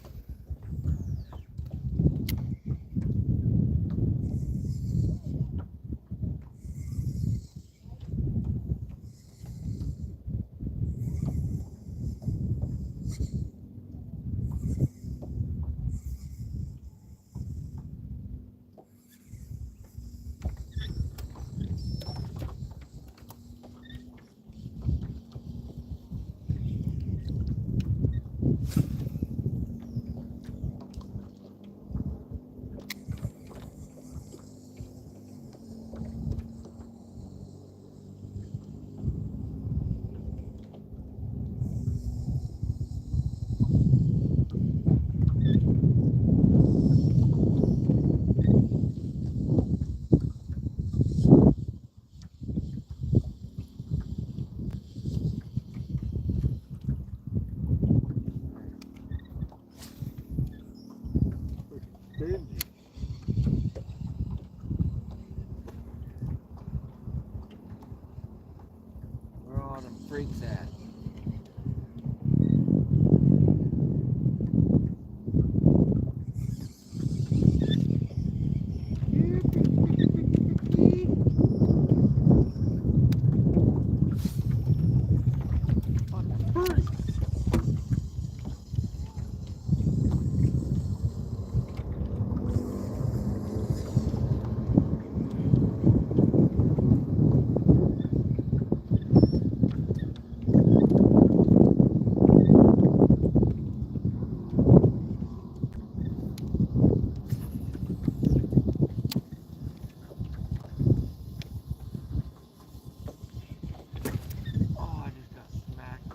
Stingy. Where are all them freaks at? Oh, I just got smacked.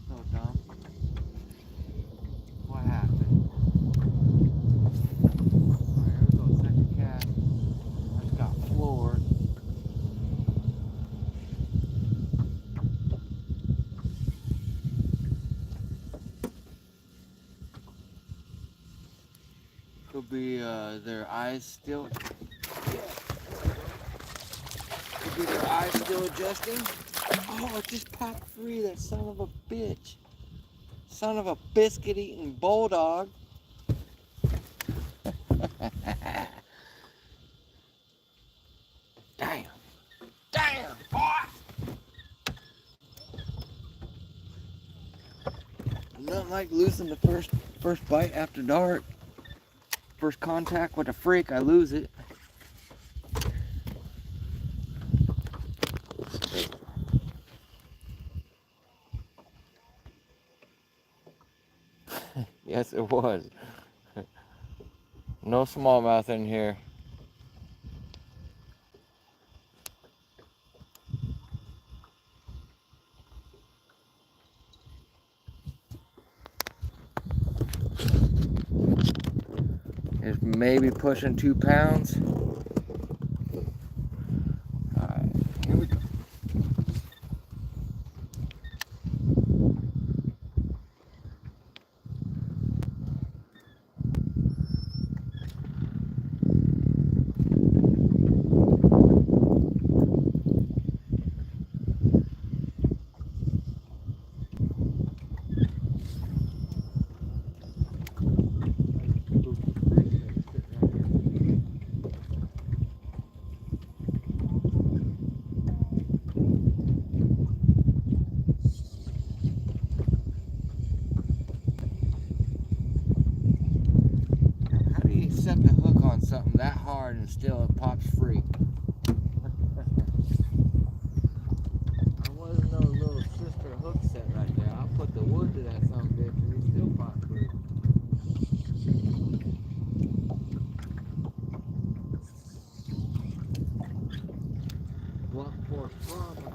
So dumb. What happened? Alright, here we go. Second cast. I just got floored. Could be their eyes still. Could be their eyes still adjusting. Oh, it just popped free, that son of a bitch. Son of a biscuit eating bulldog. Damn. Damn, boy. Nothing like losing the first bite after dark. First contact with a freak, I lose it. Yes, it was. No smallmouth in here. It's maybe pushing 2 pounds. Alright, here we go. but still it pops free. There wasn't no little sister hook set right there. I'll put the wood to that son of a bitch and he still pops free. Blunt force trauma.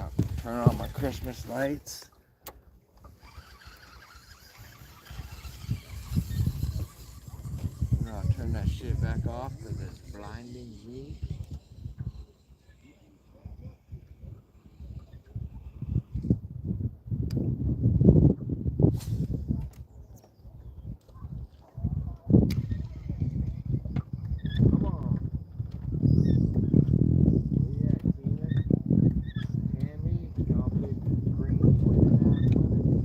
I'll turn on my Christmas lights. And I'll turn that shit back off because it's blinding me. Come on. Yeah, Tina. Tammy, y'all big green twin ass women.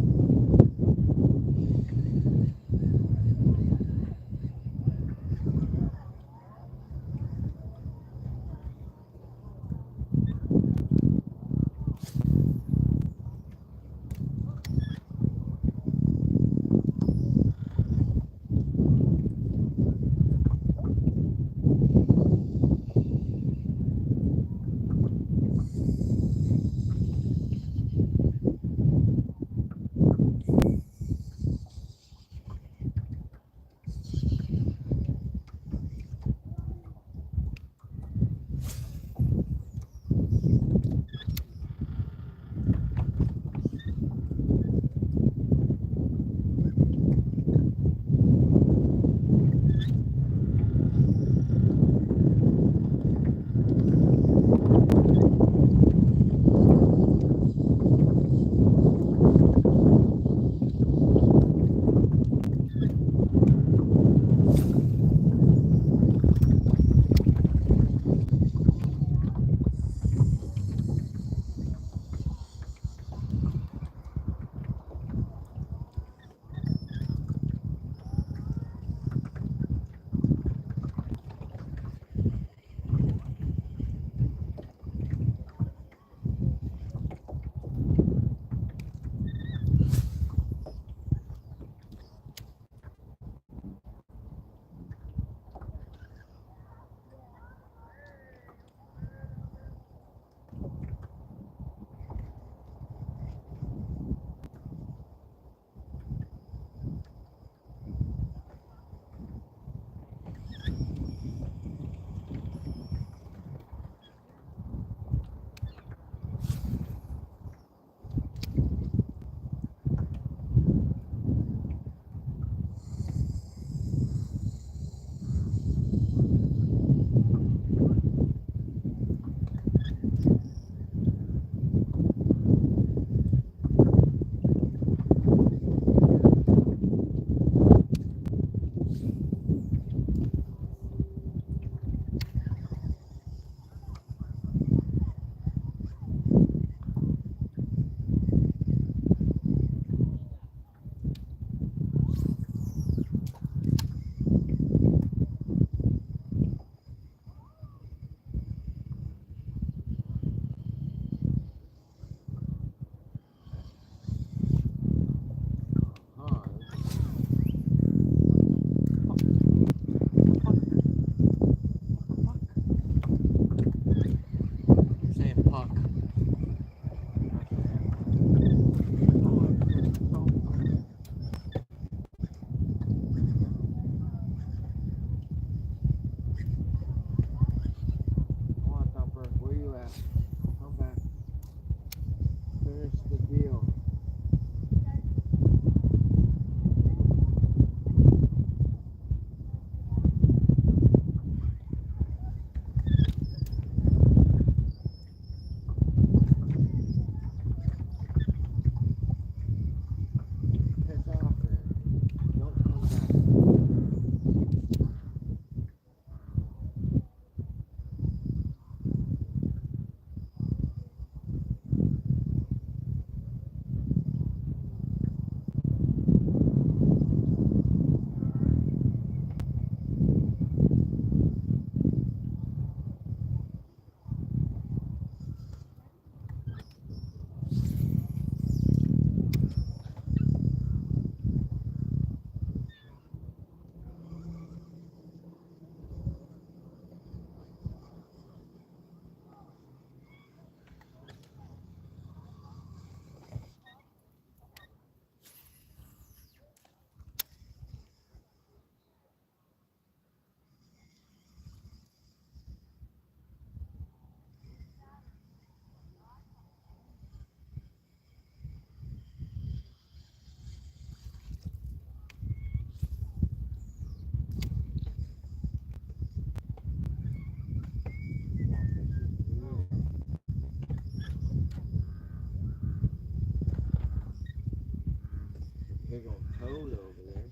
toad over there.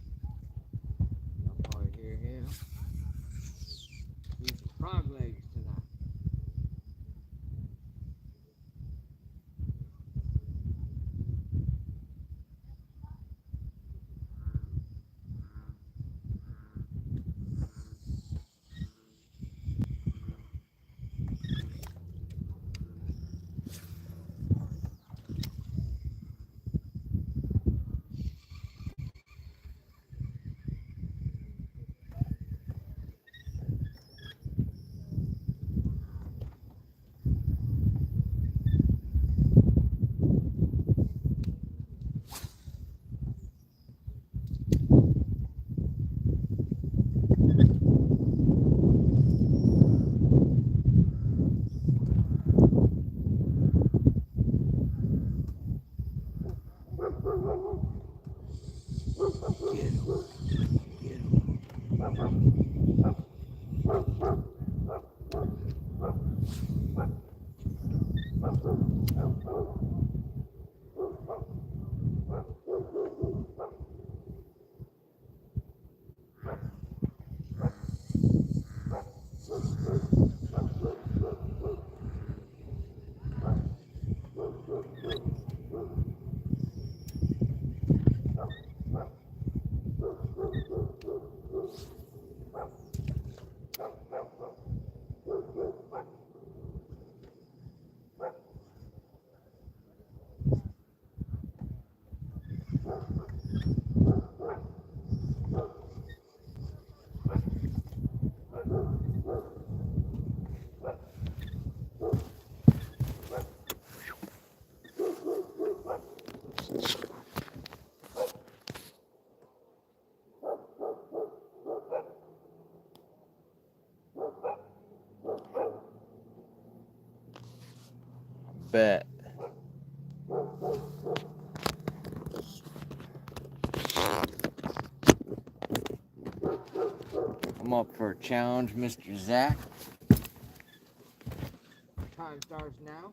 Y'all probably hear him. Eating frog legs tonight. Bet. I'm up for a challenge, Mr. Zach. Time starts now.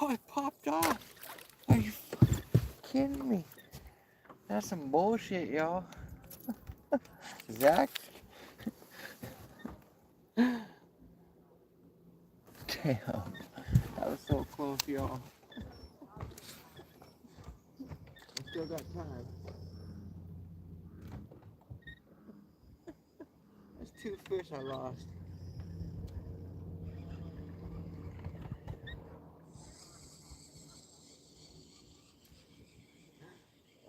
Oh, it popped off. Are you kidding me? That's some bullshit, y'all. Zach? Damn. That was so close, y'all. I still got time. That's 2 fish I lost.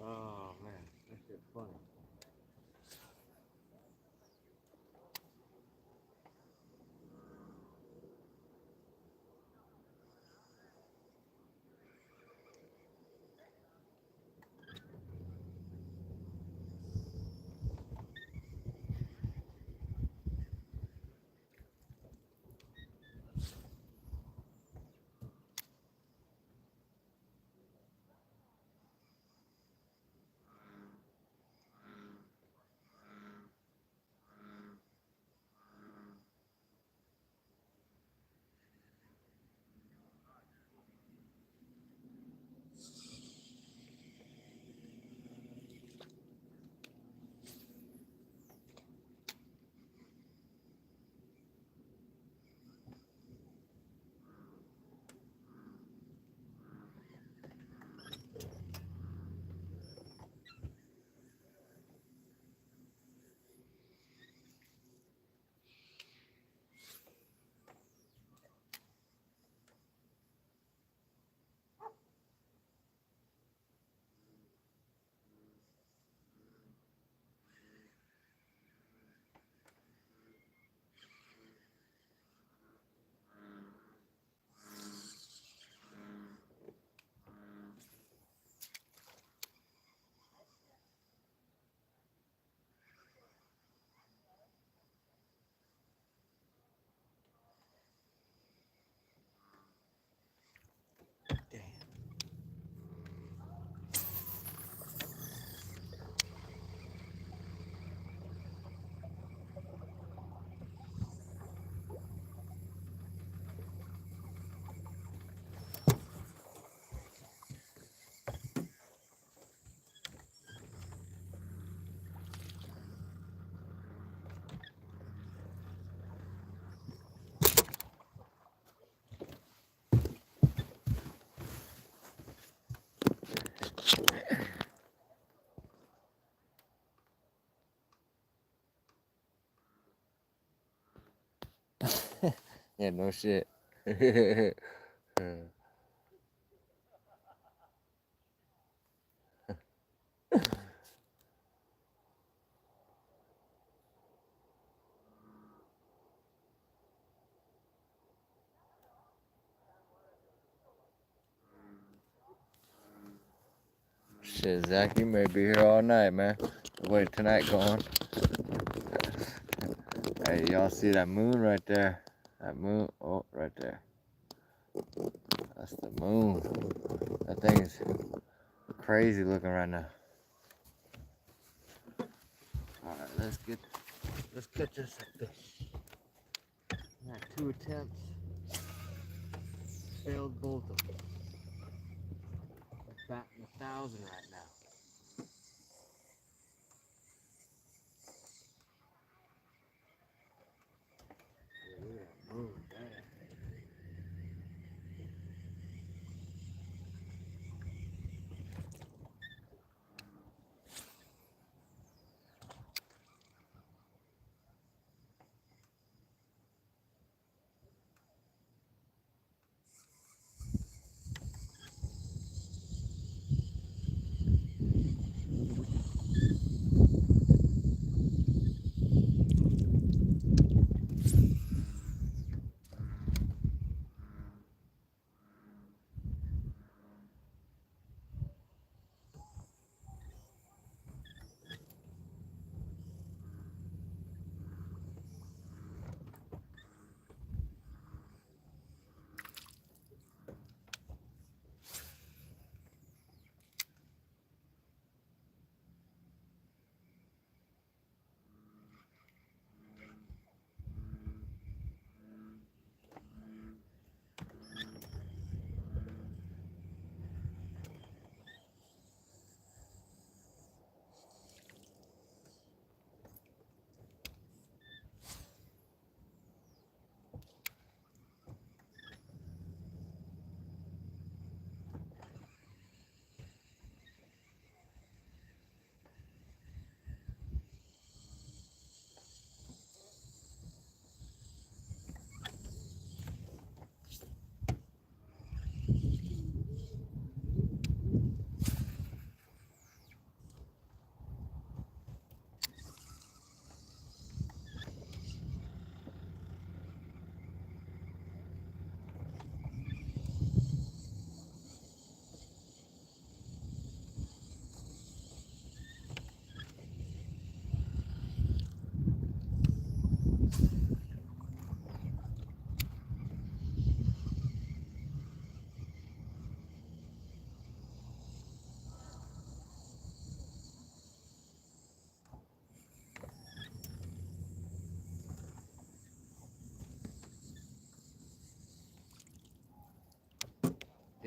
Oh man, that shit's funny. Damn. Yeah, no shit. Shit, Zach, you may be here all night, man. The way tonight going. Hey, y'all see that moon right there? That moon, oh, right there. That's the moon. That thing is crazy looking right now. Alright, let's catch us a fish. I had 2 attempts. Failed both of them. I'm batting 1,000 right now. Yeah, look at that moon, damn.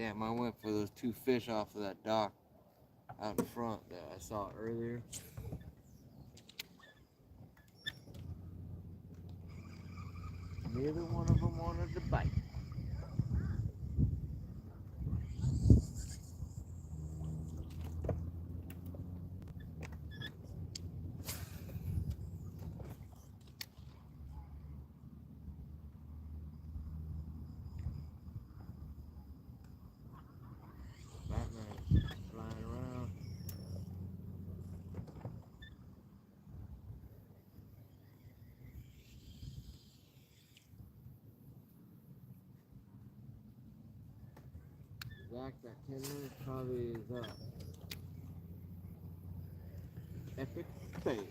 Damn, I went for those 2 fish off of that dock out in front that I saw earlier. Neither one of them wanted to bite. Batman flying around. Zach, that 10 minutes probably is up. Epic fail.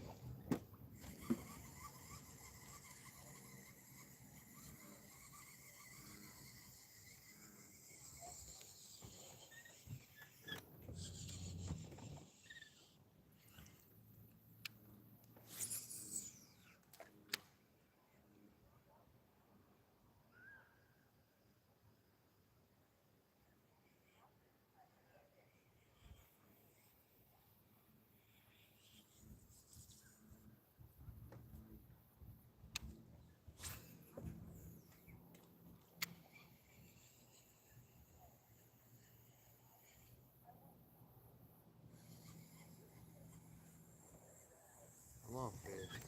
Come on, fish.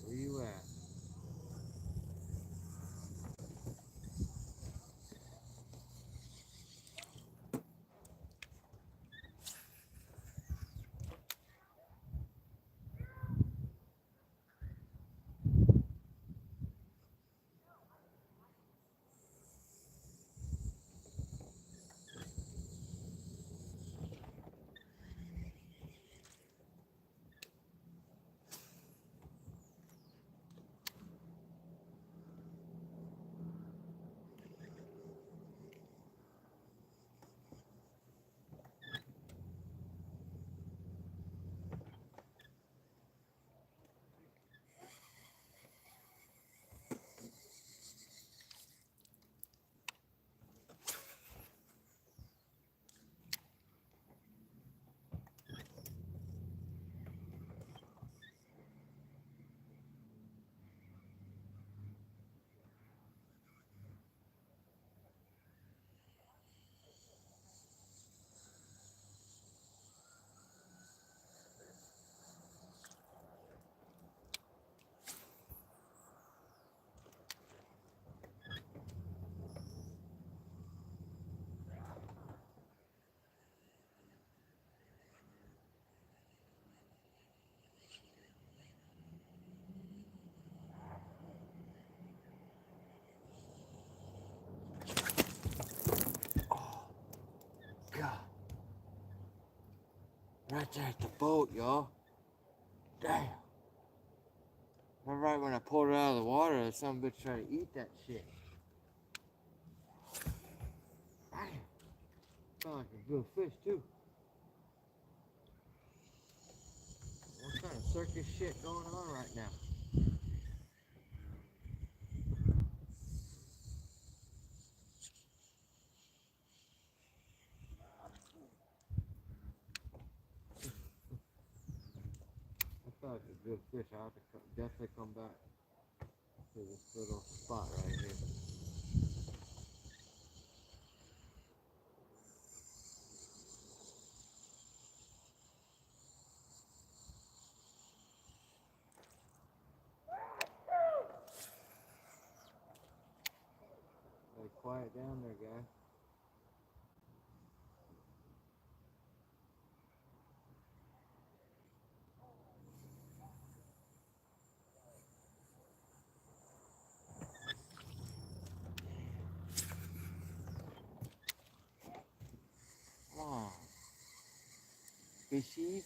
Where you at? God. Right there at the boat, y'all. Damn. Right when I pulled it out of the water, that some bitch tried to eat that shit. Damn. Felt like a good fish, too. What kind of circus shit going on right now? That felt like a good fish. I'll have to definitely come back to this little spot right here. Hey, quiet down there, guy. Come on. Fishies.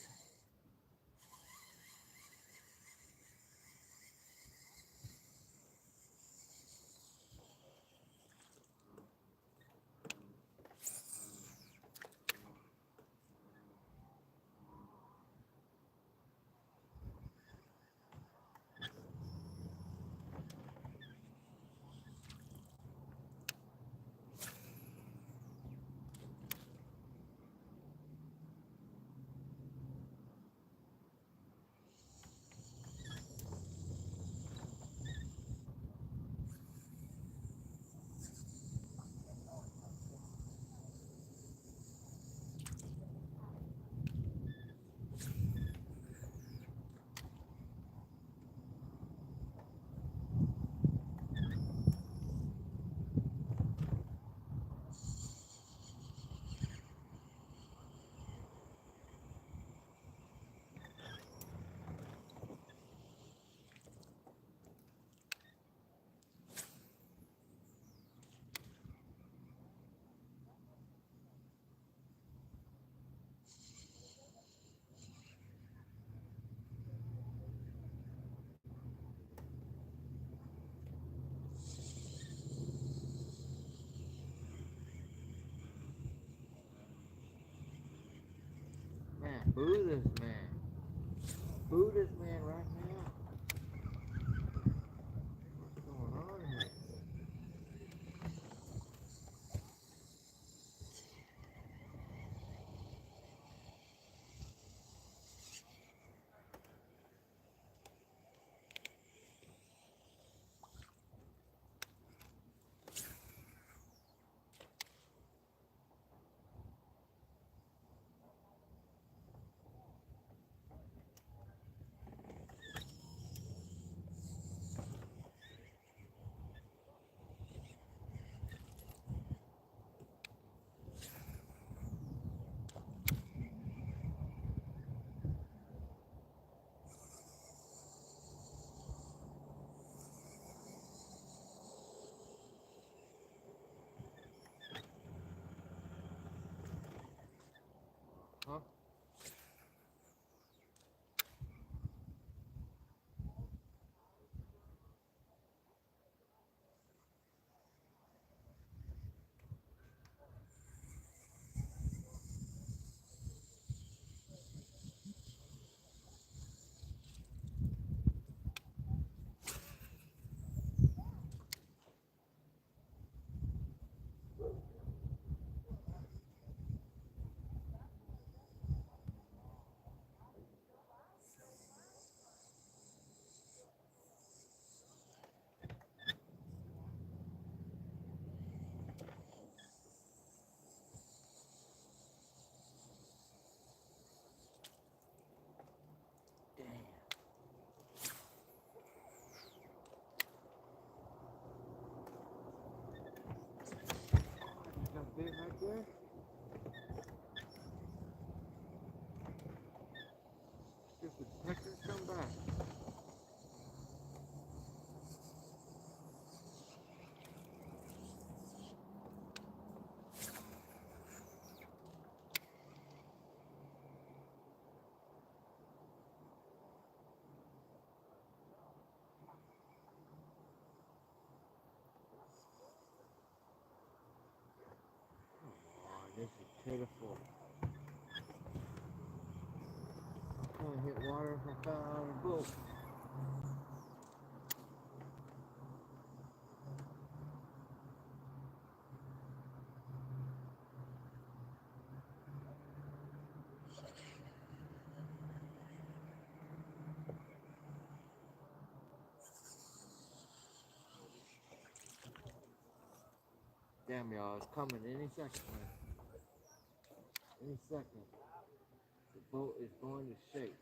Boo this man. Boo this man right now. What's going on here? Huh? Damn. Got big right there. Stupid pecker, come back. Oh, this is pitiful. I can't hit water if I fell out of the boat. Damn, y'all, it's coming any second, man. Any second. The boat is going to shake.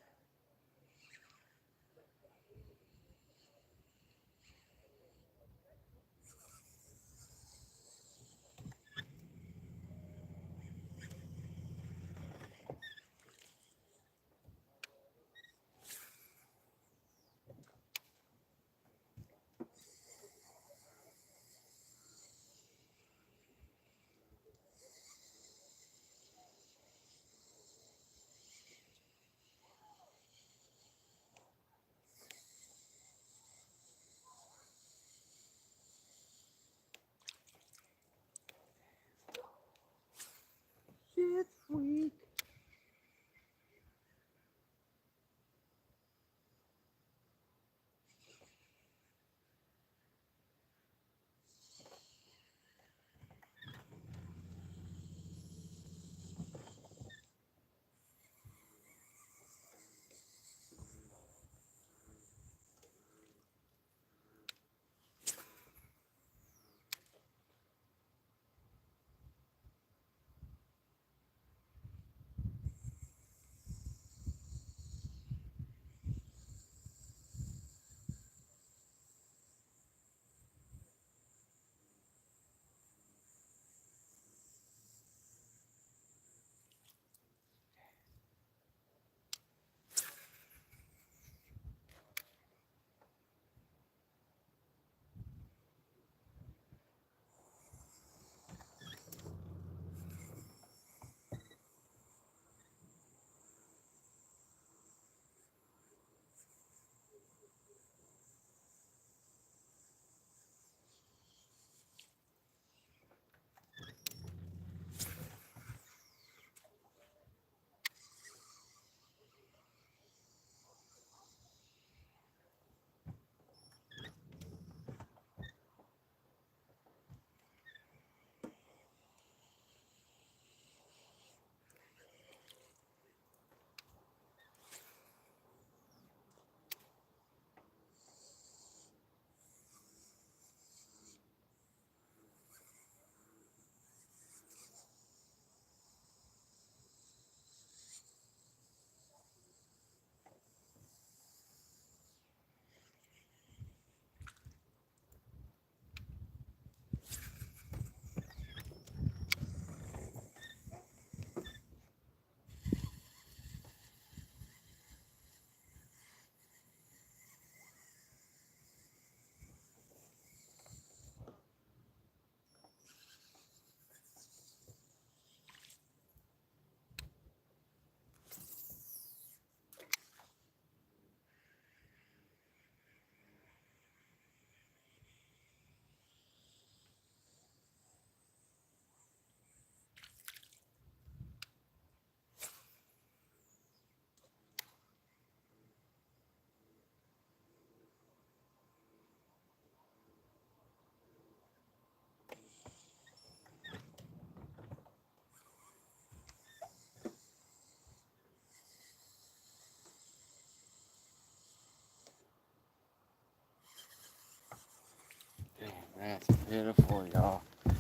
That's pitiful, y'all. Some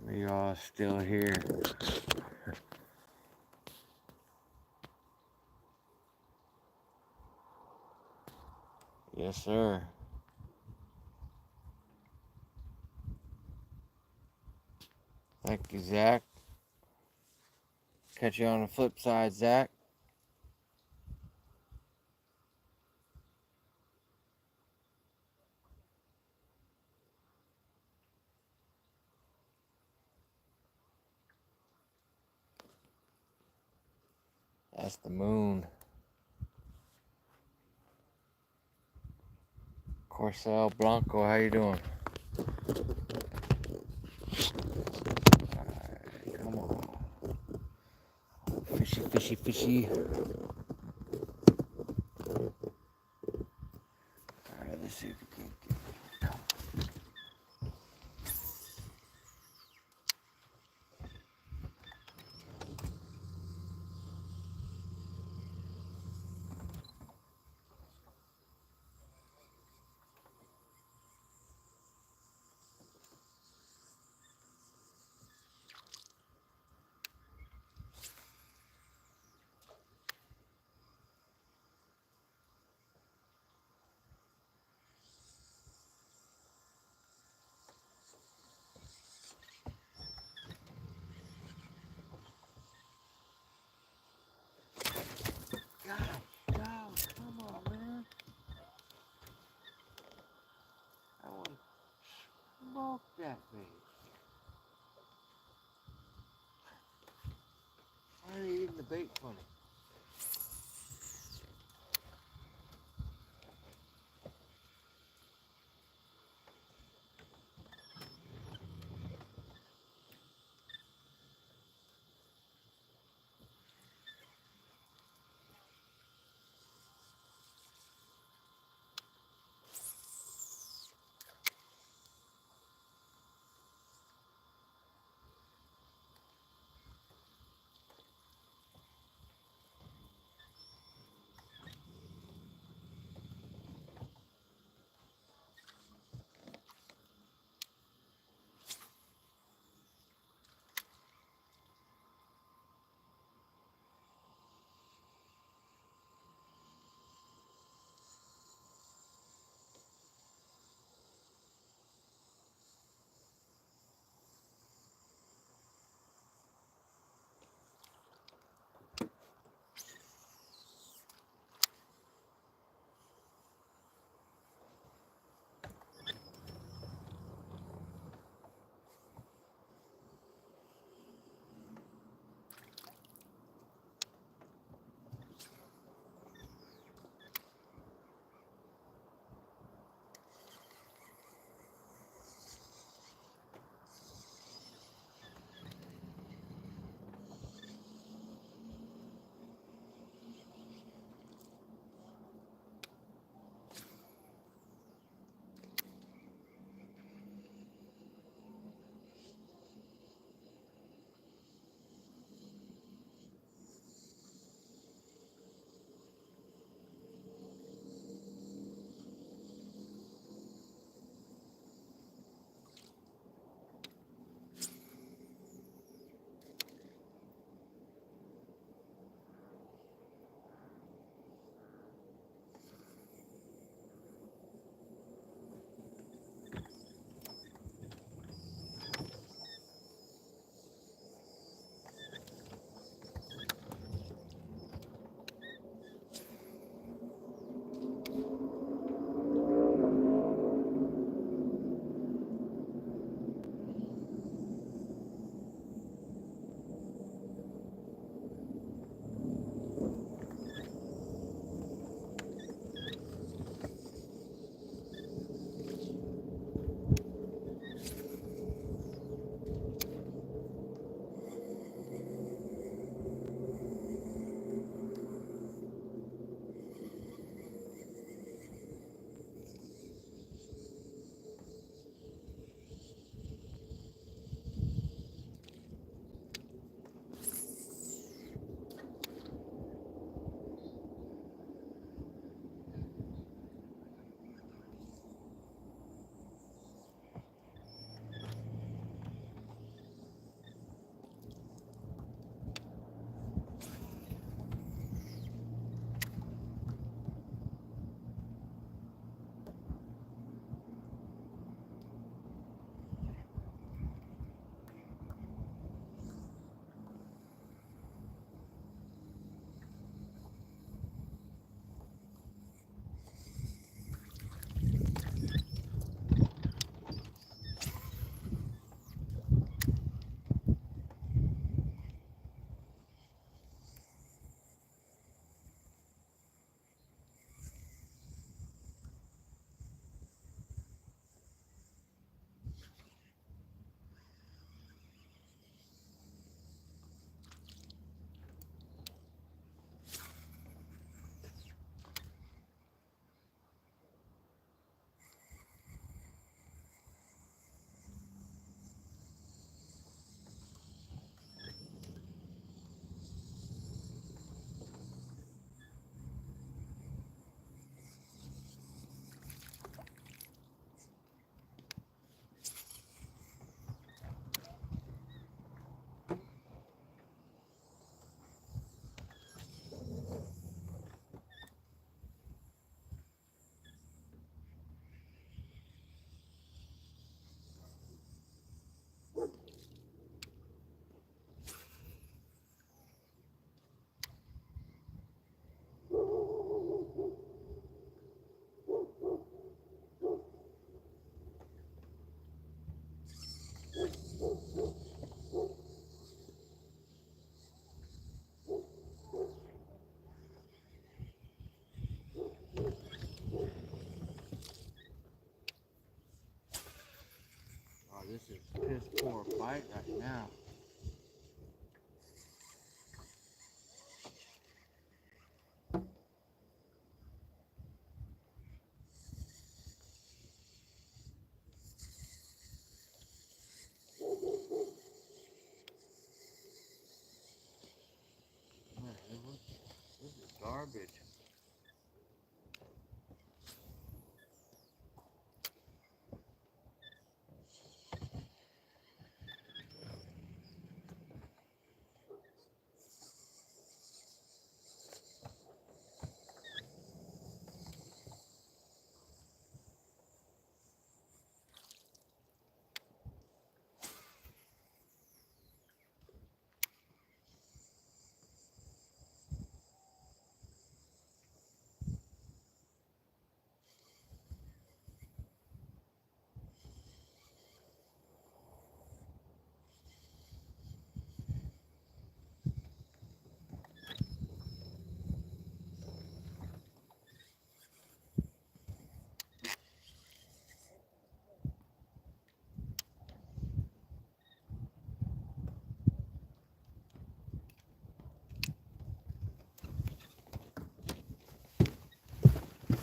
of y'all are still here. Yes, sir. Thank you, Zach. Catch you on the flip side, Zach. That's the moon. Corcel Blanco, how you doing? Alright, come on. Fishy, fishy, fishy. Alright, let's see if we can get it. God, God, come on, man. I want to smoke that bait. Why are they eating the bait funny? for a bite right now. This is garbage.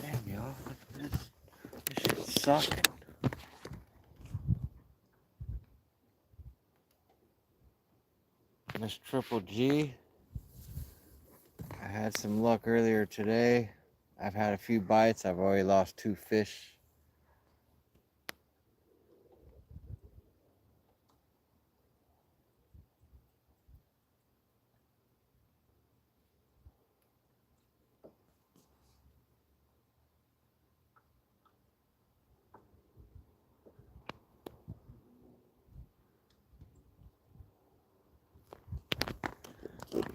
Damn, y'all. This shit's sucking. This Triple G. I had some luck earlier today. I've had a few bites. I've already lost 2 fish.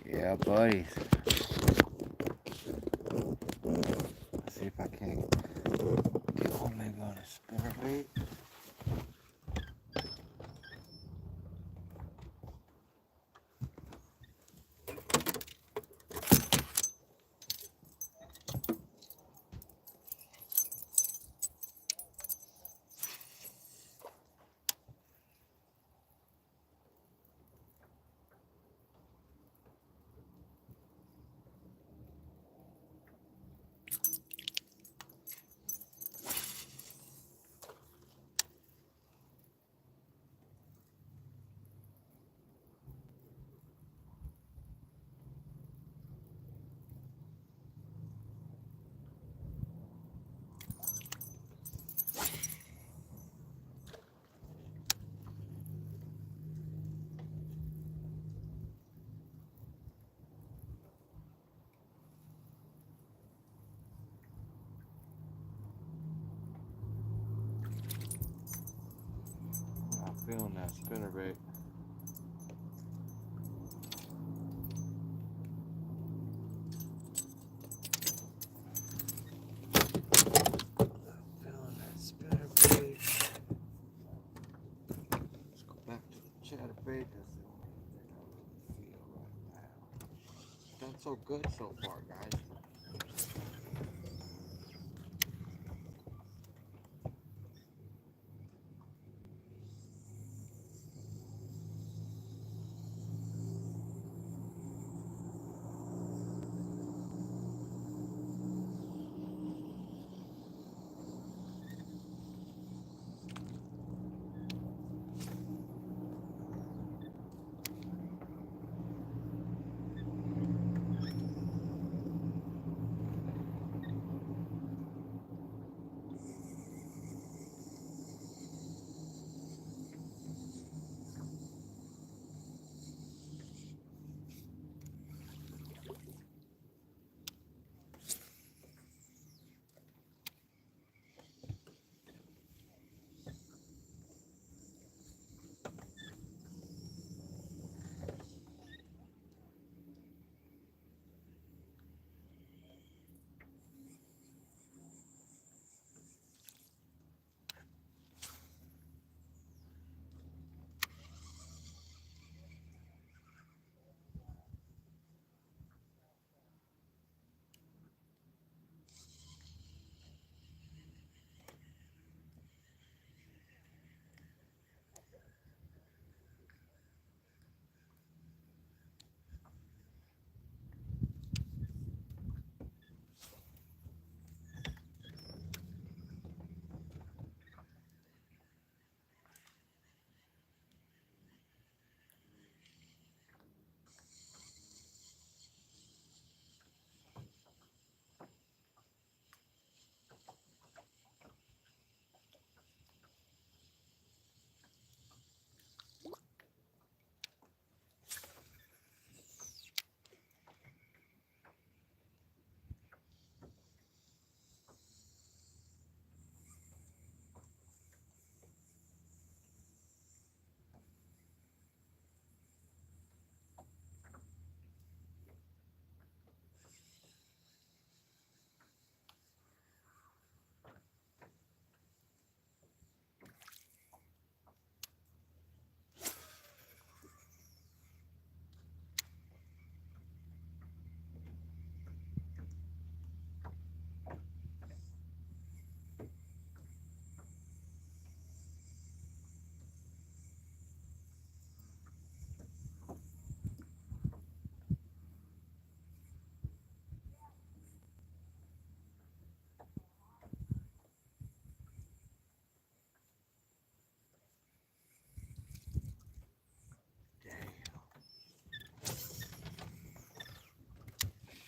Yeah, buddy. Let's see if I can get one maybe on a spinnerbait. I'm not feeling that spinnerbait. Feeling that spinnerbait. Let's go back to the chatterbait. That's the only thing I really feel right now. Done so good so far, guys.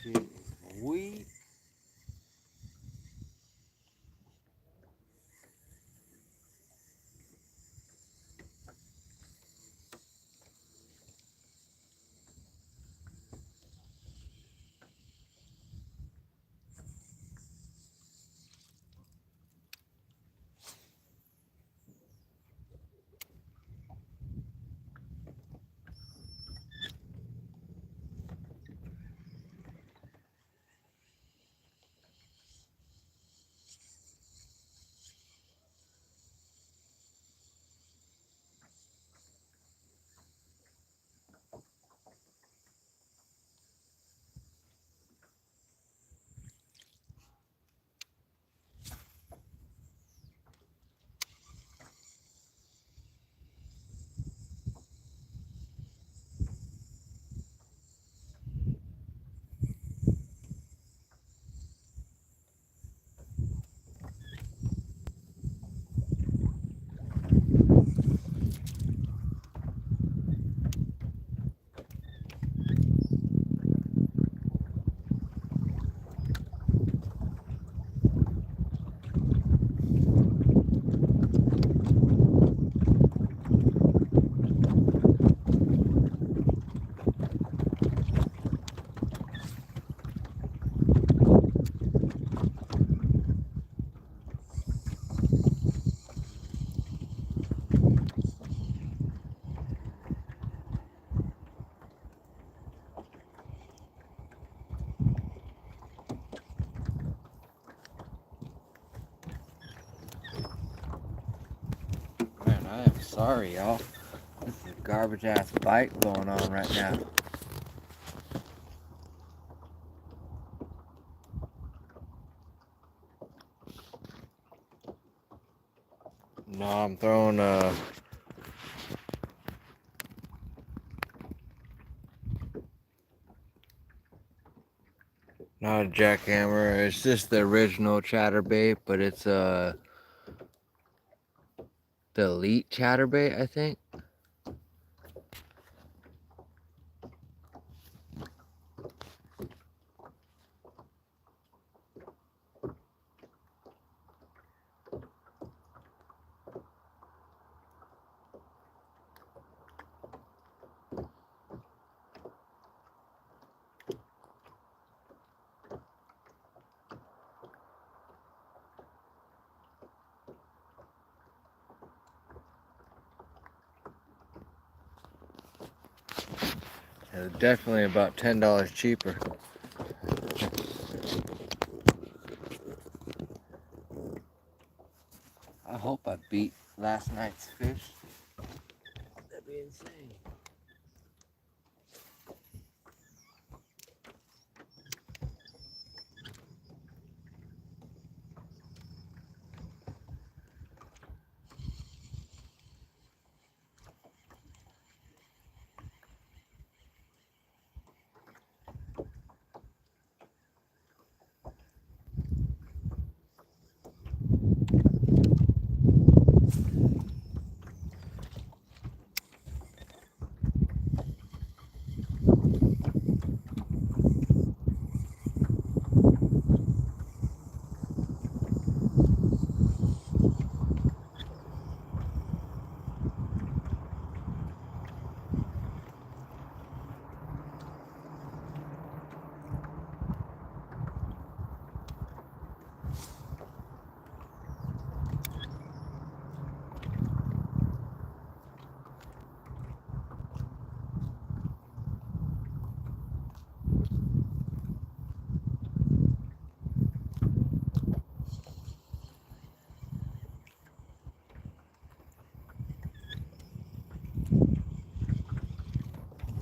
Shit is weak. Man, I am sorry, y'all. This is a garbage ass bite going on right now. No, I'm throwing not a jackhammer. It's just the original chatterbait, but it's the elite chatterbait, I think. It's definitely about $10 cheaper. I hope I beat last night's fish. That'd be insane.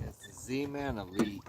It's the Z-Man Elite.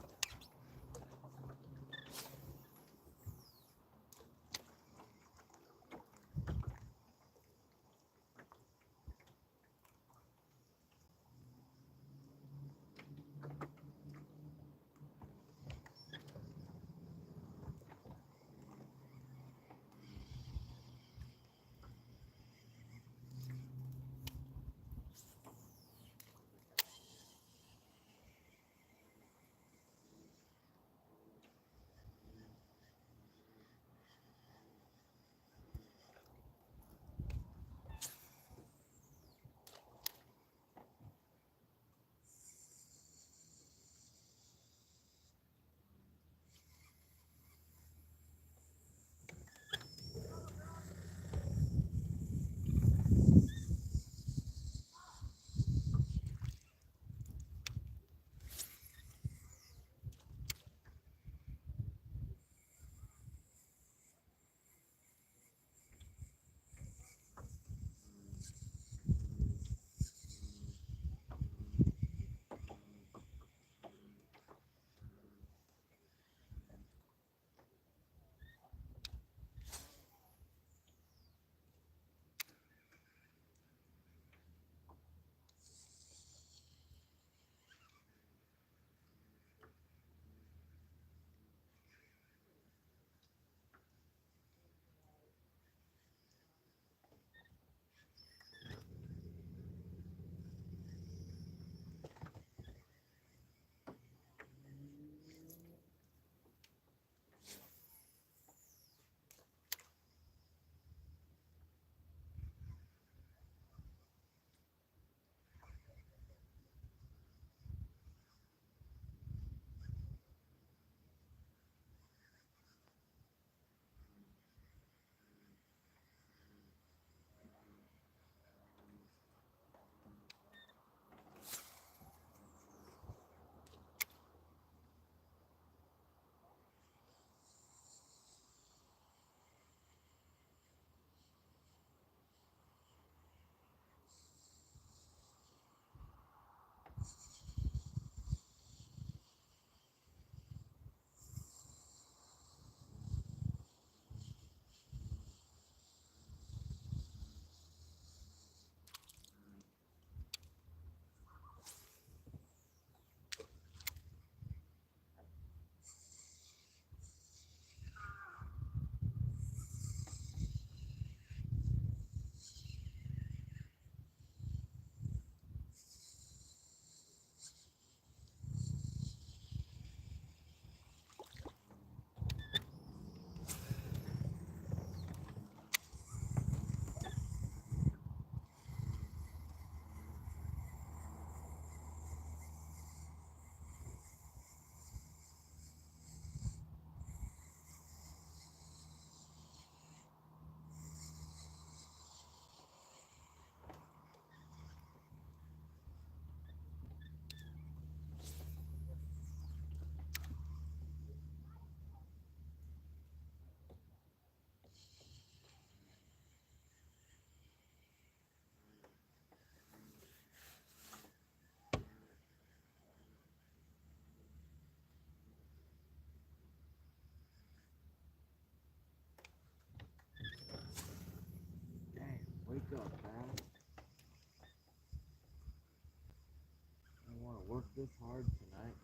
this hard tonight.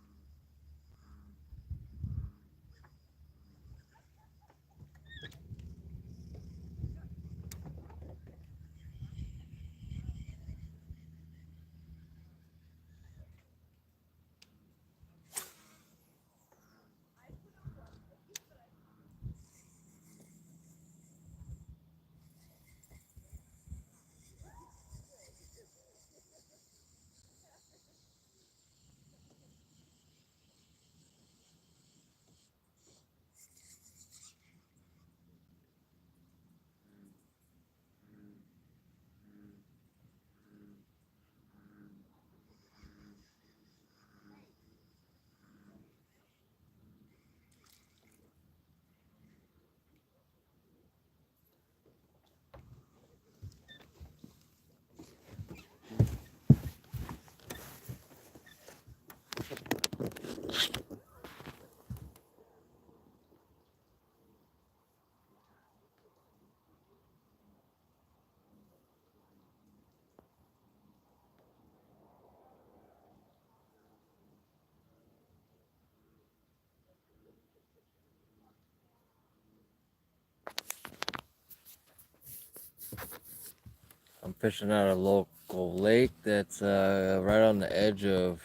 I'm fishing at a local lake that's right on the edge of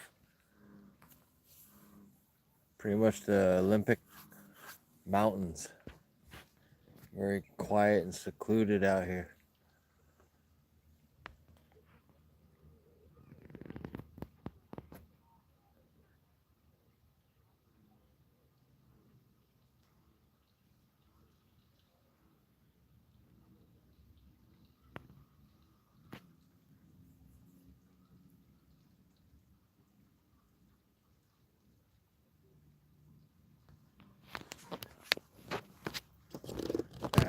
pretty much the Olympic Mountains. Very quiet and secluded out here.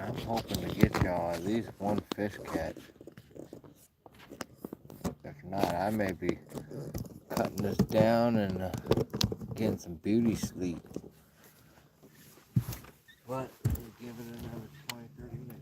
I'm hoping to get y'all at least one fish catch. If not, I may be cutting this down and getting some beauty sleep. But we'll give it another 20-30 minutes.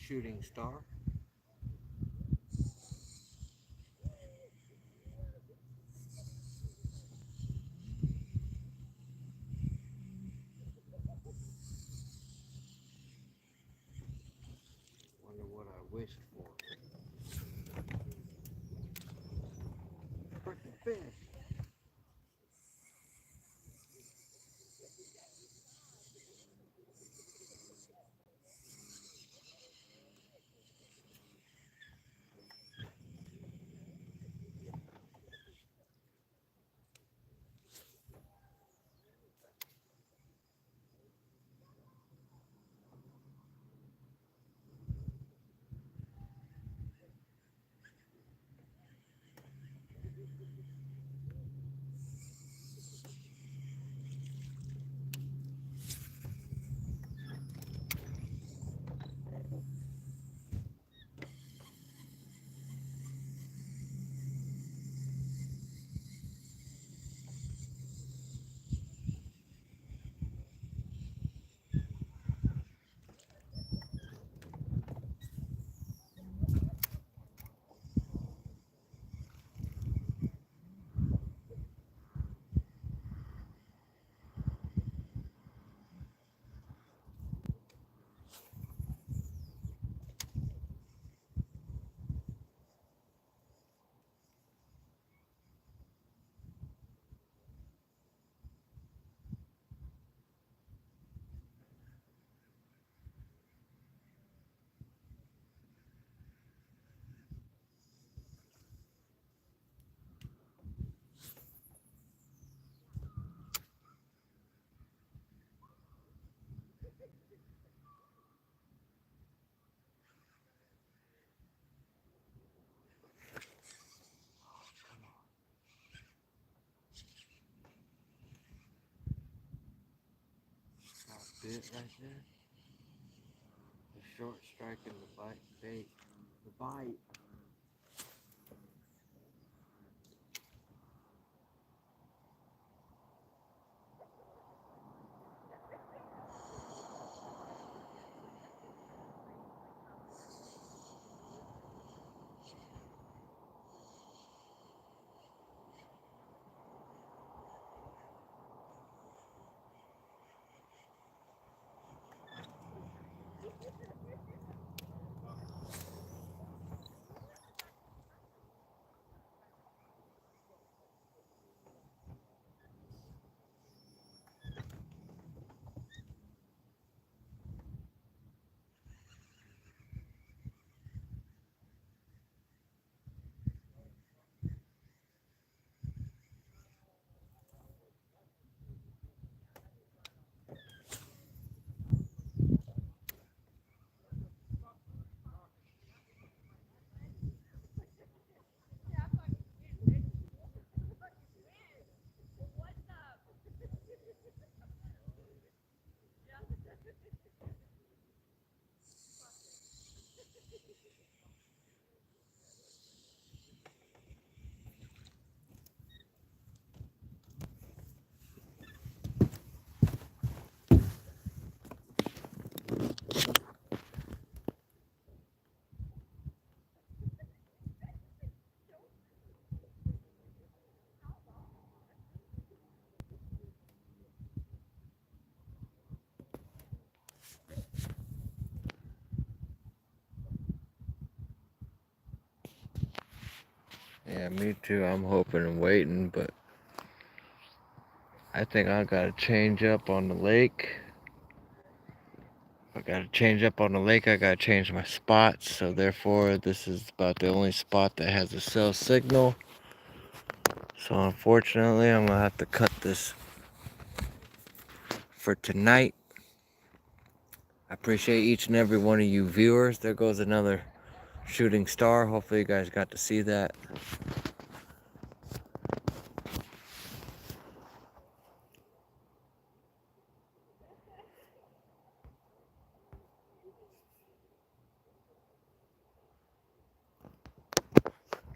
shooting star. Wonder what I wished for. Freaking fish. Got a bit right there. The short strike and the bite bait. The bite. Yeah, me too. I'm hoping and waiting, but I think I gotta change up on the lake. If I gotta change up on the lake, I gotta change my spots. So therefore, this is about the only spot that has a cell signal. So unfortunately, I'm gonna have to cut this for tonight. I appreciate each and every one of you viewers. There goes another shooting star. Hopefully you guys got to see that.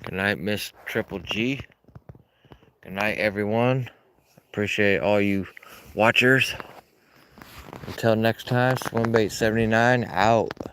Good night, Miss Triple G. Good night, everyone. Appreciate all you watchers. Until next time, Swimbait79 out.